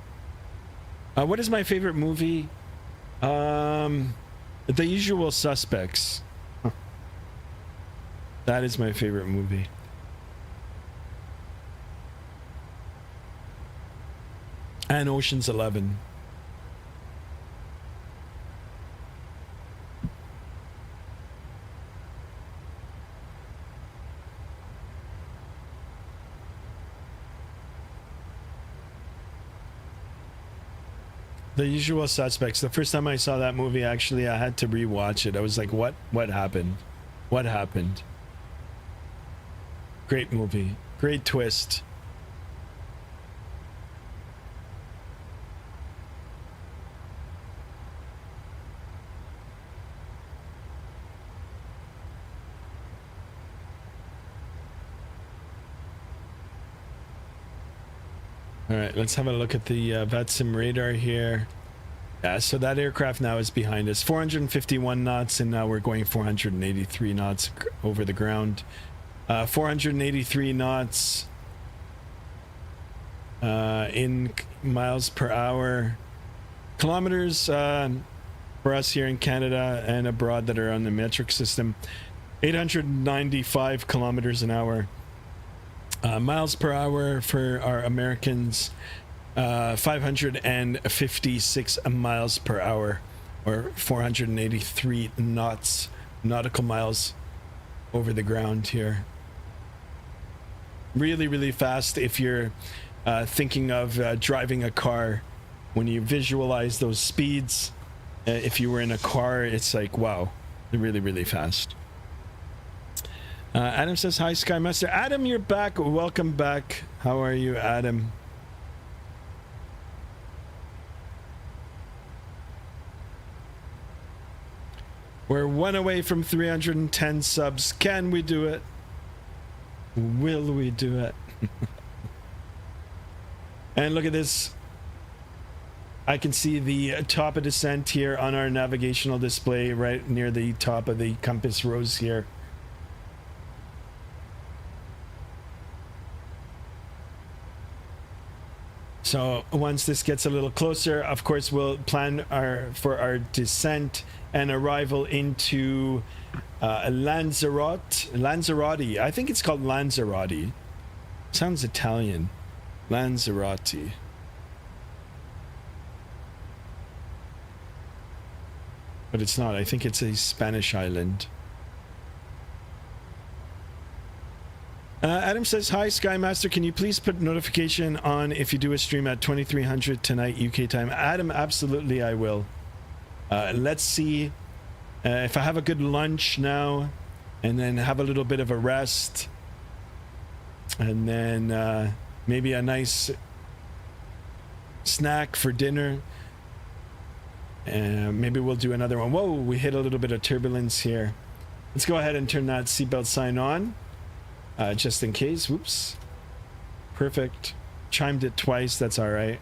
What is my favorite movie? The Usual Suspects. That is my favorite movie. And Ocean's 11. The Usual Suspects. The first time I saw that movie, actually, I had to rewatch it. I was like, what happened? What happened? Great movie. Great twist. All right, let's have a look at the Vatsim radar here. Yeah, so that aircraft now is behind us. 451 knots, and now we're going 483 knots over the ground. 483 knots in miles per hour. Kilometers for us here in Canada and abroad that are on the metric system. 895 kilometers an hour. Miles per hour for our Americans, 556 miles per hour, or 483 knots, nautical miles over the ground here. Really, really fast if you're thinking of driving a car. When you visualize those speeds, if you were in a car, it's like, wow, really, really fast. Adam says, hi, Skymaster. Adam, you're back. Welcome back. How are you, Adam? We're one away from 310 subs. Can we do it? Will we do it? And look at this. I can see the top of descent here on our navigational display right near the top of the compass rose here. So once this gets a little closer, of course, we'll plan for our descent and arrival into Lanzarote. I think it's called Lanzarote. Sounds Italian. Lanzarote. But it's not. I think it's a Spanish island. Adam says, hi, Skymaster. Can you please put notification on if you do a stream at 2300 tonight UK time? Adam, absolutely, I will. Let's see if I have a good lunch now and then have a little bit of a rest. And then maybe a nice snack for dinner. Maybe we'll do another one. Whoa, we hit a little bit of turbulence here. Let's go ahead and turn that seatbelt sign on. Just in case. Whoops. Perfect. Chimed it twice. That's all right.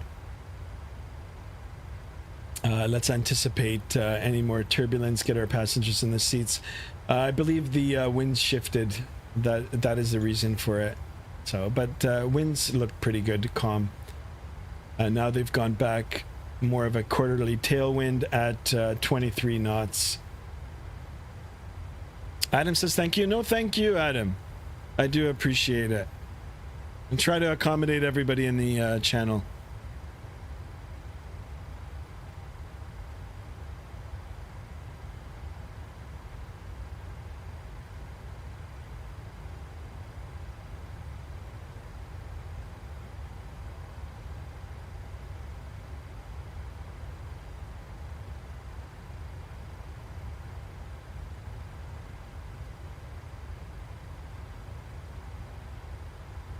Let's anticipate any more turbulence, get our passengers in the seats. I believe the winds shifted. That is the reason for it. So, but winds look pretty good, calm. Now they've gone back more of a quarterly tailwind at 23 knots. Adam says thank you. No, thank you, Adam. I do appreciate it. And try to accommodate everybody in the channel.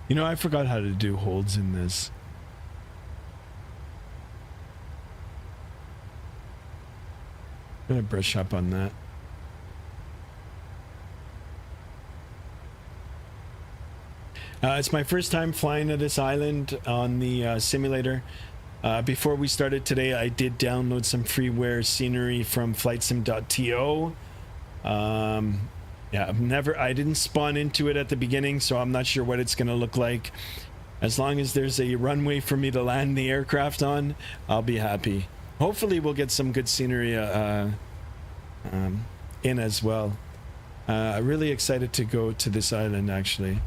You know, I forgot how to do holds in this. I'm gonna brush up on that. It's my first time flying to this island on the simulator. Before we started today, I did download some freeware scenery from flightsim.to. Yeah, I didn't spawn into it at the beginning, so I'm not sure what it's going to look like. As long as there's a runway for me to land the aircraft on, I'll be happy. Hopefully we'll get some good scenery in as well. Really excited to go to this island, actually.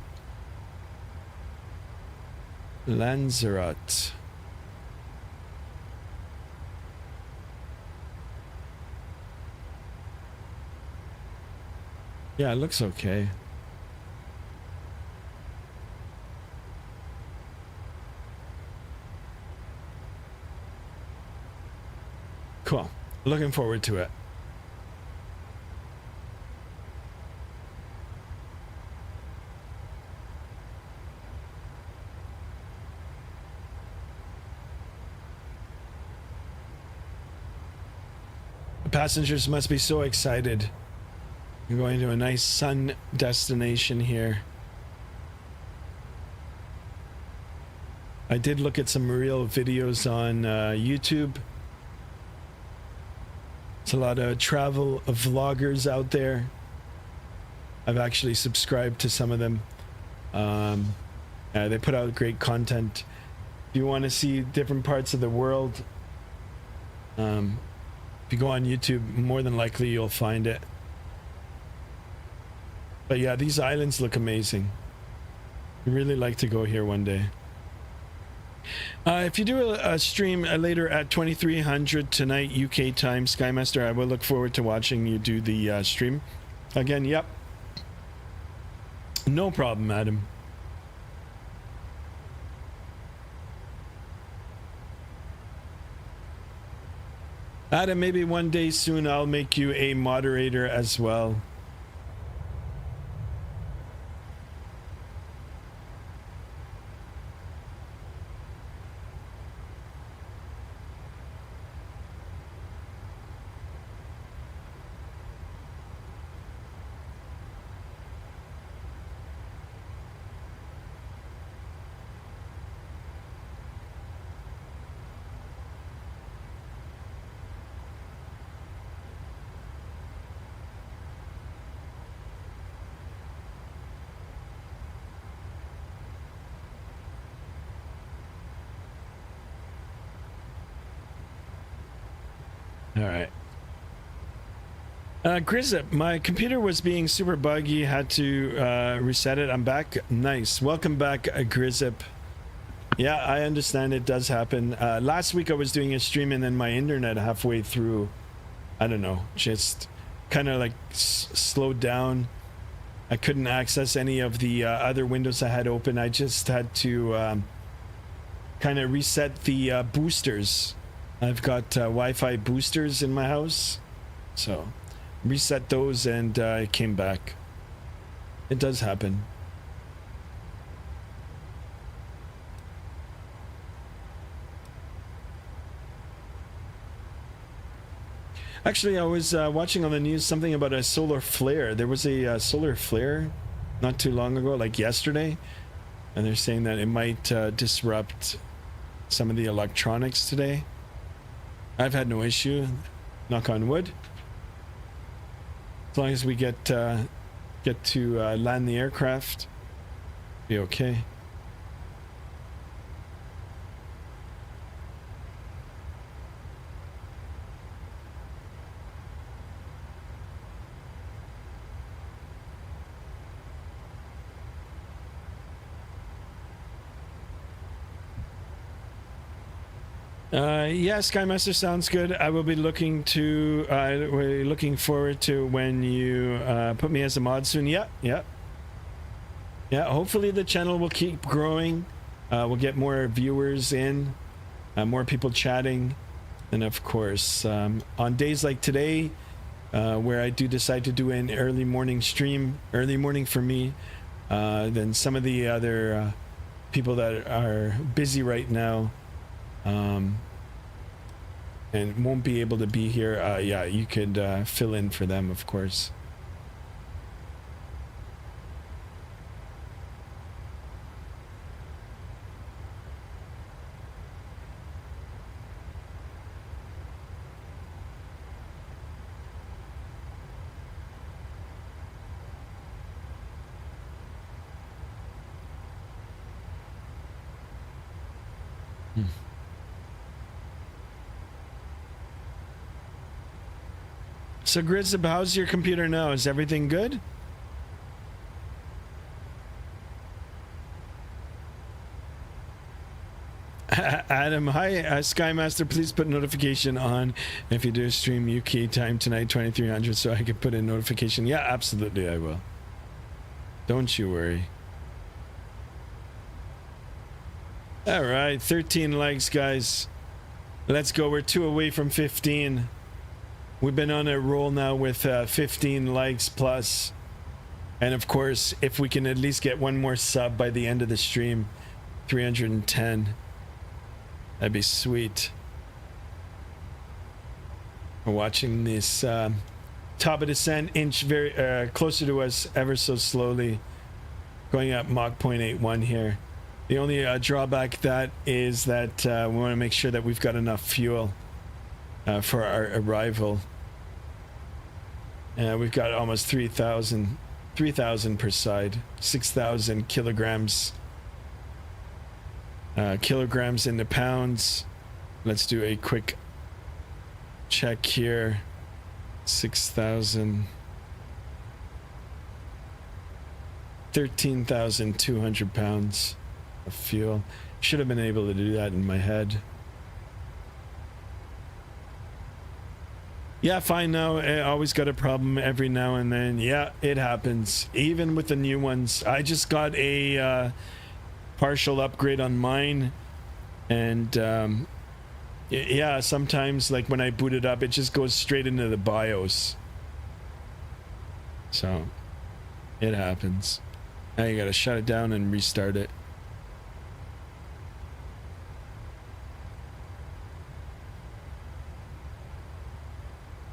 Lanzarote. Yeah, it looks okay. Cool. Looking forward to it. The passengers must be so excited. We're going to a nice sun destination here. I did look at some real videos on YouTube. There's a lot of travel vloggers out there. I've actually subscribed to some of them. They put out great content. If you want to see different parts of the world, if you go on YouTube, more than likely you'll find it. But yeah, these islands look amazing. I'd really like to go here one day. If you do a stream later at 2300 tonight UK time, Skymaster, I will look forward to watching you do the stream. Again, yep. No problem, Adam. Adam, maybe one day soon I'll make you a moderator as well. All right. Grizzip, my computer was being super buggy, had to reset it. I'm back. Nice. Welcome back, Grizzip. Yeah, I understand it does happen. Last week I was doing a stream and then my internet halfway through, I don't know, just kind of like slowed down. I couldn't access any of the other windows I had open. I just had to kind of reset the boosters. I've got Wi-Fi boosters in my house, so reset those and it came back. It does happen. Actually, I was watching on the news something about a solar flare. There was a solar flare not too long ago, like yesterday, and they're saying that it might disrupt some of the electronics today. I've had no issue, knock on wood. As long as we get to land the aircraft, be okay. Yeah, Skymaster sounds good. I will be looking to we're looking forward to when you put me as a mod soon. Yeah. Hopefully the channel will keep growing. We'll get more viewers in, more people chatting, and of course on days like today, where I do decide to do an early morning stream, early morning for me, then some of the other people that are busy right now and won't be able to be here, yeah, you could fill in for them, of course. So Grizzab, how's your computer now? Is everything good? Adam, hi. Skymaster, please put notification on if you do stream UK time tonight, 2300, so I can put in notification. Yeah, absolutely, I will. Don't you worry. All right, 13 likes, guys. Let's go. We're 2 away from 15. We've been on a roll now with 15 likes plus. And of course, if we can at least get one more sub by the end of the stream, 310. That'd be sweet. We're watching this top of descent inch very closer to us ever so slowly, going up Mach 0.81 here. The only drawback that is that we want to make sure that we've got enough fuel for our arrival. We've got almost 3,000 per side, 6,000 kilograms. Kilograms into pounds. Let's do a quick check here. 6,000. 13,200 pounds of fuel. Should have been able to do that in my head. Yeah, fine now. I always got a problem every now and then. Yeah, it happens. Even with the new ones. I just got a partial upgrade on mine. And yeah, sometimes like when I boot it up, it just goes straight into the BIOS. So it happens. Now you gotta shut it down and restart it.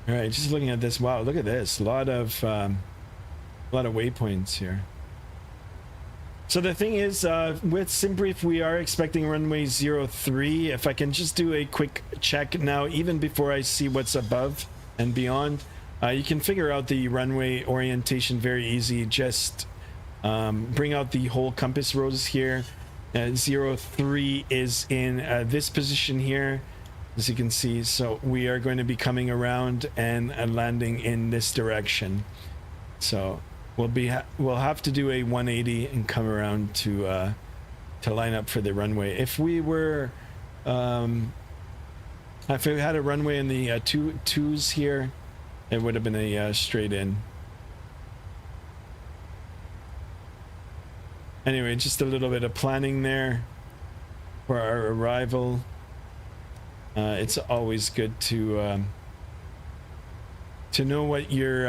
All right, just looking at this. Wow, look at this. A lot of waypoints here. So the thing is, with SimBrief, we are expecting runway 03. If I can just do a quick check now, even before I see what's above and beyond, you can figure out the runway orientation very easy. Just bring out the whole compass rose here. 03 is in this position here, as you can see. So we are going to be coming around and landing in this direction. So we'll have to do a 180 and come around to line up for the runway. If we were if we had a runway in the twos here, it would have been a straight in. Anyway, just a little bit of planning there for our arrival. It's always good to know what you're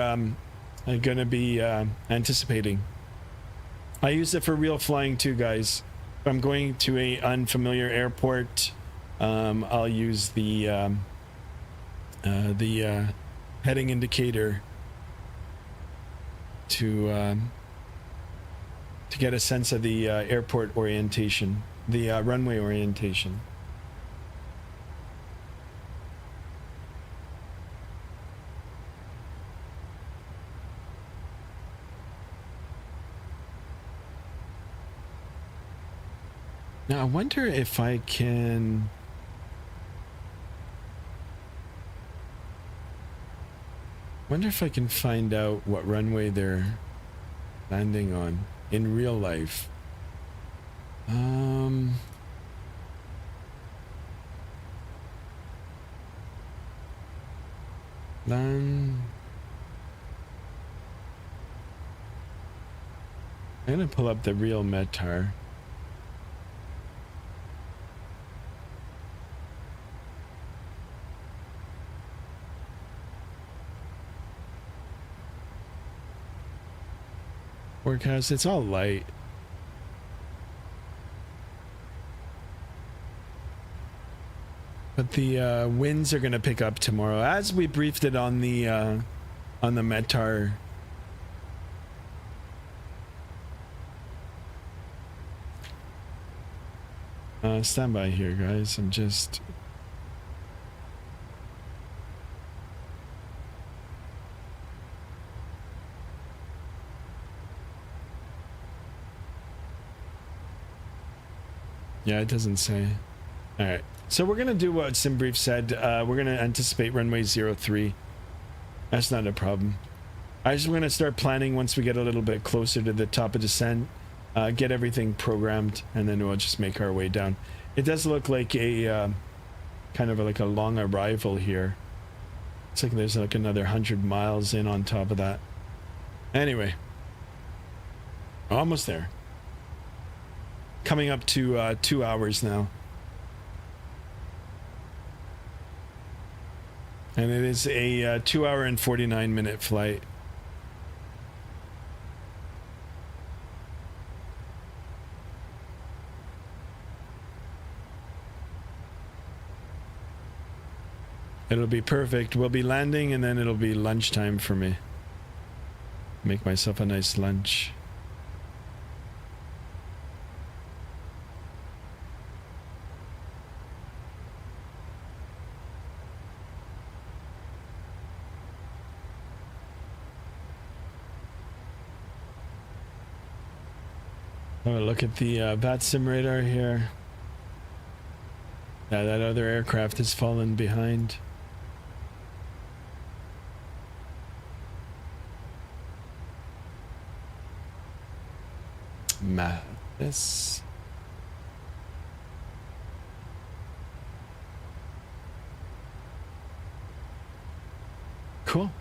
going to be anticipating. I use it for real flying too, guys. If I'm going to a unfamiliar airport, I'll use the heading indicator to get a sense of the airport orientation, the runway orientation. I wonder if I can... wonder if I can find out what runway they're landing on in real life. I'm gonna pull up the real METAR. Forecast, it's all light. But the winds are going to pick up tomorrow, as we briefed it on the METAR. Stand by here, guys. I'm just... yeah, it doesn't say. All right. So we're going to do what SimBrief said. We're going to anticipate runway 03. That's not a problem. I just want to start planning once we get a little bit closer to the top of descent. Get everything programmed, and then we'll just make our way down. It does look like a kind of like a long arrival here. It's like there's like another 100 miles in on top of that. Anyway. Almost there. Coming up to 2 hours now. And it is a 2 hour and 49-minute flight. It'll be perfect. We'll be landing and then it'll be lunchtime for me. Make myself a nice lunch. Oh, look at the Vatsim radar here. Yeah, that other aircraft has fallen behind. This. Cool.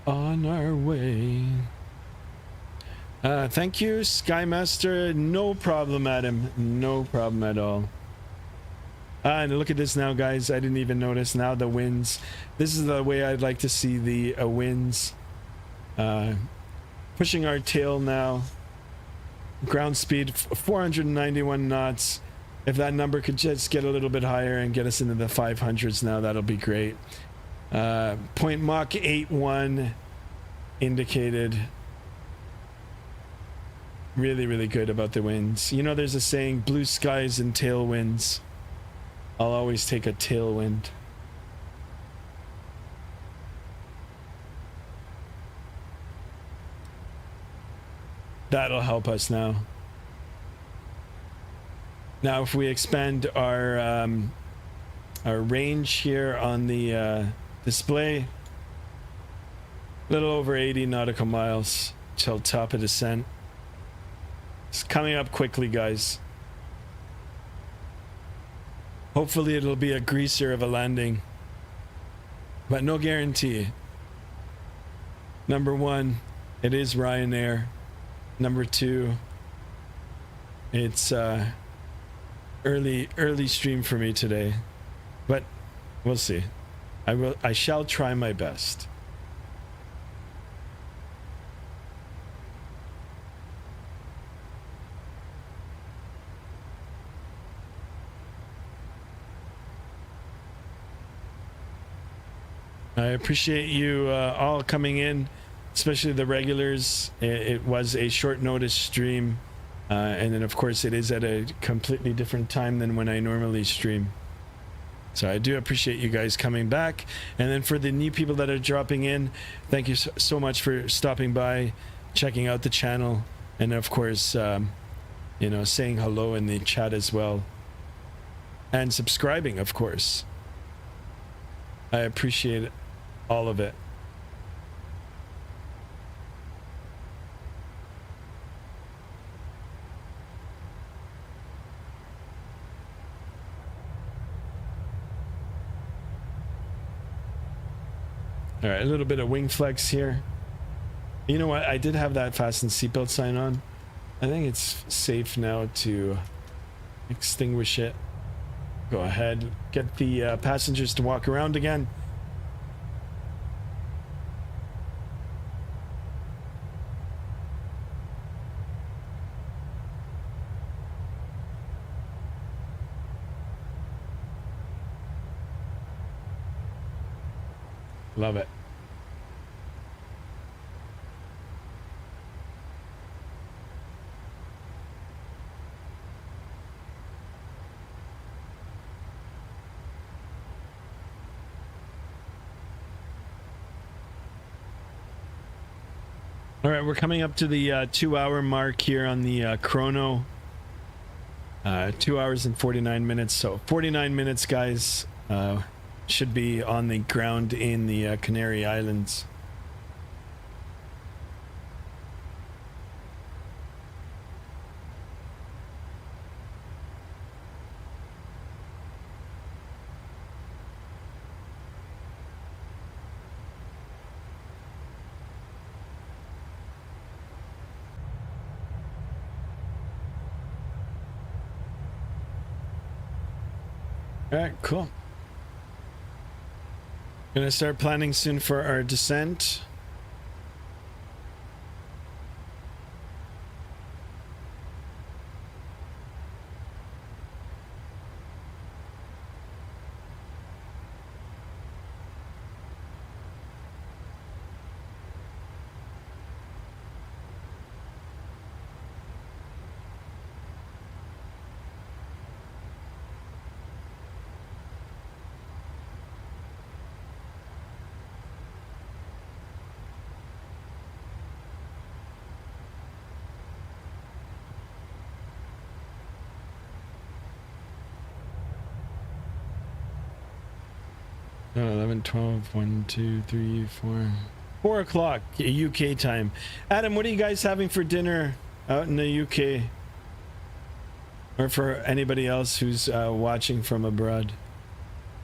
On our way. Thank you, Skymaster. No problem, Adam. No problem at all. And look at this now, guys. I didn't even notice. Now the winds. This is the way I'd like to see the winds. Pushing our tail now. Ground speed 491 knots. If that number could just get a little bit higher and get us into the 500s now, that'll be great. Point Mach 81 indicated. Really, really good about the winds. You know, there's a saying, blue skies and tailwinds. I'll always take a tailwind. That'll help us now. Now, if we expand our range here on the display, a little over 80 nautical miles till top of descent. It's coming up quickly, guys. Hopefully it'll be a greaser of a landing, but no guarantee. Number one, it is Ryanair. Number two, it's early stream for me today, but we'll see. I shall try my best. I appreciate you all coming in, especially the regulars. It was a short notice stream, and then of course it is at a completely different time than when I normally stream. So I do appreciate you guys coming back. And then for the new people that are dropping in, thank you so much for stopping by, checking out the channel, and of course you know, saying hello in the chat as well, and subscribing, of course. I appreciate all of it. All right, a little bit of wing flex here. You know what? I did have that fasten seatbelt sign on. I think it's safe now to extinguish it. Go ahead, get the passengers to walk around again. Love it. All right, we're coming up to the 2-hour mark here on the chrono. 2 hours and 49 minutes. So 49 minutes, guys. Should be on the ground in the Canary Islands. All right, cool. Gonna start planning soon for our descent. Oh, 11, 12, 1, 2, 3, 4. 4 o'clock UK time. Adam, what are you guys having for dinner out in the UK? Or for anybody else who's watching from abroad?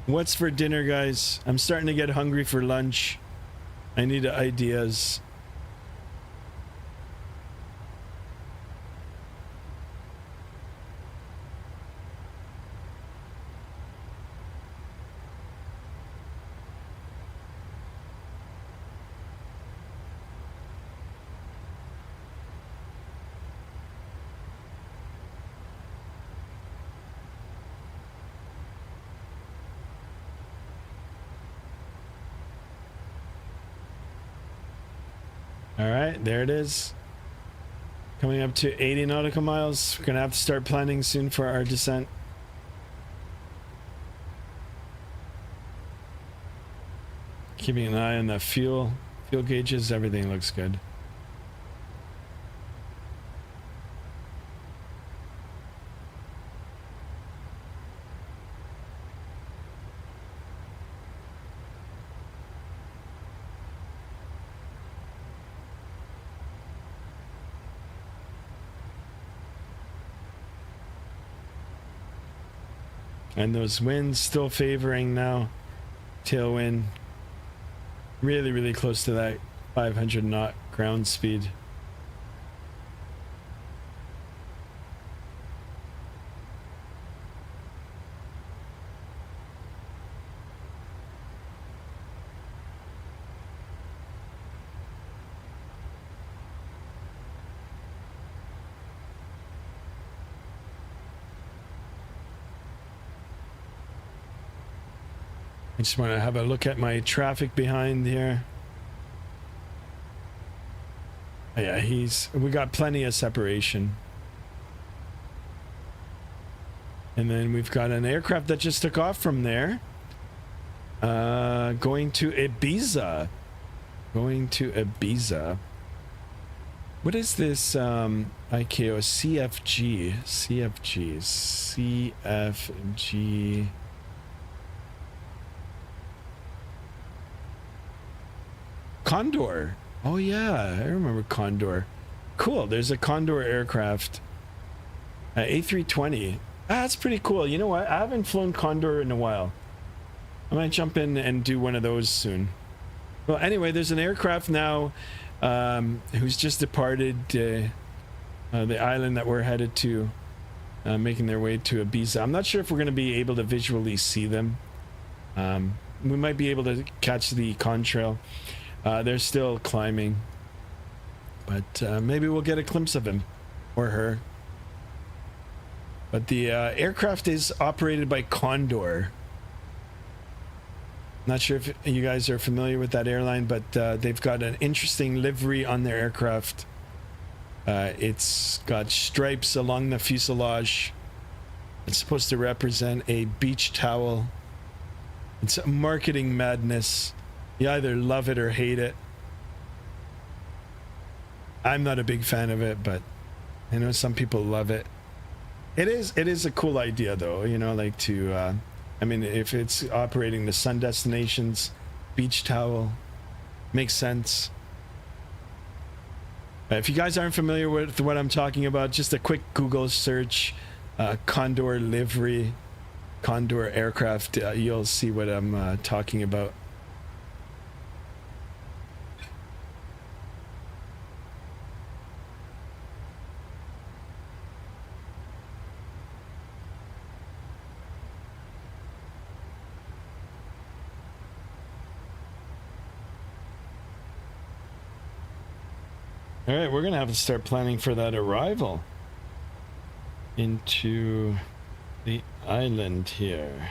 What's for dinner, guys? I'm starting to get hungry for lunch. I need ideas. All right, there it is. Coming up to 80 nautical miles. We're gonna have to start planning soon for our descent. Keeping an eye on the fuel gauges. Everything looks good. And those winds still favoring now. Tailwind. Really, really close to that 500 knot ground speed. I just want to have a look at my traffic behind here. Oh, yeah, we got plenty of separation. And then we've got an aircraft that just took off from there. Going to Ibiza. Going to Ibiza. What is this? IKO CFG. Condor. Oh yeah, I remember Condor. Cool. There's a Condor aircraft. A320. That's pretty cool. You know what? I haven't flown Condor in a while. I might jump in and do one of those soon. Well, anyway, there's an aircraft now who's just departed the island that we're headed to, making their way to Ibiza. I'm not sure if we're going to be able to visually see them. We might be able to catch the contrail. They're still climbing, but maybe we'll get a glimpse of him or her. But the aircraft is operated by Condor. Not sure if you guys are familiar with that airline, but they've got an interesting livery on their aircraft. It's got stripes along the fuselage. It's supposed to represent a beach towel. It's marketing madness. You either love it or hate it. I'm not a big fan of it, but I know some people love it. It is a cool idea though, you know, like to I mean, if it's operating the sun destinations, beach towel makes sense. If you guys aren't familiar with what I'm talking about, just a quick Google search, Condor livery, Condor aircraft, you'll see what I'm talking about. All right, we're gonna have to start planning for that arrival into the island here.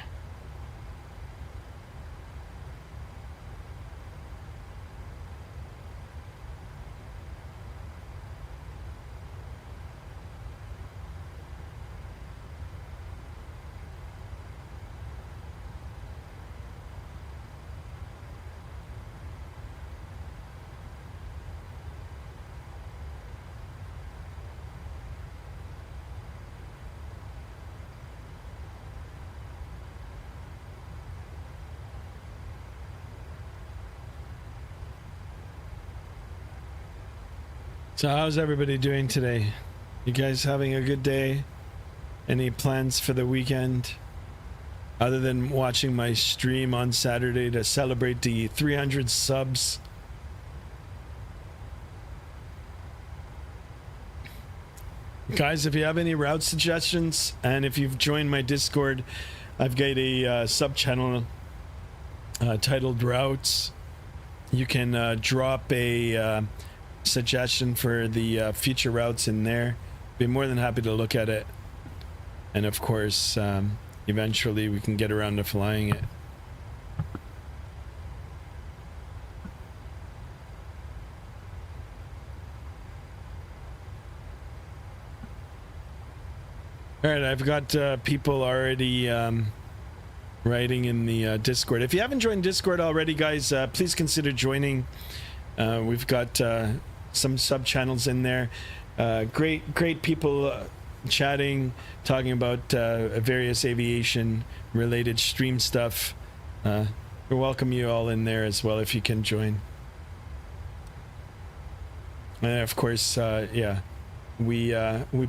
So how's everybody doing today? You guys having a good day? Any plans for the weekend? Other than watching my stream on Saturday to celebrate the 300 subs. Guys, if you have any route suggestions, and if you've joined my Discord, I've got a sub-channel titled Routes. You can drop a suggestion for the future routes in there. Be more than happy to look at it, and of course eventually we can get around to flying it. All right, I've got people already writing in the Discord. If you haven't joined Discord already, guys, please consider joining. We've got some sub channels in there. Great people chatting, talking about various aviation related stream stuff. We welcome you all in there as well if you can join. And of course, yeah, we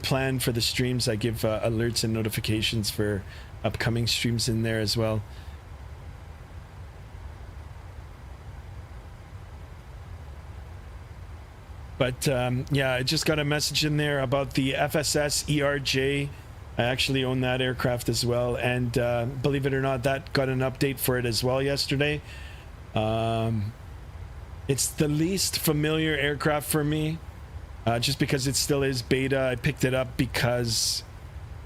plan for the streams. I give alerts and notifications for upcoming streams in there as well. But yeah, I just got a message in there about the FSS ERJ. I actually own that aircraft as well, and believe it or not, that got an update for it as well yesterday. It's the least familiar aircraft for me, just because it still is beta. I picked it up because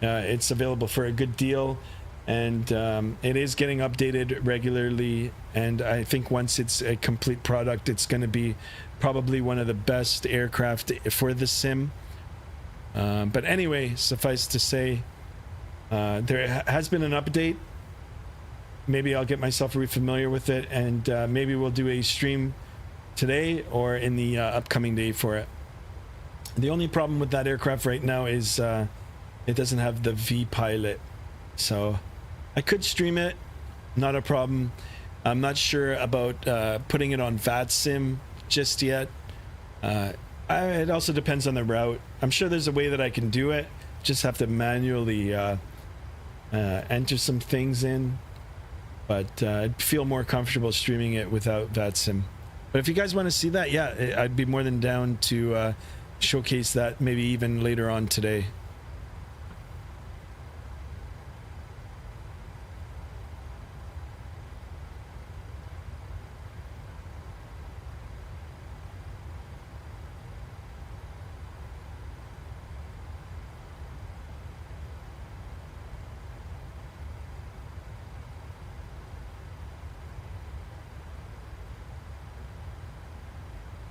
it's available for a good deal, and it is getting updated regularly, and I think once it's a complete product, it's going to be probably one of the best aircraft for the sim. But anyway, suffice to say, there has been an update. Maybe I'll get myself re-familiar with it, and maybe we'll do a stream today or in the upcoming day for it. The only problem with that aircraft right now is it doesn't have the V pilot. So I could stream it, not a problem. I'm not sure about putting it on Vatsim just yet. It also depends on the route. I'm sure there's a way that I can do it. Just have to manually enter some things in. But I'd feel more comfortable streaming it without Vatsim. But if you guys want to see that, yeah, I'd be more than down to showcase that maybe even later on today.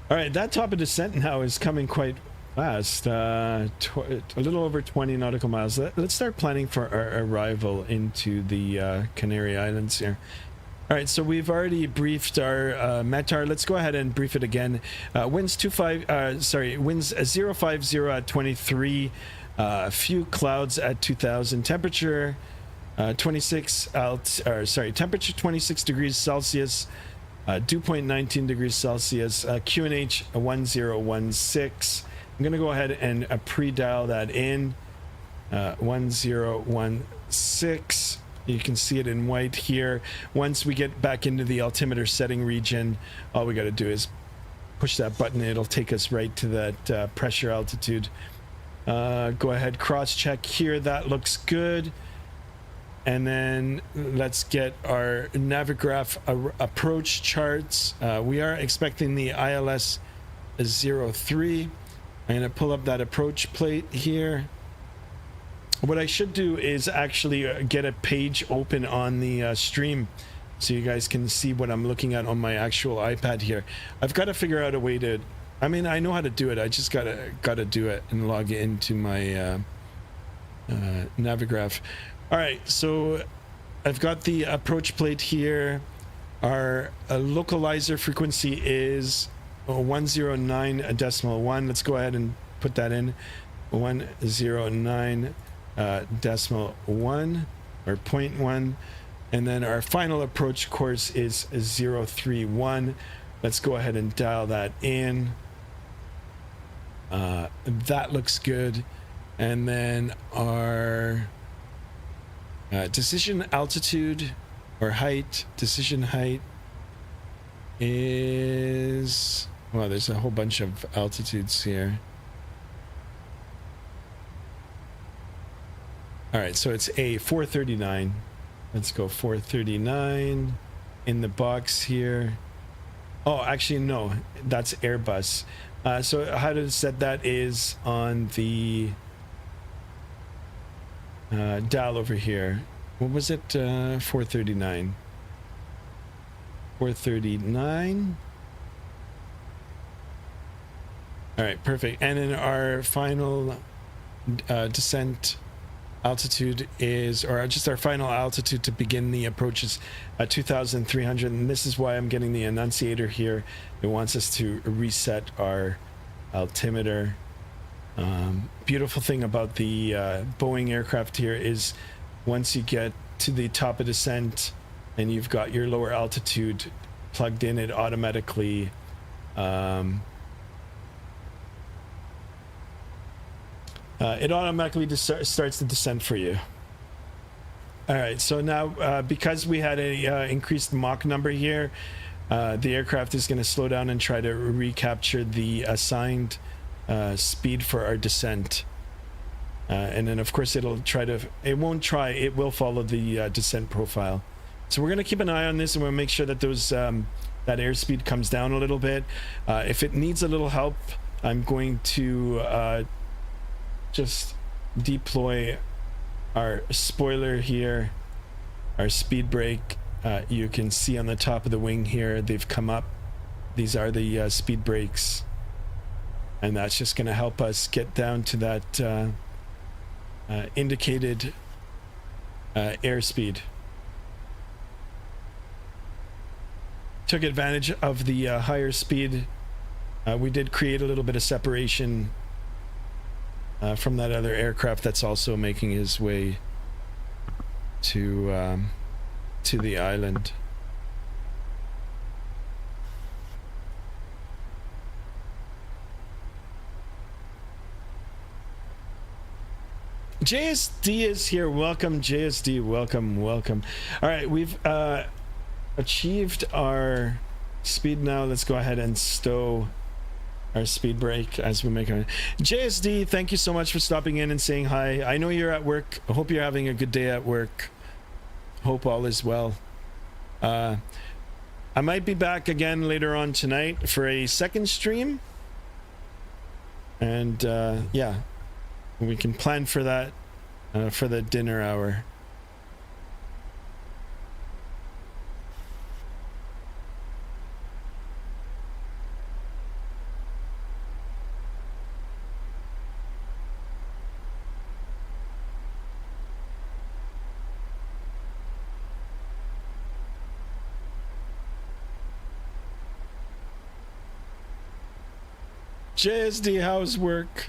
All right, that top of descent now is coming quite fast. A little over 20 nautical miles. Let's start planning for our arrival into the Canary Islands here. All right, so we've already briefed our METAR. Let's go ahead and brief it again. Winds 50 at 23. A few clouds at 2000. Temperature temperature 26 degrees Celsius. Dew point 19 degrees Celsius. QNH 1016. I'm going to go ahead and pre-dial that in. 1016. You can see it in white here. Once we get back into the altimeter setting region, all we got to do is push that button. It'll take us right to that pressure altitude. Go ahead, cross-check here. That looks good. And then let's get our Navigraph approach charts. We are expecting the ILS 03. I'm going to pull up that approach plate here. What I should do is actually get a page open on the stream so you guys can see what I'm looking at on my actual iPad here. I've got to figure out a way to, I mean, I know how to do it. I just gotta do it and log into my Navigraph. All right, so I've got the approach plate here. Our localizer frequency is 109.1. Let's go ahead and put that in. 109.1 or 0.1. And then our final approach course is 031. Let's go ahead and dial that in. That looks good. And then our decision altitude or height, decision height is, well, there's a whole bunch of altitudes here. All right, so it's a 439. Let's go 439 in the box here. Oh, actually, no, that's Airbus. So how to set that is on the dial over here. What was it? 439. 439. All right, perfect. And then our final descent altitude is, or just our final altitude to begin the approach is 2,300. And this is why I'm getting the annunciator here. It wants us to reset our altimeter. Beautiful thing about the Boeing aircraft here is once you get to the top of descent and you've got your lower altitude plugged in, it automatically starts the descent for you. All right, so now because we had a increased Mach number here, the aircraft is going to slow down and try to recapture the assigned speed for our descent. And then of course it will follow the descent profile. So we're going to keep an eye on this, and we'll make sure that those that airspeed comes down a little bit. If it needs a little help, I'm going to just deploy our spoiler here, our speed brake. You can see on the top of the wing here, they've come up. These are the speed brakes, and that's just going to help us get down to that indicated airspeed. Took advantage of the higher speed. We did create a little bit of separation from that other aircraft that's also making his way to the island. JSD is here. Welcome, JSD. Welcome. All right, we've achieved our speed now. Let's go ahead and stow our speed brake as we make our... JSD, thank you so much for stopping in and saying hi. I know you're at work. I hope you're having a good day at work. Hope all is well. I might be back again later on tonight for a second stream. And yeah, we can plan for that for the dinner hour. JSD, how's work?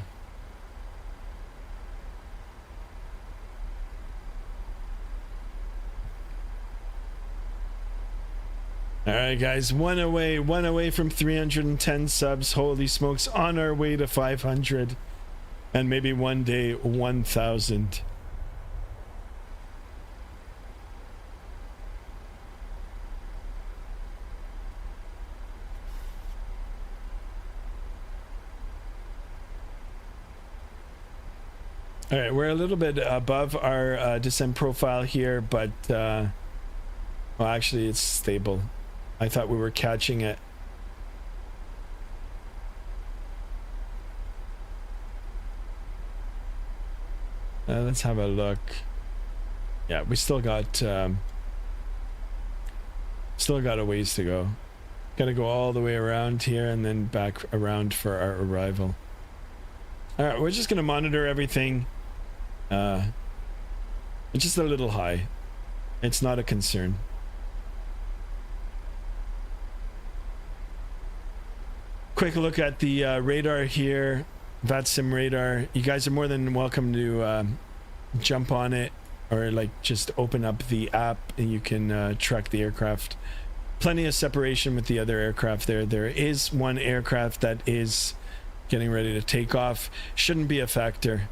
All right, guys, one away from 310 subs. Holy smokes, on our way to 500 and maybe one day 1,000. All right, we're a little bit above our descent profile here, but well, actually it's stable. I thought we were catching it. Let's have a look. Yeah, we still got a ways to go. Gotta go all the way around here and then back around for our arrival. All right, we're just gonna monitor everything. It's just a little high. It's not a concern. Quick look at the radar here, Vatsim radar. You guys are more than welcome to jump on it, or like just open up the app and you can track the aircraft. Plenty of separation with the other aircraft there. There is one aircraft that is getting ready to take off. Shouldn't be a factor.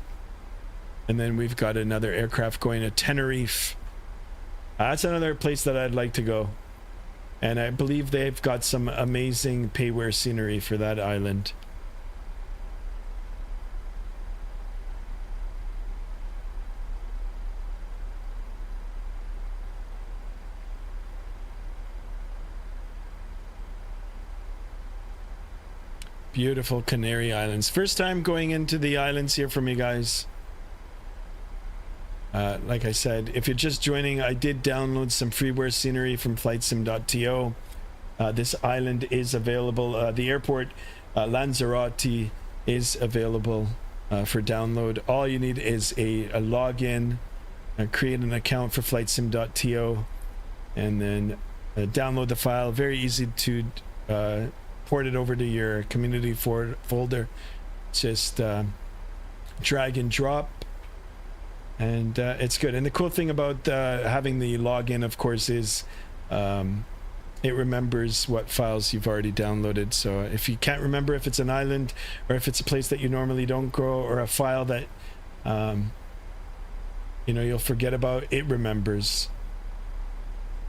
And then we've got another aircraft going to Tenerife. That's another place that I'd like to go. And I believe they've got some amazing payware scenery for that island. Beautiful Canary Islands. First time going into the islands here from you guys. Like I said, if you're just joining, I did download some freeware scenery from flightsim.to. This island is available. The airport, Lanzarote, is available for download. All you need is a login, create an account for flightsim.to, and then download the file. Very easy to port it over to your community folder. Just drag and drop. And it's good. And the cool thing about having the login, of course, is it remembers what files you've already downloaded. So if you can't remember if it's an island or if it's a place that you normally don't go, or a file that you know, you'll forget about, it remembers.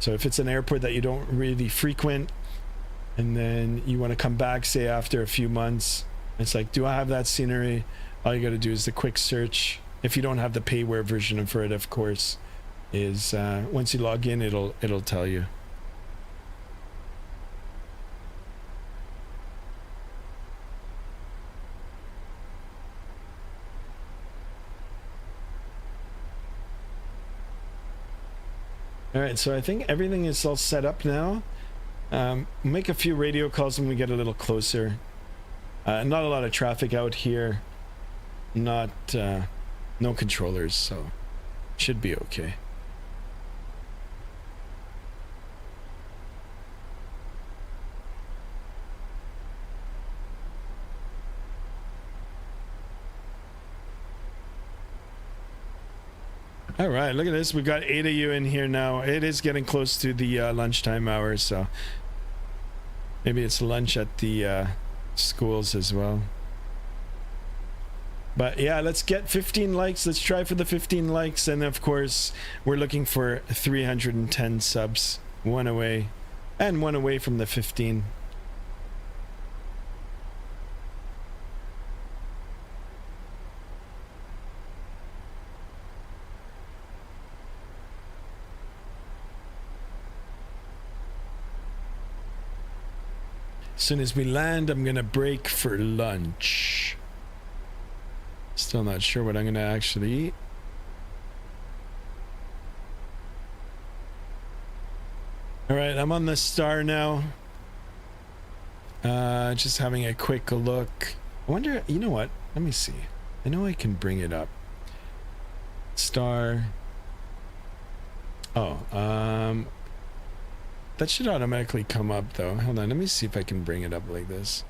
So if it's an airport that you don't really frequent and then you want to come back, say after a few months, it's like, do I have that scenery? All you got to do is the quick search. If you don't have the payware version for it, of course, is once you log in, it'll tell you. All right, so I think everything is all set up now. Make a few radio calls when we get a little closer. Not a lot of traffic out here. Not no controllers, so should be okay. All right, look at this. We've got 8 of you in here now. It is getting close to the lunchtime hours, so maybe it's lunch at the schools as well. But yeah, let's get 15 likes. Let's try for the 15 likes. And of course, we're looking for 310 subs. One away. And one away from the 15. As soon as we land, I'm gonna break for lunch. Still not sure what I'm gonna actually eat. All right, I'm on the star now. Just having a quick look. I wonder, you know what? Let me see. I know I can bring it up. Star. Oh, that should automatically come up though. Hold on, let me see if I can bring it up like this.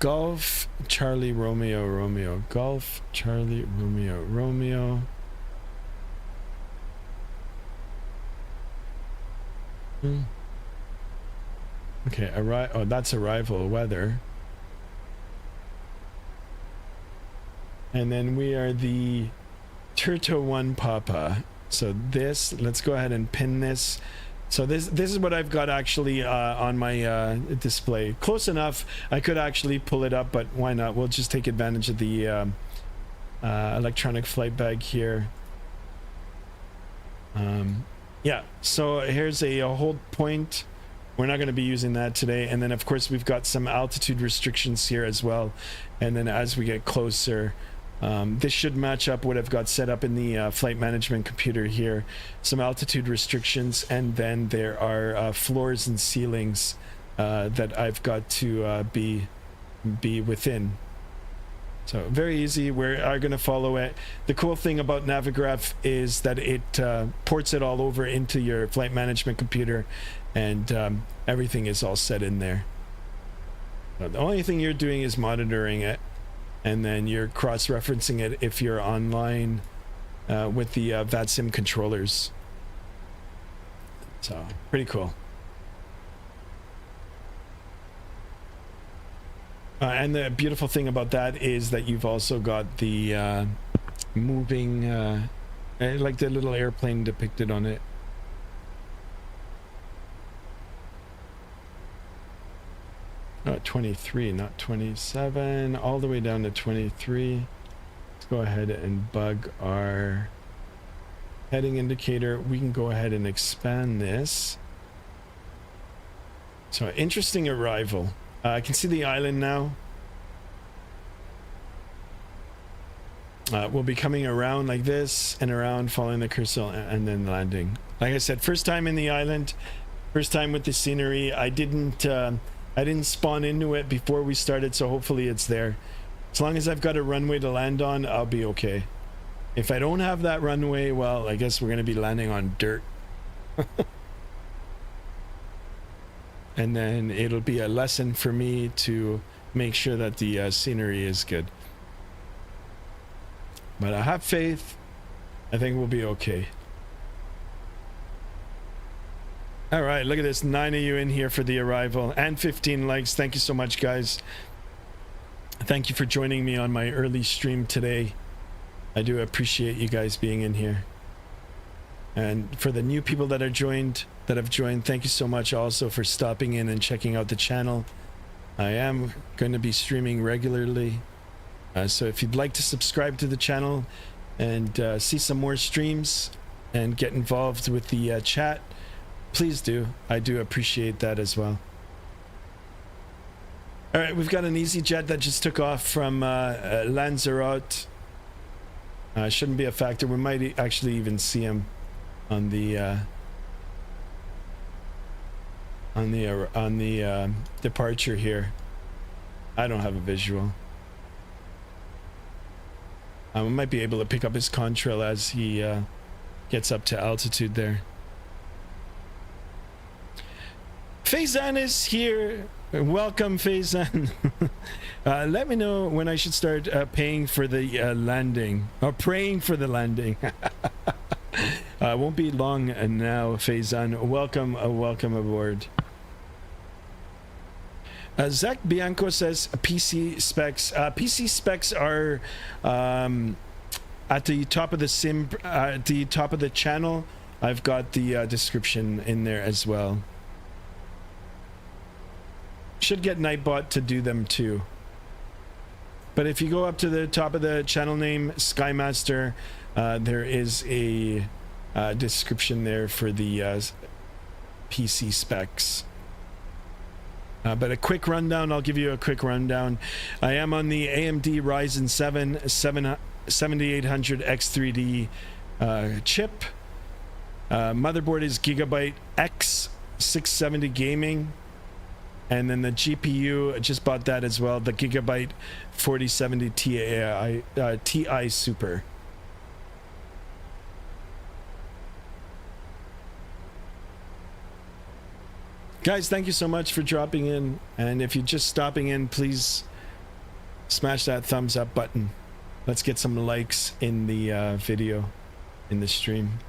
Golf Charlie Romeo Romeo. Golf Charlie Romeo Romeo. Okay, oh, that's arrival weather. And then we are the Turto 1 Papa. So this, let's go ahead and pin this. So this is what I've got actually on my display. Close enough. I could actually pull it up, but why not? We'll just take advantage of the electronic flight bag here. Yeah, so here's a hold point. We're not going to be using that today. And then, of course, we've got some altitude restrictions here as well. And then as we get closer, this should match up what I've got set up in the flight management computer here. Some altitude restrictions, and then there are floors and ceilings that I've got to be within. So very easy. We are going to follow it. The cool thing about Navigraph is that it ports it all over into your flight management computer, and everything is all set in there. So the only thing you're doing is monitoring it, and then you're cross-referencing it if you're online with the Vatsim controllers. So pretty cool. And the beautiful thing about that is that you've also got the moving, like the little airplane depicted on it. Not 23, not 27, all the way down to 23. Let's go ahead and bug our heading indicator. We can go ahead and expand this. So interesting arrival. I can see the island now. We'll be coming around like this and around, following the cursor, and then landing. Like I said, first time in the island, first time with the scenery. I didn't spawn into it before we started, so hopefully it's there. As long as I've got a runway to land on, I'll be okay. If I don't have that runway, well, I guess we're gonna be landing on dirt. And then it'll be a lesson for me to make sure that the scenery is good. But I have faith. I think we'll be okay. All right, look at this. 9 of you in here for the arrival and 15 likes. Thank you so much, guys. Thank you for joining me on my early stream today. I do appreciate you guys being in here. And for the new people that have joined, thank you so much also for stopping in and checking out the channel. I am going to be streaming regularly. So if you'd like to subscribe to the channel and see some more streams and get involved with the chat, please do. I do appreciate that as well. All right, we've got an EasyJet that just took off from Lanzarote. Shouldn't be a factor. We might actually even see him on the departure here. I don't have a visual. We might be able to pick up his contrail as he gets up to altitude there. Faizan is here. Welcome, Faizan. Let me know when I should start paying for the landing, or praying for the landing. Won't be long now, Faizan. Welcome, welcome aboard. Zach Bianco says PC specs. PC specs are at the top of the at the top of the channel. I've got the description in there as well. Should get Nightbot to do them too. But if you go up to the top of the channel name, Skymaster, there is a description there for the PC specs. But a quick rundown, I'll give you a quick rundown. I am on the AMD Ryzen 7 7800 X3D chip. Motherboard is Gigabyte X670 Gaming. And then the GPU, I just bought that as well, the Gigabyte 4070 Ti Super. Guys, thank you so much for dropping in. And if you're just stopping in, please smash that thumbs up button. Let's get some likes in the video, in the stream.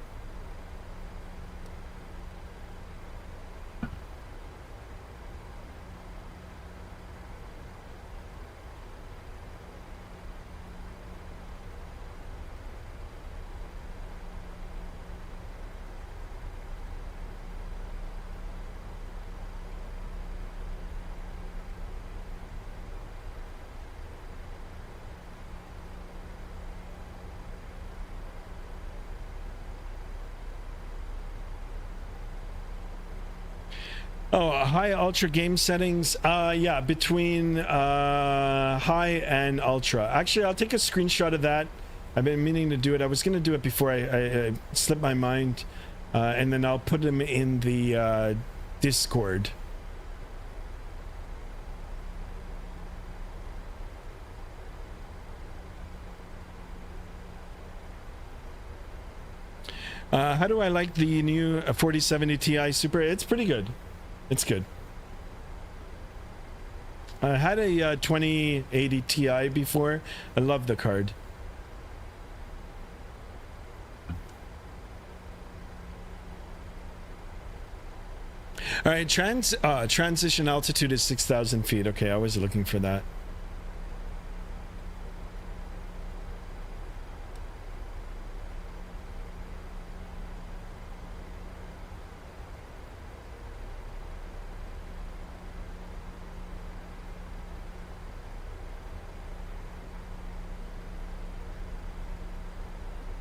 Oh, high ultra game settings. Yeah, between high and ultra. Actually, I'll take a screenshot of that. I've been meaning to do it. I was going to do it before I slipped my mind. And then I'll put them in the Discord. How do I like the new 4070 Ti Super? It's pretty good. It's good. I had a 2080 Ti before. I love the card. All right, transition altitude is 6,000 feet. Okay, I was looking for that.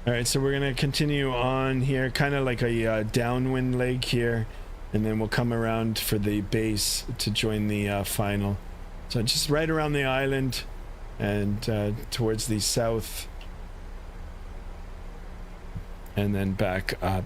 All right, so we're gonna continue on here, kind of like a downwind leg here, and then we'll come around for the base to join the final. So just right around the island and towards the south, and then back up.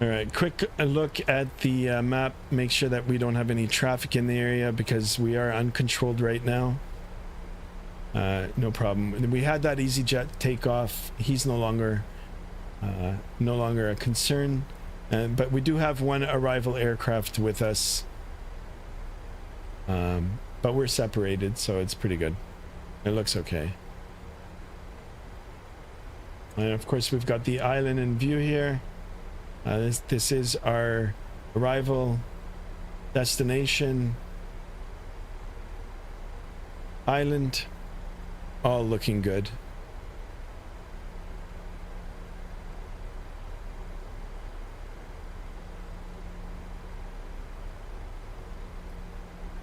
All right, quick look at the map. Make sure that we don't have any traffic in the area because we are uncontrolled right now. No problem. We had that EasyJet takeoff. He's no longer a concern. But we do have one arrival aircraft with us. But we're separated, so it's pretty good. It looks okay. And of course, we've got the island in view here. This is our arrival destination island, all looking good.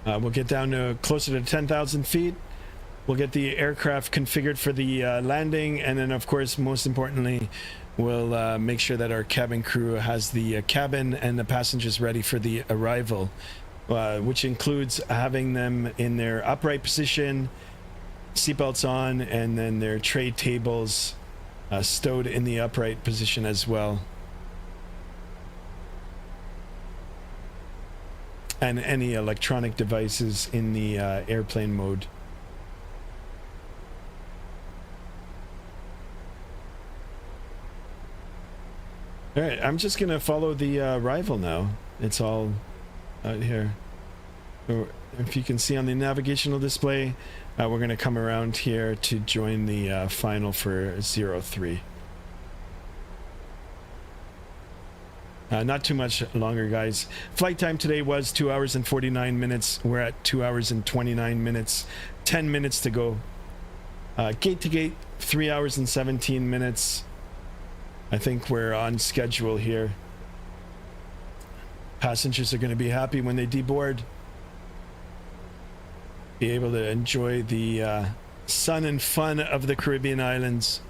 We'll get down to closer to 10,000 feet. We'll get the aircraft configured for the landing, and then of course, most importantly, we'll make sure that our cabin crew has the cabin and the passengers ready for the arrival, which includes having them in their upright position, seatbelts on, and then their tray tables stowed in the upright position as well. and any electronic devices in the airplane mode. All right, I'm just gonna follow the arrival now. It's all out here. So if you can see on the navigational display, we're gonna come around here to join the final for 03. Not too much longer, guys. Flight time today was 2 hours and 49 minutes. We're at 2 hours and 29 minutes. 10 minutes to go. Gate to gate, 3 hours and 17 minutes. I think we're on schedule here. Passengers are going to be happy when they deboard. Be able to enjoy the sun and fun of the Caribbean islands.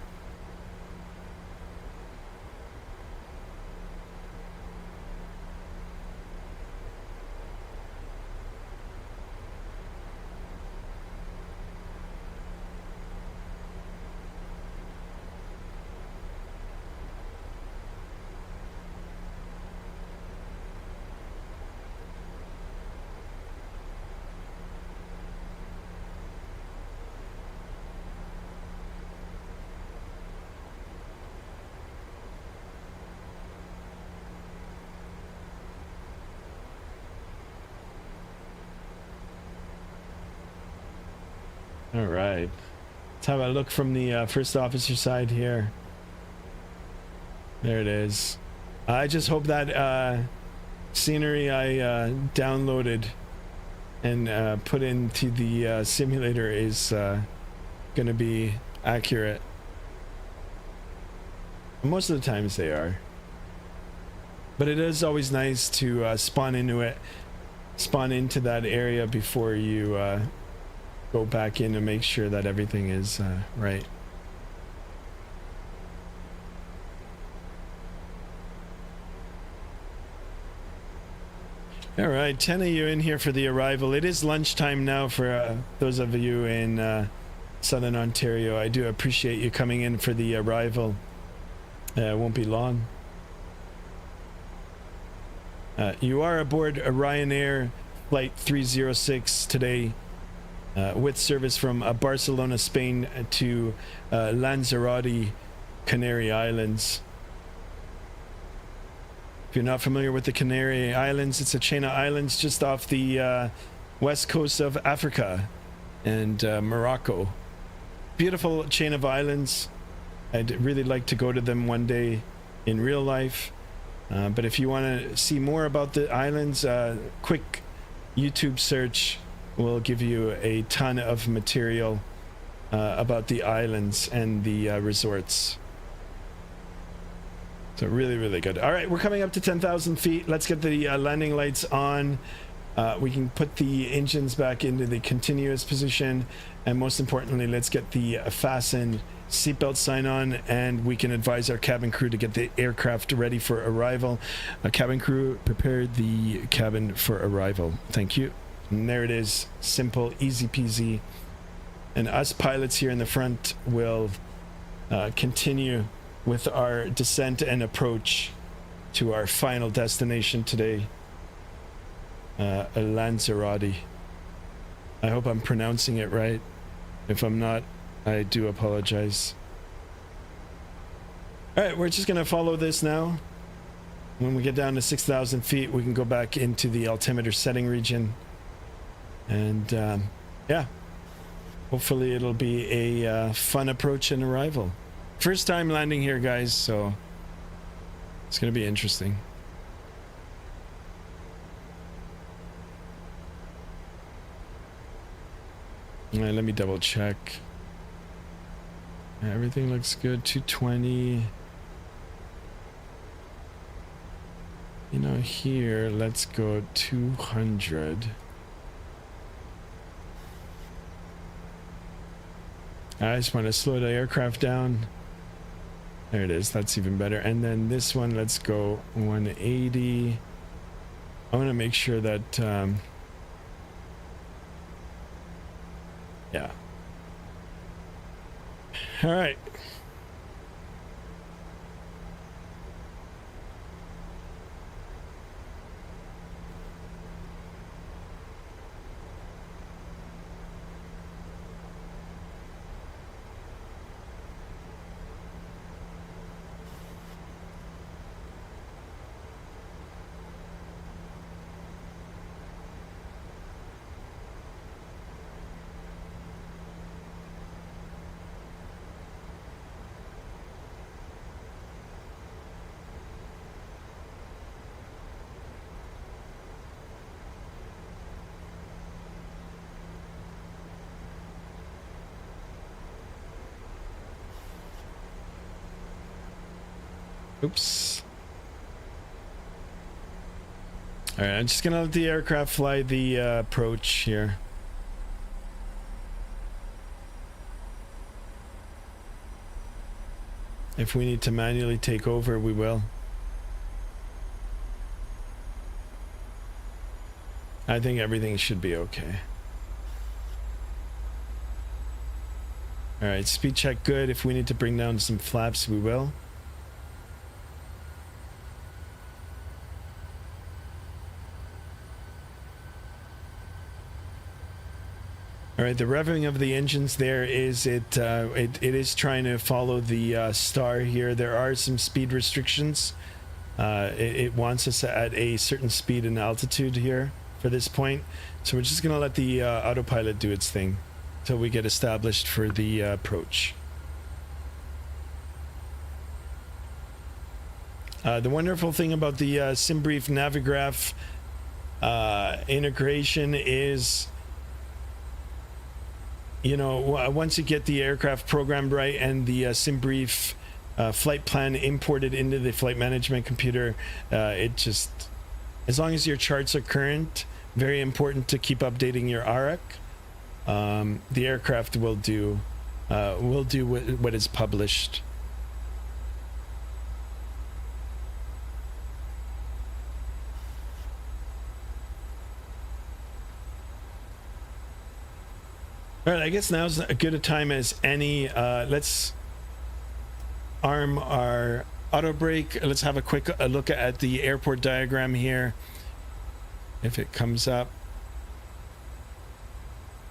All right, let's have a look from the first officer side here. There it is. I just hope that scenery I downloaded and put into the simulator is gonna be accurate. Most of the times they are, but it is always nice to spawn into that area before you go back in and make sure that everything is right. All right, 10 of you in here for the arrival. It is lunchtime now for those of you in Southern Ontario. I do appreciate you coming in for the arrival. It won't be long. You are aboard a Ryanair flight 306 today. With service from Barcelona, Spain to Lanzarote, Canary Islands. If you're not familiar with the Canary Islands, it's a chain of islands just off the west coast of Africa and Morocco. Beautiful chain of islands. I'd really like to go to them one day in real life. But if you want to see more about the islands, quick YouTube search will give you a ton of material about the islands and the resorts. So really, really good. All right, we're coming up to 10,000 feet. Let's get the landing lights on. We can put the engines back into the continuous position. And most importantly, let's get the fasten seatbelt sign on, and we can advise our cabin crew to get the aircraft ready for arrival. Cabin crew, prepare the cabin for arrival. Thank you. And there it is, simple, easy peasy. And us pilots here in the front will continue with our descent and approach to our final destination today, Lanzarote. I hope I'm pronouncing it right. If I'm not, I do apologize. All right, we're just gonna follow this now. When we get down to 6,000 feet, we can go back into the altimeter setting region. And yeah, hopefully it'll be a fun approach and arrival. First time landing here, guys, so it's gonna be interesting. All right, let me double check. Everything looks good. 220. You know, here, let's go 200. I just want to slow the aircraft down. There it is. That's even better. And then this one, let's go 180. I want to make sure that yeah. All right. Oops. All right, I'm just gonna let the aircraft fly the approach here. If we need to manually take over, we will. I think everything should be okay. All right, speed check good. If we need to bring down some flaps, we will. All right, the revving of the engines there is it is trying to follow the star here. There are some speed restrictions. It wants us at a certain speed and altitude here for this point. So we're just going to let the autopilot do its thing until we get established for the approach. The wonderful thing about the SimBrief Navigraph integration is, you know, once you get the aircraft programmed right and the SimBrief flight plan imported into the flight management computer, it just, as long as your charts are current, very important to keep updating your ARC. The aircraft will do what is published. All right, I guess now's as good a time as any. Let's arm our auto brake. Let's have a quick look at the airport diagram here. If it comes up.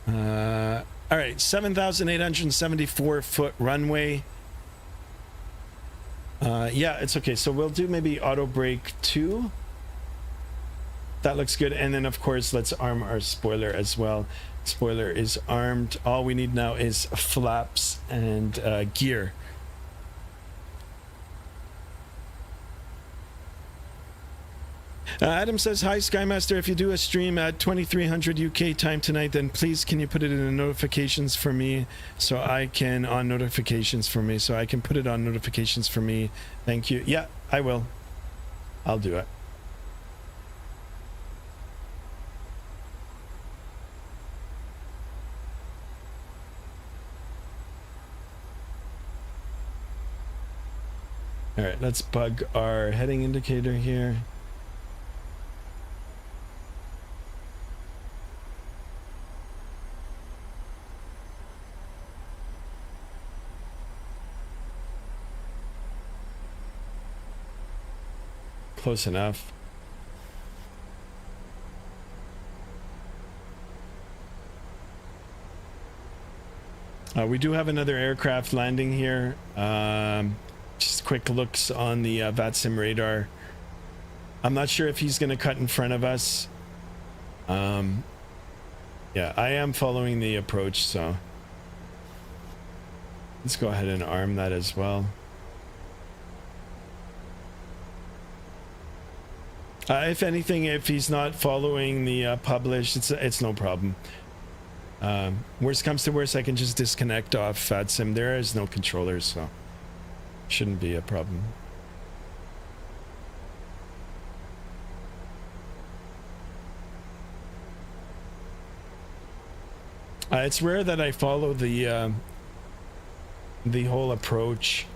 All right, 7,874 foot runway. Yeah, it's okay. So we'll do maybe auto brake 2. That looks good. And then of course, let's arm our spoiler as well. Spoiler is armed. All we need now is flaps and gear. Adam says, hi Skymaster, if you do a stream at 2300 UK time tonight, then please can you put it in the notifications for me so I can on notifications for me so I can put it on notifications for me. Thank you. Yeah, I will. I'll do it. All right, let's bug our heading indicator here. Close enough. We do have another aircraft landing here. Just quick looks on the Vatsim radar. I'm not sure if he's going to cut in front of us. Yeah, I am following the approach, so let's go ahead and arm that as well. If anything, if he's not following the publish, it's no problem. Worst comes to worst, I can just disconnect off Vatsim. There is no controllers, so shouldn't be a problem. It's rare that I follow the whole approach.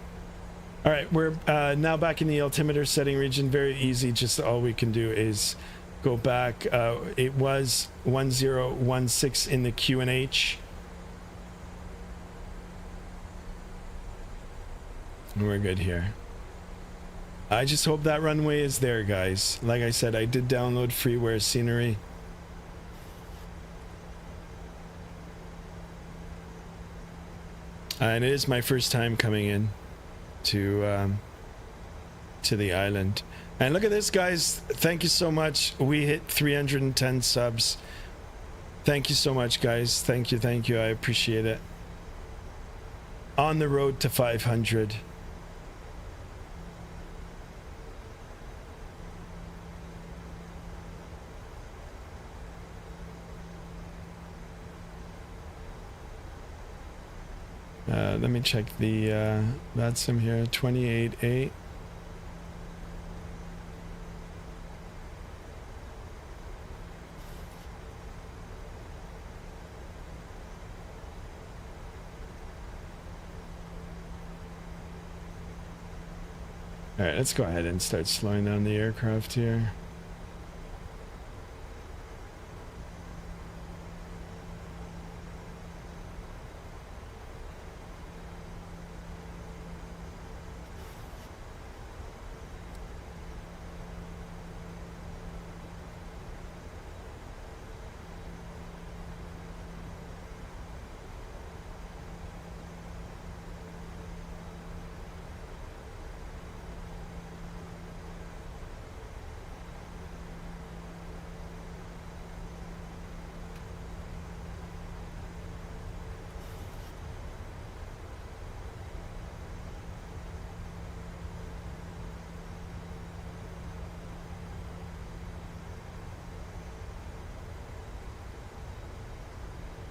All right, we're now back in the altimeter setting region. Very easy. Just all we can do is go back. It was 1016 in the QNH. We're good here. I just hope that runway is there, guys. Like I said, I did download freeware scenery. And it is my first time coming in to the island. And look at this, guys. Thank you so much. We hit 310 subs. Thank you so much, guys. Thank you. I appreciate it. On the road to 500. Let me check the Vatsim here. 28.8. All right, let's go ahead and start slowing down the aircraft here.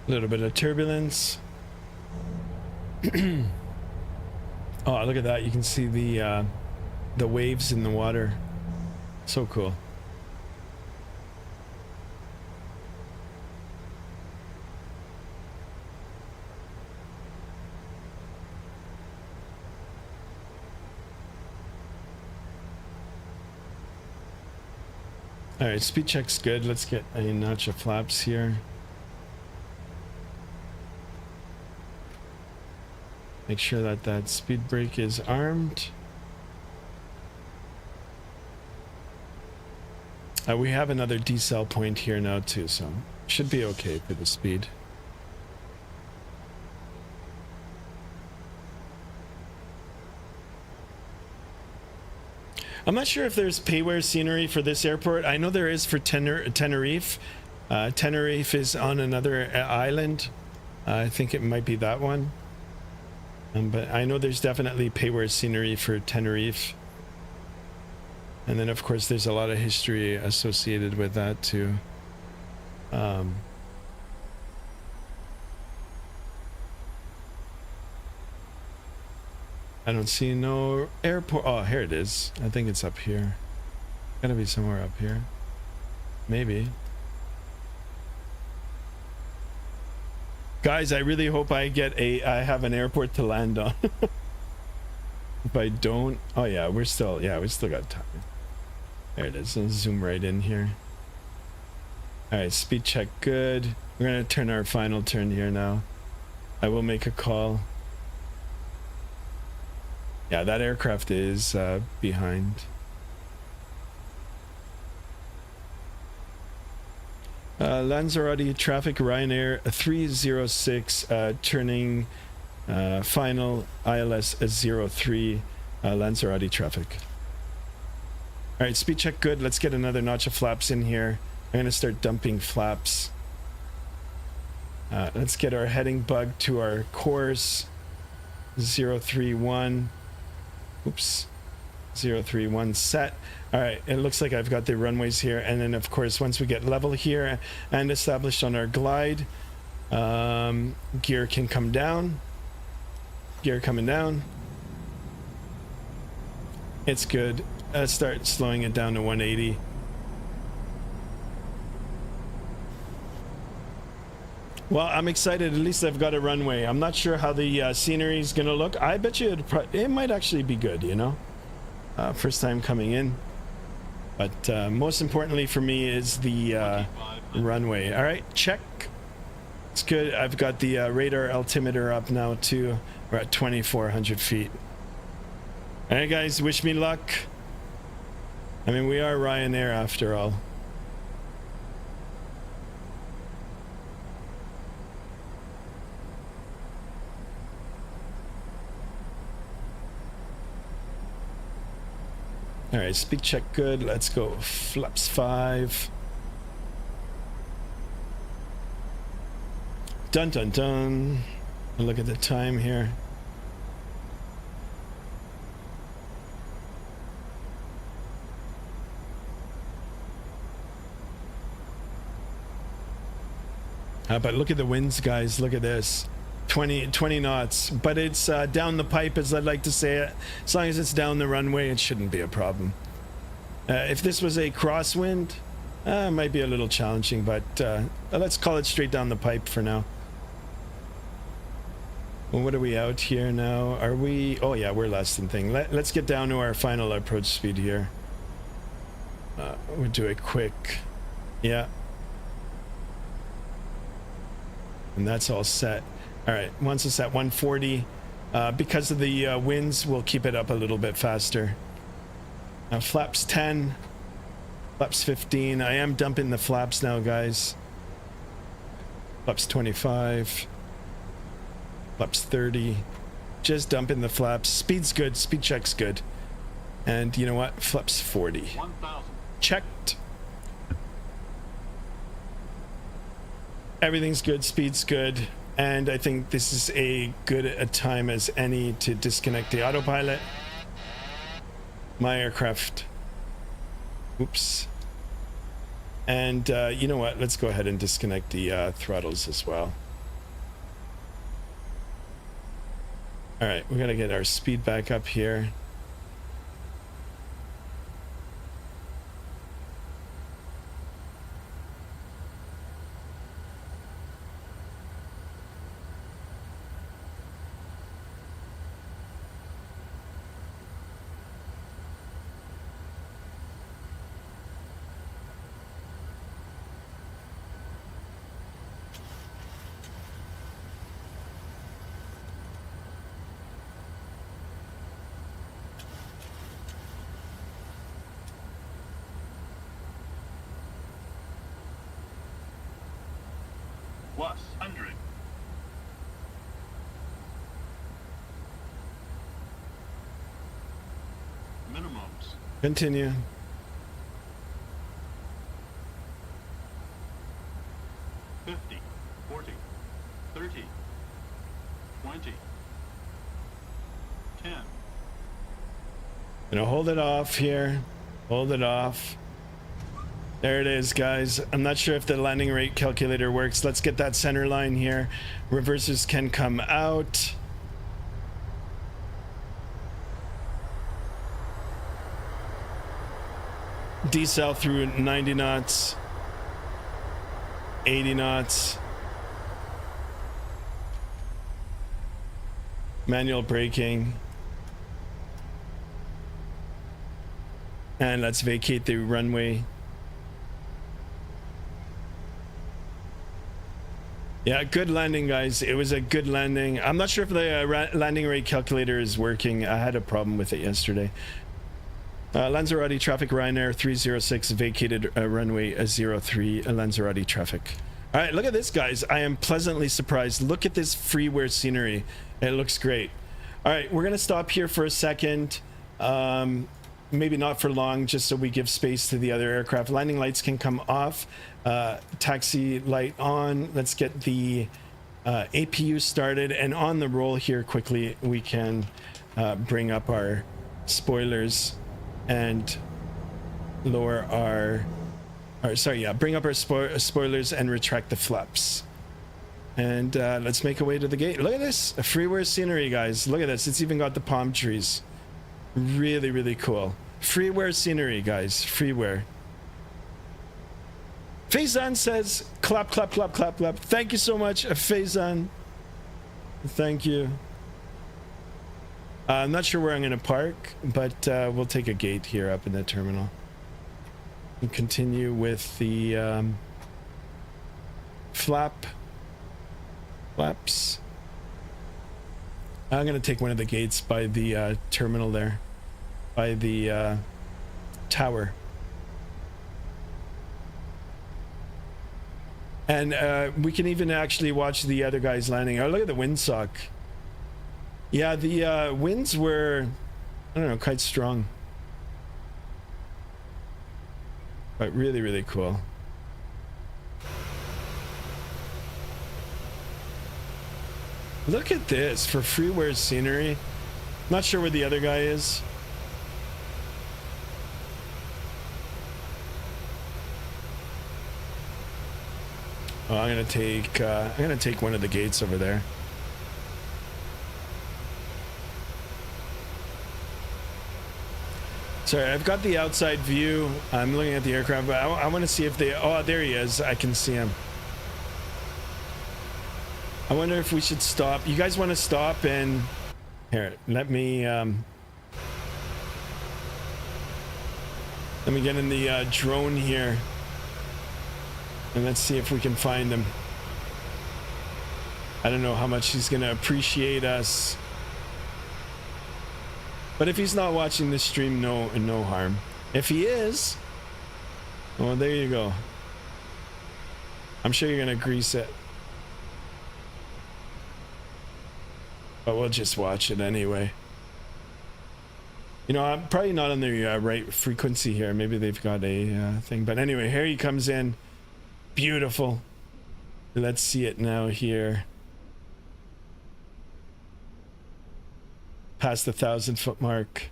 A little bit of turbulence. Oh, look at that. You can see the waves in the water. So cool. All right, speed check's good. Let's get a notch of flaps here. Make sure that that speed brake is armed. We have another decel point here now too, so should be okay for the speed. I'm not sure if there's payware scenery for this airport. I know there is for Tenerife. Tenerife is on another island. I think it might be that one. But I know there's definitely payware scenery for Tenerife. And then, of course, there's a lot of history associated with that, too. I don't see no airport. Oh, here it is. I think it's up here. Gotta be somewhere up here. Maybe. Guys, I really hope I have an airport to land on. If I don't, oh yeah, we still got time. There it is. Let's zoom right in here. All right, speed check good. We're gonna turn our final turn here now. I will make a call. Yeah, that aircraft is behind. Lanzarote traffic, Ryanair 306, turning final ILS 03, Lanzarote traffic. All right, speed check good. Let's get another notch of flaps in here. I'm gonna start dumping flaps. Let's get our heading bug to our course 031. Oops, 031 set. All right, it looks like I've got the runways here, and then of course once we get level here and established on our glide, gear can come down. Gear coming down. It's good. Let's start slowing it down to 180. Well, I'm excited. At least I've got a runway. I'm not sure how the scenery is gonna look. I bet you it might actually be good, you know. First time coming in. But most importantly for me is the runway. All right, check. It's good. I've got the radar altimeter up now too. We're at 2,400 feet. All right, guys, wish me luck. I mean, we are Ryanair after all. All right, speed check good. Let's go flaps 5. Dun dun dun. Look at the time here. But look at the winds, guys. Look at this. 20 knots, but it's down the pipe, as I'd like to say it. As long as it's down the runway, it shouldn't be a problem. If this was a crosswind, it might be a little challenging, but let's call it straight down the pipe for now. Well, what are we out here now? Are we? Oh yeah, we're less than thing. Let's get down to our final approach speed here. We'll do it quick. Yeah. And that's all set. All right, once it's at 140, because of the winds, we'll keep it up a little bit faster. Now flaps 10, flaps 15. I am dumping the flaps now, guys. Flaps 25, flaps 30. Just dumping the flaps. Speed's good, speed check's good. And you know what? Flaps 40. 1,000. Checked. Everything's good, speed's good. And I think this is a good a time as any to disconnect the autopilot. My aircraft. Oops. And you know what? Let's go ahead and disconnect the throttles as well. All right, we gotta get our speed back up here. Plus 100. Minimums. Continue. 50, 40, 30, 20, 10. Gonna hold it off here. Hold it off. There it is, guys. I'm not sure if the landing rate calculator works. Let's get that center line here. Reversers can come out. Decel through 90 knots. 80 knots. Manual braking. And let's vacate the runway. Yeah, good landing, guys. It was a good landing. I'm not sure if the landing rate calculator is working. I had a problem with it yesterday. Lanzarote traffic, Ryanair 306 vacated runway 03 Lanzarote traffic. All right, look at this, guys. I am pleasantly surprised. Look at this freeware scenery. It looks great. All right, we're going to stop here for a second. Maybe not for long, just so we give space to the other aircraft. Landing lights can come off. Taxi light on. Let's get the APU started. And on the roll here quickly, we can bring up our spoilers and lower bring up our spoilers and retract the flaps. And let's make our way to the gate. Look at this, a freeware scenery, guys. Look at this. It's even got the palm trees. Really, really cool. Freeware scenery, guys. Freeware. Faizan says, clap, clap, clap, clap, clap. Thank you so much, Faizan. Thank you. I'm not sure where I'm going to park, but we'll take a gate here up in the terminal. And continue with the flaps. I'm going to take one of the gates by the terminal there, by the tower. And we can even actually watch the other guys landing. Oh, look at the windsock. Yeah, the winds were, I don't know, quite strong. But really, really cool. Look at this for freeware scenery. Not sure where the other guy is. Oh, I'm gonna take one of the gates over there. Sorry, I've got the outside view. I'm looking at the aircraft, but I want to see if they. Oh, there he is. I can see him. I wonder if we should stop. You guys want to stop and here, let me get in the drone here and let's see if we can find him. I don't know how much he's gonna appreciate us, but if he's not watching this stream, no harm. If he is, well, there you go. I'm sure you're gonna grease it, but we'll just watch it anyway. You know, I'm probably not on the right frequency here. Maybe they've got a thing, but anyway, here he comes in. Beautiful. Let's see it now here. Past the 1,000-foot mark.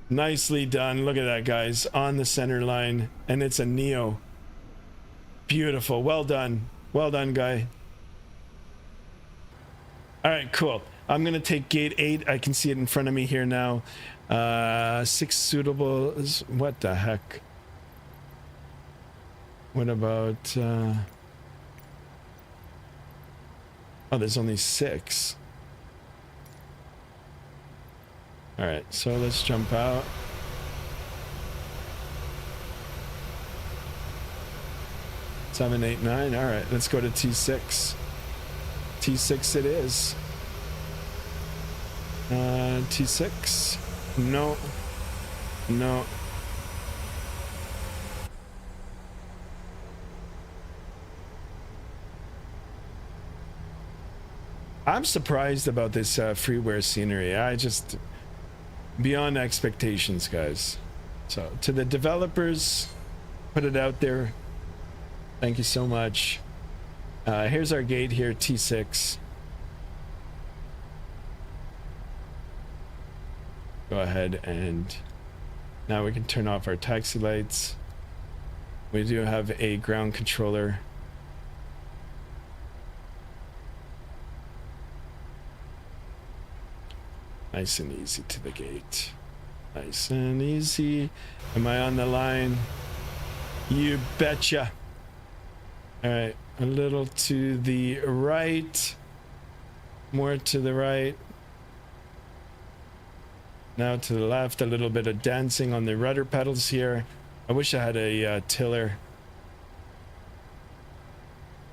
Nicely done. Look at that, guys, on the center line, and it's a Neo. Beautiful. Well done. Well done, guy. All right, cool. I'm gonna take gate 8. I can see it in front of me here now. 6 suitable. What the heck? What about oh, there's only 6. All right, so let's jump out. Seven, 8, 9. All right, let's go to T6. T6 it is. T6. No. No. I'm surprised about this freeware scenery. I just beyond expectations, guys. So to the developers, put it out there. Thank you so much. Here's our gate here, T6. Go ahead and now we can turn off our taxi lights. We do have a ground controller. Nice and easy to the gate. Nice and easy. Am I on the line? You betcha. All right, a little to the right. More to the right. Now to the left, a little bit of dancing on the rudder pedals here. I wish I had a tiller.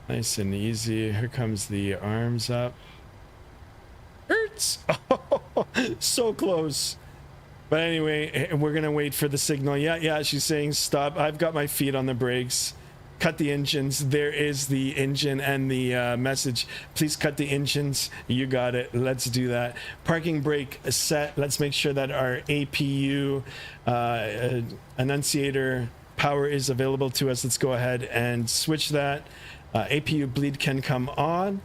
Nice and easy. Here comes the arms up. Hurts. Oh, so close. But anyway, we're gonna wait for the signal. Yeah, she's saying stop. I've got my feet on the brakes. Cut the engines. There is the engine and the message. Please cut the engines. You got it. Let's do that. Parking brake set. Let's make sure that our APU annunciator power is available to us. Let's go ahead and switch that. APU bleed can come on.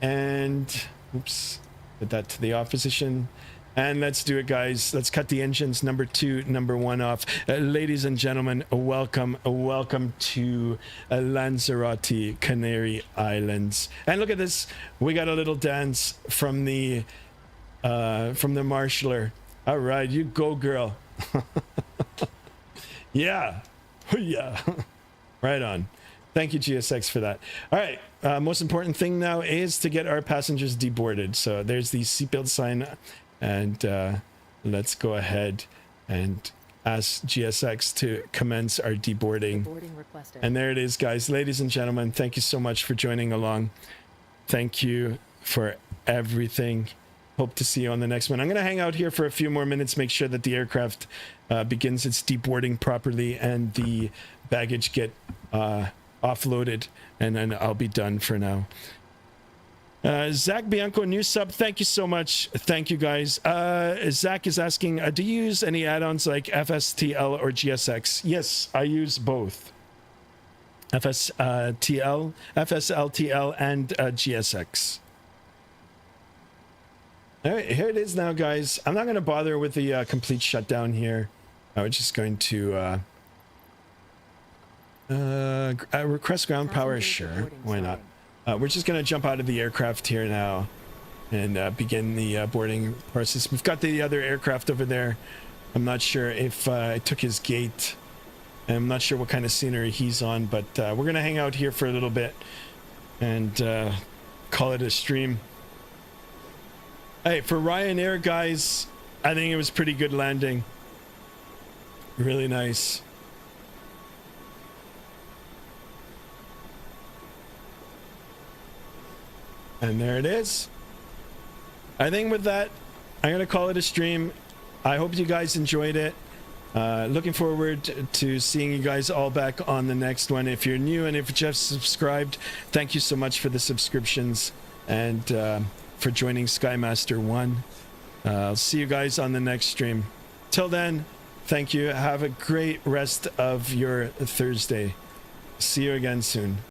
And oops, put that to the off position. And let's do it, guys. Let's cut the engines, number 2, number 1 off. Ladies and gentlemen, welcome to Lanzarote, Canary Islands. And look at this. We got a little dance from the marshaller. All right, you go, girl. Yeah. Yeah. Right on. Thank you, GSX, for that. All right. Most important thing now is to get our passengers deboarded. So there's the seatbelt sign. And let's go ahead and ask GSX to commence our deboarding. And there it is, guys. Ladies and gentlemen, thank you so much for joining along. Thank you for everything. Hope to see you on the next one. I'm going to hang out here for a few more minutes, make sure that the aircraft begins its deboarding properly and the baggage get offloaded, and then I'll be done for now. Zach Bianco, new sub. Thank you so much. Thank you, guys. Zach is asking, do you use any add-ons like FSTL or GSX? Yes, I use both. FSLTL, and GSX. All right, here it is now, guys. I'm not going to bother with the complete shutdown here. I'm just going to request ground power. Sure, why not? We're just going to jump out of the aircraft here now and begin the boarding process. We've got the other aircraft over there. I'm not sure if I took his gate. I'm not sure what kind of scenery he's on, but we're going to hang out here for a little bit and call it a stream. Hey, for Ryanair guys, I think it was pretty good landing. Really nice. And there it is. I think with that, I'm going to call it a stream. I hope you guys enjoyed it. Looking forward to seeing you guys all back on the next one. If you're new and if you just subscribed, thank you so much for the subscriptions and for joining Skymaster 1. I'll see you guys on the next stream. Till then, thank you. Have a great rest of your Thursday. See you again soon.